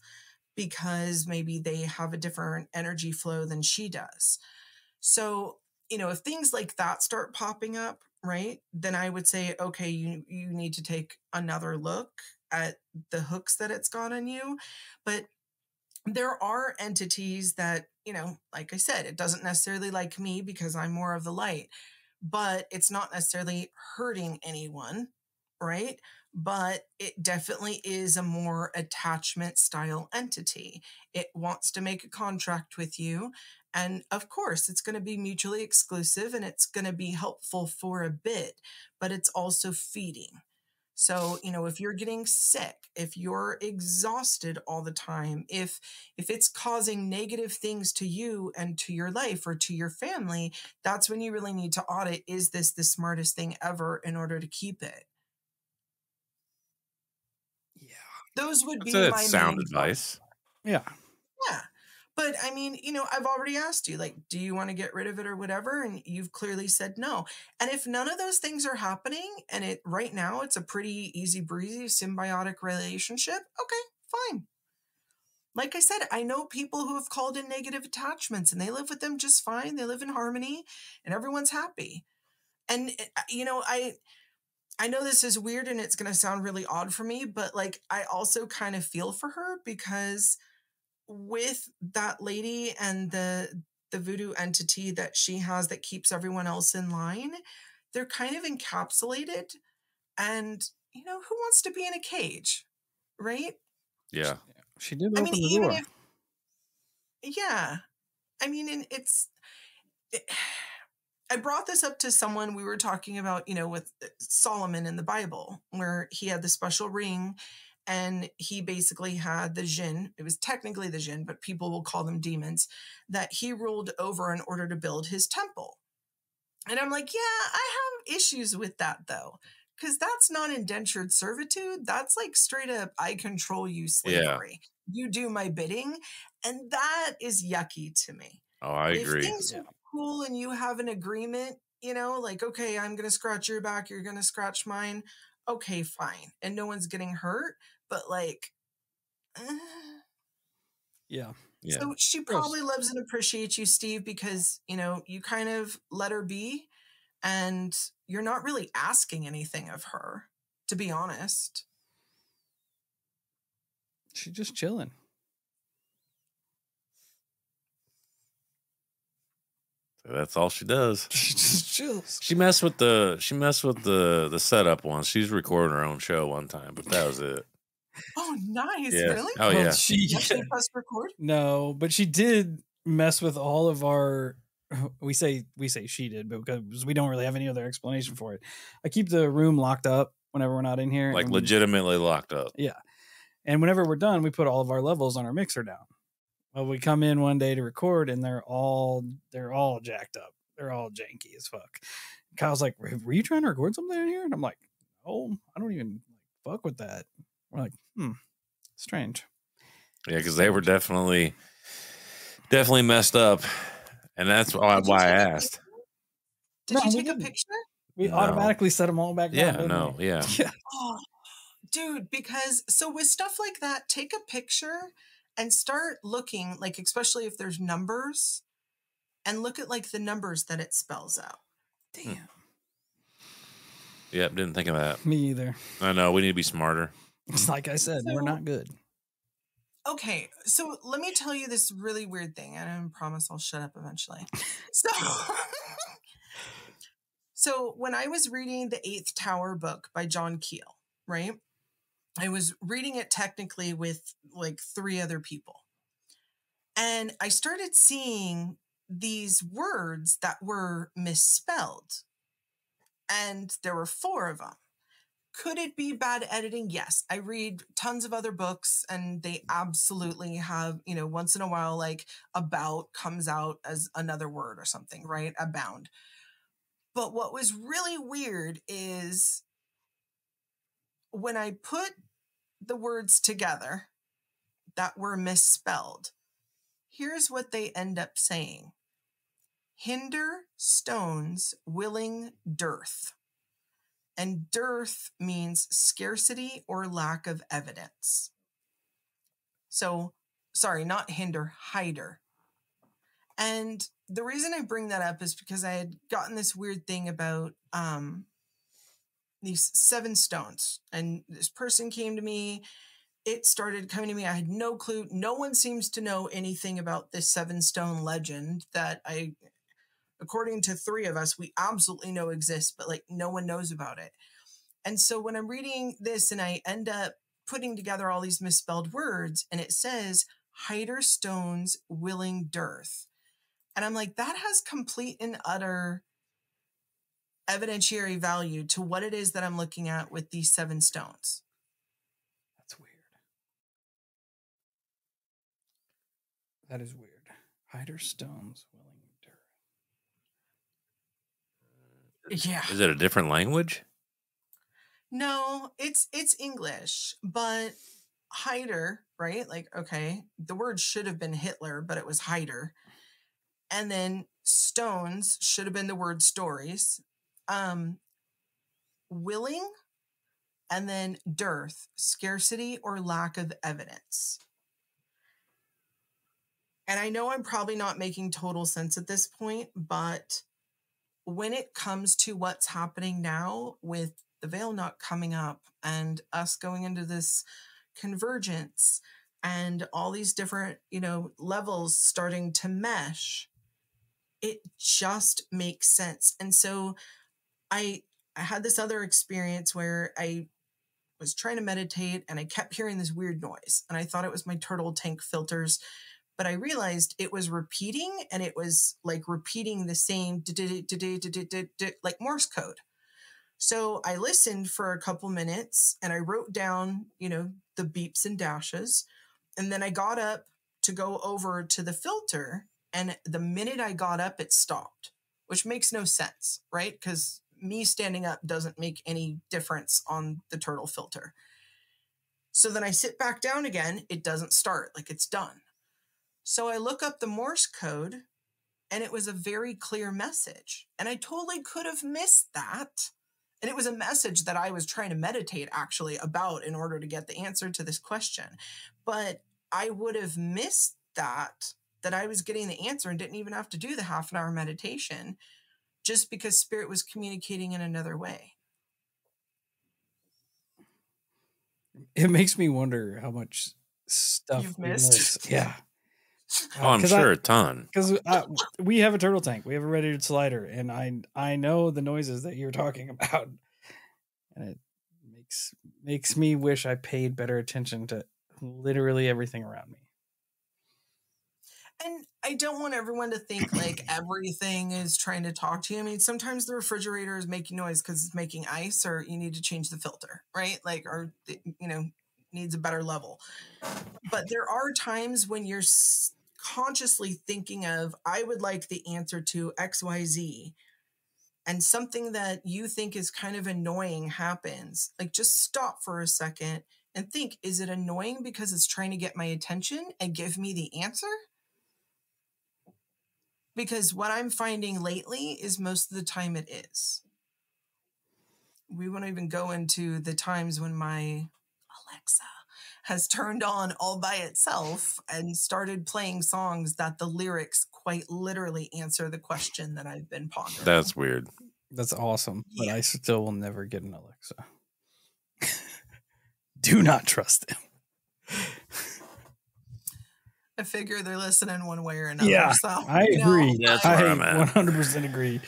because maybe they have a different energy flow than she does. So, if things like that start popping up, right, then I would say, okay, you need to take another look at the hooks that it's got on you. But there are entities that, like I said, it doesn't necessarily like me because I'm more of the light, but it's not necessarily hurting anyone, right? But it definitely is a more attachment style entity. It wants to make a contract with you. And of course, it's going to be mutually exclusive and it's going to be helpful for a bit, but it's also feeding. So, if you're getting sick, if you're exhausted all the time, if it's causing negative things to you and to your life or to your family, that's when you really need to audit, is this the smartest thing ever in order to keep it? Yeah. Those would be That's my sound main advice. Yeah. Yeah. But I mean, I've already asked you, like, do you want to get rid of it or whatever? And you've clearly said no. And if none of those things are happening and right now it's a pretty easy breezy symbiotic relationship, okay, fine. Like I said, I know people who have called in negative attachments and they live with them just fine. They live in harmony and everyone's happy. And, I know this is weird and it's going to sound really odd for me, but like, I also kind of feel for her because with that lady and the voodoo entity that she has that keeps everyone else in line, they're kind of encapsulated. And, who wants to be in a cage, right? Yeah. She did I open mean, the even door. yeah. I mean, and I brought this up to someone we were talking about, with Solomon in the Bible, where he had the special ring and he basically had the jinn. It was technically the jinn, but people will call them demons that he ruled over in order to build his temple. And I'm like, yeah, I have issues with that though, because that's not indentured servitude. That's like straight up, I control you slavery. You do my bidding. And that is yucky to me. Oh, I If agree. things are cool and you have an agreement, like, okay, I'm going to scratch your back, you're going to scratch mine. Okay, fine. And no one's getting hurt. But like, Yeah. Yeah. so she probably loves and appreciates you, Steve, because, you kind of let her be and you're not really asking anything of her, to be honest. She's just chilling. That's all she does. She just chills. She messed with the setup once. She's recording her own show one time, but that was it. Oh, nice. Yeah. Really? Oh, yeah. She actually pressed record? No, but she did mess with all of our. We say she did, but because we don't really have any other explanation for it. I keep the room locked up whenever we're not in here. Like legitimately locked up. Yeah. And whenever we're done, we put all of our levels on our mixer down. Well, we come in one day to record and they're all jacked up. They're all janky as fuck. Kyle's like, were you trying to record something in here? And I'm like, oh, I don't even fuck with that. We're like, strange. Yeah, because they were definitely messed up. And that's why I asked. Did you take a picture? We automatically set them all back down. Yeah, no, yeah. Oh, dude, because so with stuff like that, take a picture and start looking, like, especially if there's numbers, and look at like the numbers that it spells out. Damn. Yep, didn't think of that. Me either. I know, we need to be smarter. Like I said, we're not good. Okay, so let me tell you this really weird thing, and I promise I'll shut up eventually. So when I was reading the Eighth Tower book by John Keel, right? I was reading it technically with like 3 other people. And I started seeing these words that were misspelled. And there were 4 of them. Could it be bad editing? Yes. I read tons of other books and they absolutely have, once in a while, like about comes out as another word or something, right? Abound. But what was really weird is when I put the words together that were misspelled, here's what they end up saying. Hinder stones willing dearth. And dearth means scarcity or lack of evidence. So, sorry, not hinder, hider. And the reason I bring that up is because I had gotten this weird thing about these 7 stones. And this person came to me. It started coming to me. I had no clue. No one seems to know anything about this 7 stone legend that according to 3 of us, we absolutely know exists, but like no one knows about it. And so when I'm reading this and I end up putting together all these misspelled words and it says hider stones willing dearth. And I'm like, that has complete and utter evidentiary value to what it is that I'm looking at with these 7 stones. That's weird. That is weird. Hider stones, willing dirt. Yeah. Is it a different language? No, it's English, but hider, right? Like, okay, the word should have been Hitler, but it was hider. And then stones should have been the word stories. Willing, and then dearth, scarcity or lack of evidence. And I know I'm probably not making total sense at this point, but when it comes to what's happening now with the veil not coming up and us going into this convergence and all these different, levels starting to mesh, it just makes sense. And so I had this other experience where I was trying to meditate and I kept hearing this weird noise and I thought it was my turtle tank filters, but I realized it was repeating and it was like repeating the same like Morse code. So I listened for a couple minutes and I wrote down, the beeps and dashes. And then I got up to go over to the filter. And the minute I got up, it stopped, which makes no sense, right? Because me standing up doesn't make any difference on the turtle filter. So then I sit back down again. It doesn't start, like it's done. So I look up the Morse code and it was a very clear message. And I totally could have missed that. And it was a message that I was trying to meditate actually about in order to get the answer to this question. But I would have missed that I was getting the answer and didn't even have to do the half-an-hour meditation just because spirit was communicating in another way. It makes me wonder how much stuff you've missed. Yeah. Oh, I'm sure a ton. Because we have a turtle tank. We have a ready slider. And I know the noises that you're talking about. And it makes me wish I paid better attention to literally everything around me. And I don't want everyone to think like everything is trying to talk to you. I mean, sometimes the refrigerator is making noise because it's making ice, or you need to change the filter, right? Like, or, needs a better level. But there are times when you're consciously thinking of, I would like the answer to XYZ, and something that you think is kind of annoying happens. Like, just stop for a second and think, is it annoying because it's trying to get my attention and give me the answer? Because what I'm finding lately is most of the time it is. We won't even go into the times when my Alexa has turned on all by itself and started playing songs that the lyrics quite literally answer the question that I've been pondering. That's weird. That's awesome. Yeah. But I still will never get an Alexa. Do not trust them. I figure they're listening one way or another. Yeah, so, I agree. That's where I'm at. 100% agree.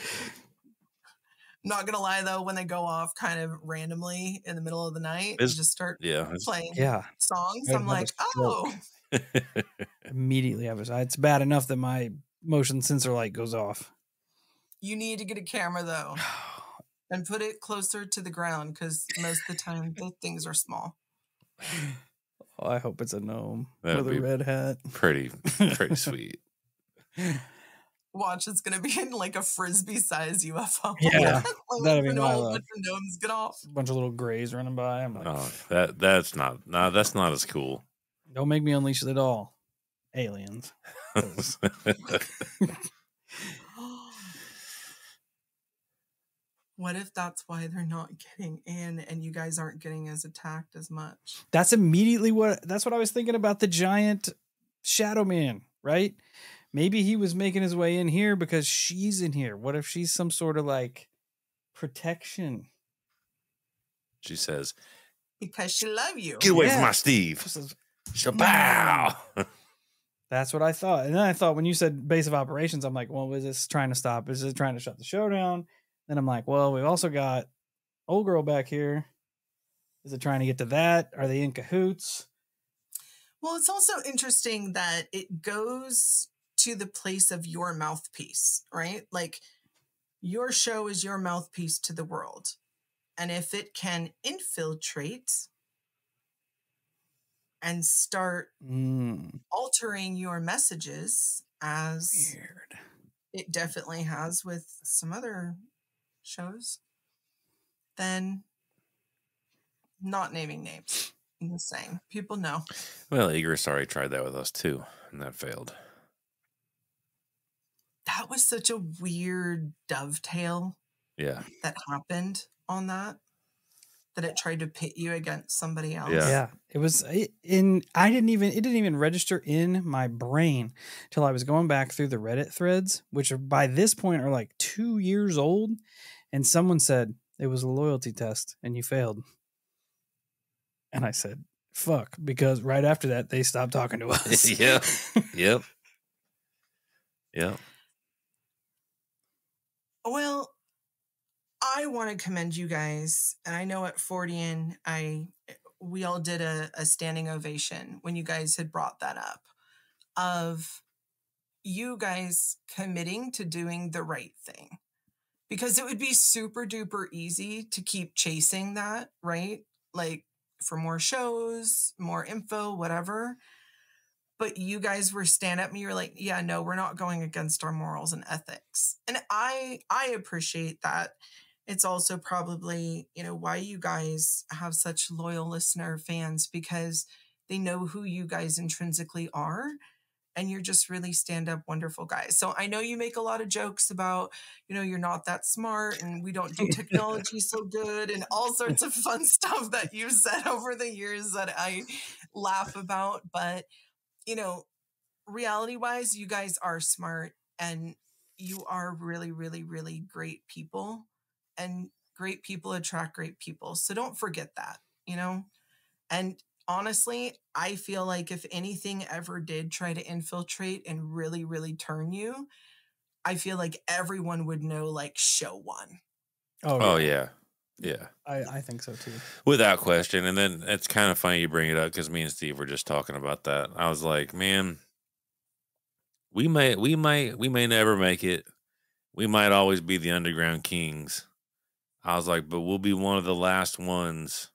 Not gonna lie though, when they go off kind of randomly in the middle of the night and just start playing songs, I'm like, oh. Immediately it's bad enough that my motion sensor light goes off. You need to get a camera though and put it closer to the ground because most of the time the things are small. Oh, I hope it's a gnome with a red hat. Pretty sweet. Watch, it's gonna be in like a frisbee-sized UFO. Yeah, that'd be my luck. Gnomes get off. A bunch of little grays running by. I'm like, that's not as cool. Don't make me unleash it at all, aliens. What if that's why they're not getting in and you guys aren't getting as attacked as much? That's immediately that's what I was thinking about the giant shadow man, right? Maybe he was making his way in here because she's in here. What if she's some sort of like protection? She says, because she love you. Get away from my Steve. Shabow. That's what I thought. And then I thought when you said base of operations, I'm like, well, is this trying to stop? Is it trying to shut the show down? Then I'm like, well, we've also got old girl back here. Is it trying to get to that? Are they in cahoots? Well, it's also interesting that it goes to the place of your mouthpiece, right? Like your show is your mouthpiece to the world. And if it can infiltrate and start altering your messages, as weird, it definitely has with some other shows, then not naming names. I'm just saying, people know. Well, Igris already tried that with us too, and that failed. That was such a weird dovetail. Yeah. That happened on that it tried to pit you against somebody else. Yeah. It was it didn't even register in my brain till I was going back through the Reddit threads, which are by this point are like 2 years old. And someone said it was a loyalty test and you failed. And I said, fuck, because right after that, they stopped talking to us. Yep. Well, I want to commend you guys. And I know at 40 we all did a standing ovation when you guys had brought that up, of you guys committing to doing the right thing. Because it would be super duper easy to keep chasing that, right? Like for more shows, more info, whatever. But you guys were stand up and you were like, yeah, no, we're not going against our morals and ethics. And I appreciate that. It's also probably, why you guys have such loyal listener fans, because they know who you guys intrinsically are. And you're just really stand-up, wonderful guys. So I know you make a lot of jokes about, you're not that smart and we don't do technology so good and all sorts of fun stuff that you've said over the years that I laugh about. But, reality-wise, you guys are smart and you are really, really, really great people. And great people attract great people. So don't forget that, And honestly, I feel like if anything ever did try to infiltrate and really, really turn you, I feel like everyone would know, like, show one. Oh yeah. Yeah. I think so too. Without question. And then it's kind of funny you bring it up because me and Steve were just talking about that. I was like, man, we may never make it. We might always be the underground kings. I was like, but we'll be one of the last ones.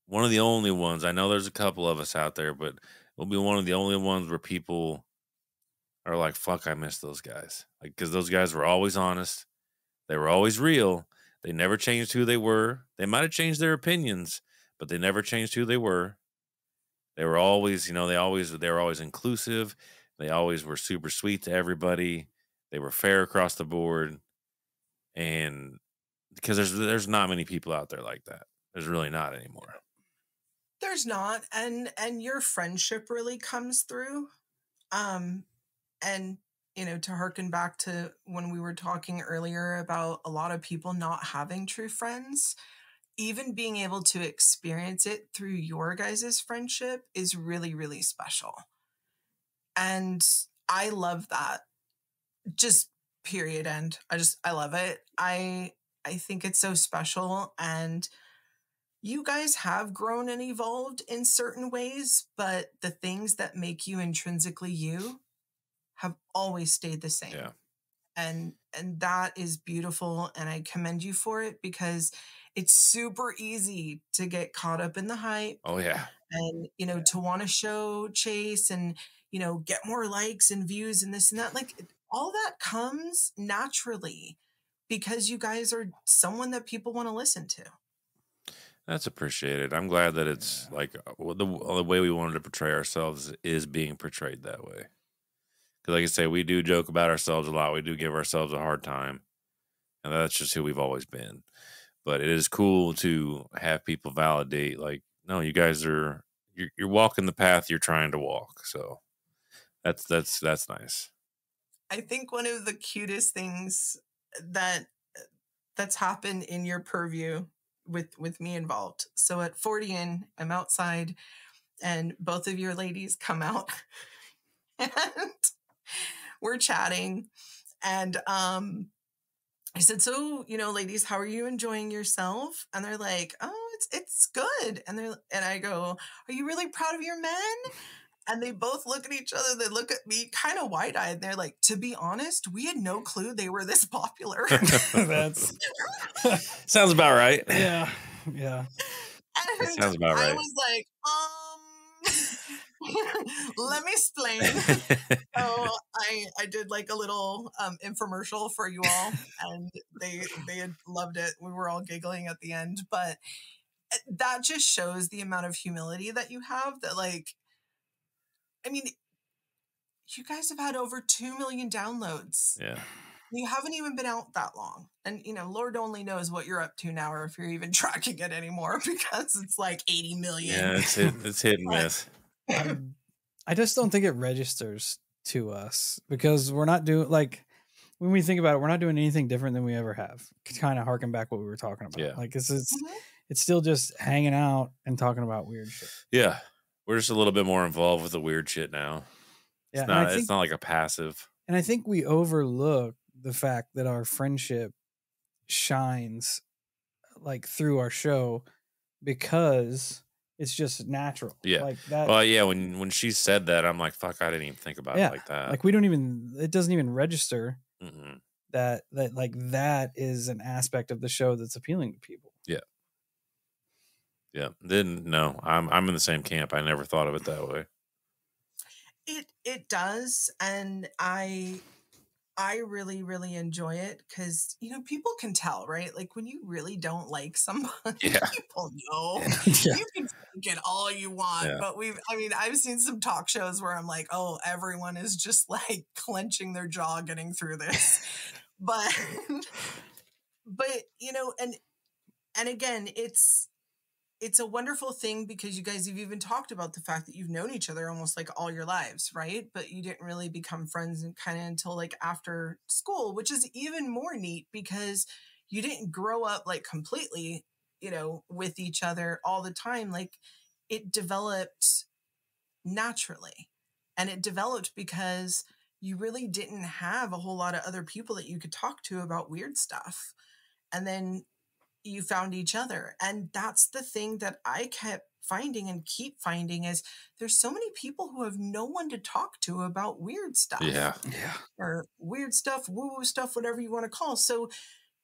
One of the only ones. I know there's a couple of us out there, but we'll be one of the only ones where people are like, fuck, I miss those guys. Like, because those guys were always honest. They were always real. They never changed who they were. They might have changed their opinions, but they never changed who they were. They were always, they were always inclusive. They always were super sweet to everybody. They were fair across the board. And because there's not many people out there like that. There's really not anymore. There's not. And your friendship really comes through. And to harken back to when we were talking earlier about a lot of people not having true friends, even being able to experience it through your guys' friendship is really, really special. And I love that. Just period end. I love it. I think it's so special. And you guys have grown and evolved in certain ways, but the things that make you intrinsically you have always stayed the same. Yeah. And that is beautiful. And I commend you for it, because it's super easy to get caught up in the hype. Oh yeah. And, to want to show chase and, get more likes and views and this and that. Like, all that comes naturally because you guys are someone that people want to listen to. That's appreciated. I'm glad that it's like the way we wanted to portray ourselves is being portrayed that way. Because like I say, we do joke about ourselves a lot. We do give ourselves a hard time. And that's just who we've always been. But it is cool to have people validate, like, no, you guys you're walking the path you're trying to walk. So that's nice. I think one of the cutest things that's happened in your purview with me involved. So at 40 I'm outside and both of your ladies come out and we're chatting. And I said, so, ladies, how are you enjoying yourself? And they're like, oh, it's good. And I go, are you really proud of your men? And they both look at each other. They look at me kind of wide-eyed. They're like, to be honest, we had no clue they were this popular. That's sounds about right. Yeah. Yeah. And sounds about right. I was like, let me explain. So I did like a little infomercial for you all, and they had loved it. We were all giggling at the end, but that just shows the amount of humility that you have. That, like, I mean, you guys have had over 2 million downloads. Yeah. You haven't even been out that long. And, Lord only knows what you're up to now, or if you're even tracking it anymore, because it's like 80 million. Yeah, it's hit and miss. I just don't think it registers to us because we're not doing, like, when we think about it, we're not doing anything different than we ever have. Kind of harken back what we were talking about. Yeah. Like, it's still just hanging out and talking about weird shit. Yeah. We're just a little bit more involved with the weird shit now. Yeah, It's not like a passive. And I think we overlook the fact that our friendship shines like through our show because it's just natural. Yeah. Like that. Well, yeah, when she said that, I'm like, fuck, I didn't even think about it like that. Like it doesn't even register that like that is an aspect of the show that's appealing to people. Yeah. Yeah. No, I'm in the same camp. I never thought of it that way. It does, and I really, really enjoy it because, people can tell, right? Like, when you really don't like somebody, people know. Yeah. You can get all you want, but I've seen some talk shows where I'm like, oh, everyone is just like clenching their jaw getting through this. but and again, it's a wonderful thing because you guys have even talked about the fact that you've known each other almost like all your lives, right? But you didn't really become friends and kind of until like after school, which is even more neat because you didn't grow up like completely, with each other all the time. Like, it developed naturally, and it developed because you really didn't have a whole lot of other people that you could talk to about weird stuff. And then you found each other. And that's the thing that I kept finding and keep finding is there's so many people who have no one to talk to about weird stuff. Yeah. Or weird stuff, woo-woo stuff, whatever you want to call. So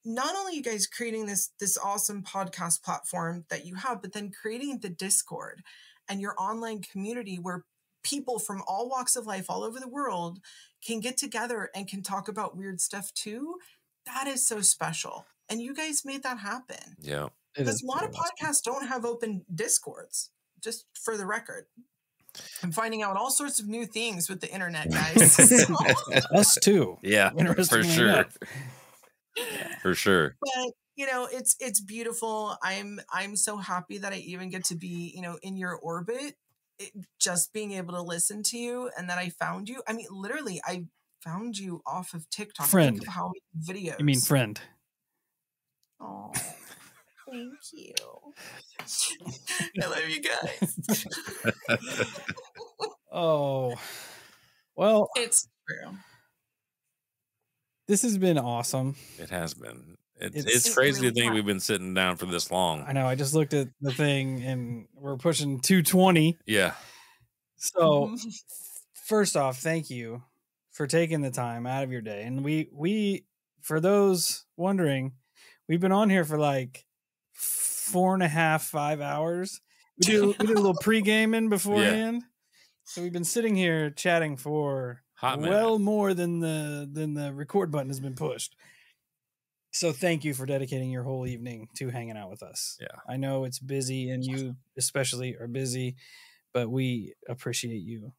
not only you guys creating this awesome podcast platform that you have, but then creating the Discord and your online community where people from all walks of life all over the world can get together and can talk about weird stuff too. That is so special. And you guys made that happen. Yeah. Because a lot of podcasts don't have open Discords, just for the record. I'm finding out all sorts of new things with the internet, guys. Us too. Yeah, for sure. For sure. But it's beautiful. I'm so happy that I even get to be, in your orbit, just being able to listen to you, and that I found you. I mean, literally, I found you off of TikTok. Friend. Think of how many videos. You mean friend? Oh, thank you. I love you guys. Oh, well, it's true. This has been awesome. It has been. It's crazy to think we've been sitting down for this long. I know. I just looked at the thing and we're pushing 220. Yeah. So first off, thank you for taking the time out of your day. And we for those wondering, we've been on here for like 4.5, 5 hours. We did a little pre-gaming beforehand. Yeah. So we've been sitting here chatting for more than the record button has been pushed. So thank you for dedicating your whole evening to hanging out with us. Yeah. I know it's busy and you especially are busy, but we appreciate you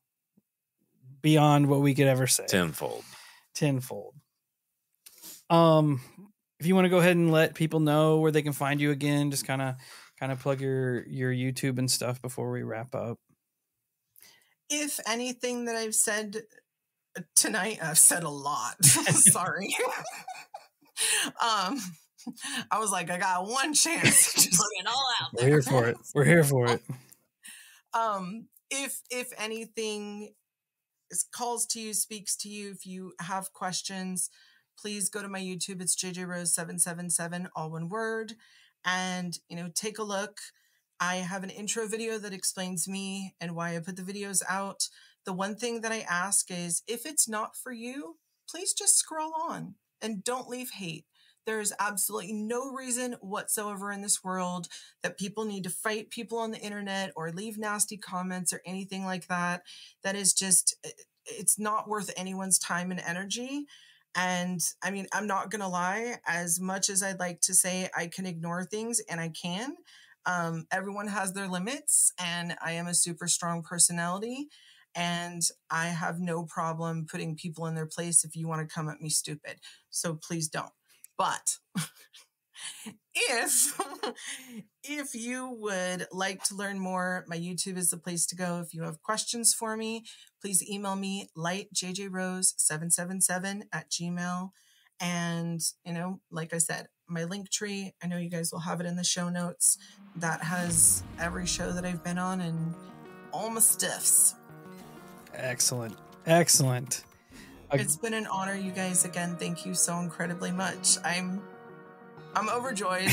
beyond what we could ever say. Tenfold. If you want to go ahead and let people know where they can find you again, just kind of plug your YouTube and stuff before we wrap up. If anything that I've said tonight, I've said a lot. Sorry. I was like, I got one chance to put it all out there. We're here for it. If anything calls to you, speaks to you, if you have questions, please go to my YouTube. It's JJROSE777, all one word, and take a look. I have an intro video that explains me and why I put the videos out. The one thing that I ask is, if it's not for you, please just scroll on and don't leave hate. There is absolutely no reason whatsoever in this world that people need to fight people on the internet or leave nasty comments or anything like that. That is just, it's not worth anyone's time and energy. And I mean, I'm not going to lie, as much as I'd like to say I can ignore things, and I can, everyone has their limits, and I am a super strong personality. And I have no problem putting people in their place if you want to come at me stupid. So please don't. But if you would like to learn more, my YouTube is the place to go. If you have questions for me, please email me, lightjjrose777@gmail.com. And, you know, like I said, my link tree, I know you guys will have it in the show notes. That has every show that I've been on and all my stuffs. Excellent. Excellent. It's been an honor, you guys. Again, thank you so incredibly much. I'm overjoyed.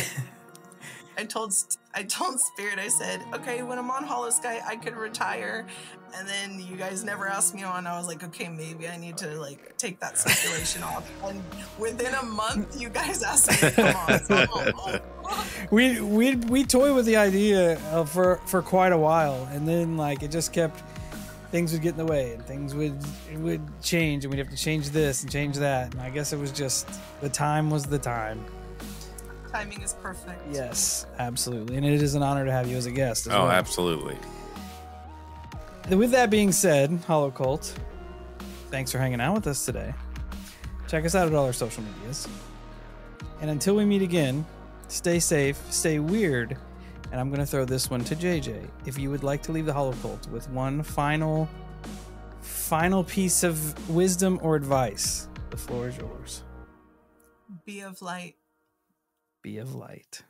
I told Spirit, I said, okay, when I'm on Holosky, I could retire. And then you guys never asked me on. I was like, okay, maybe I need to like take that circulation off. And within a month, you guys asked me to come on. So, we toyed with the idea for quite a while, and then like it just kept. Things would get in the way, and things would change, and we'd have to change this and change that. And I guess it was just the time was the time. Timing is perfect. Yes, absolutely. And it is an honor to have you as a guest as well. Absolutely. With that being said, Holo Cult, thanks for hanging out with us today. Check us out at all our social medias. And until we meet again, stay safe, stay weird. And I'm going to throw this one to JJ. If you would like to leave the Holo Cult with one final piece of wisdom or advice, the floor is yours. Be of light. Be of light.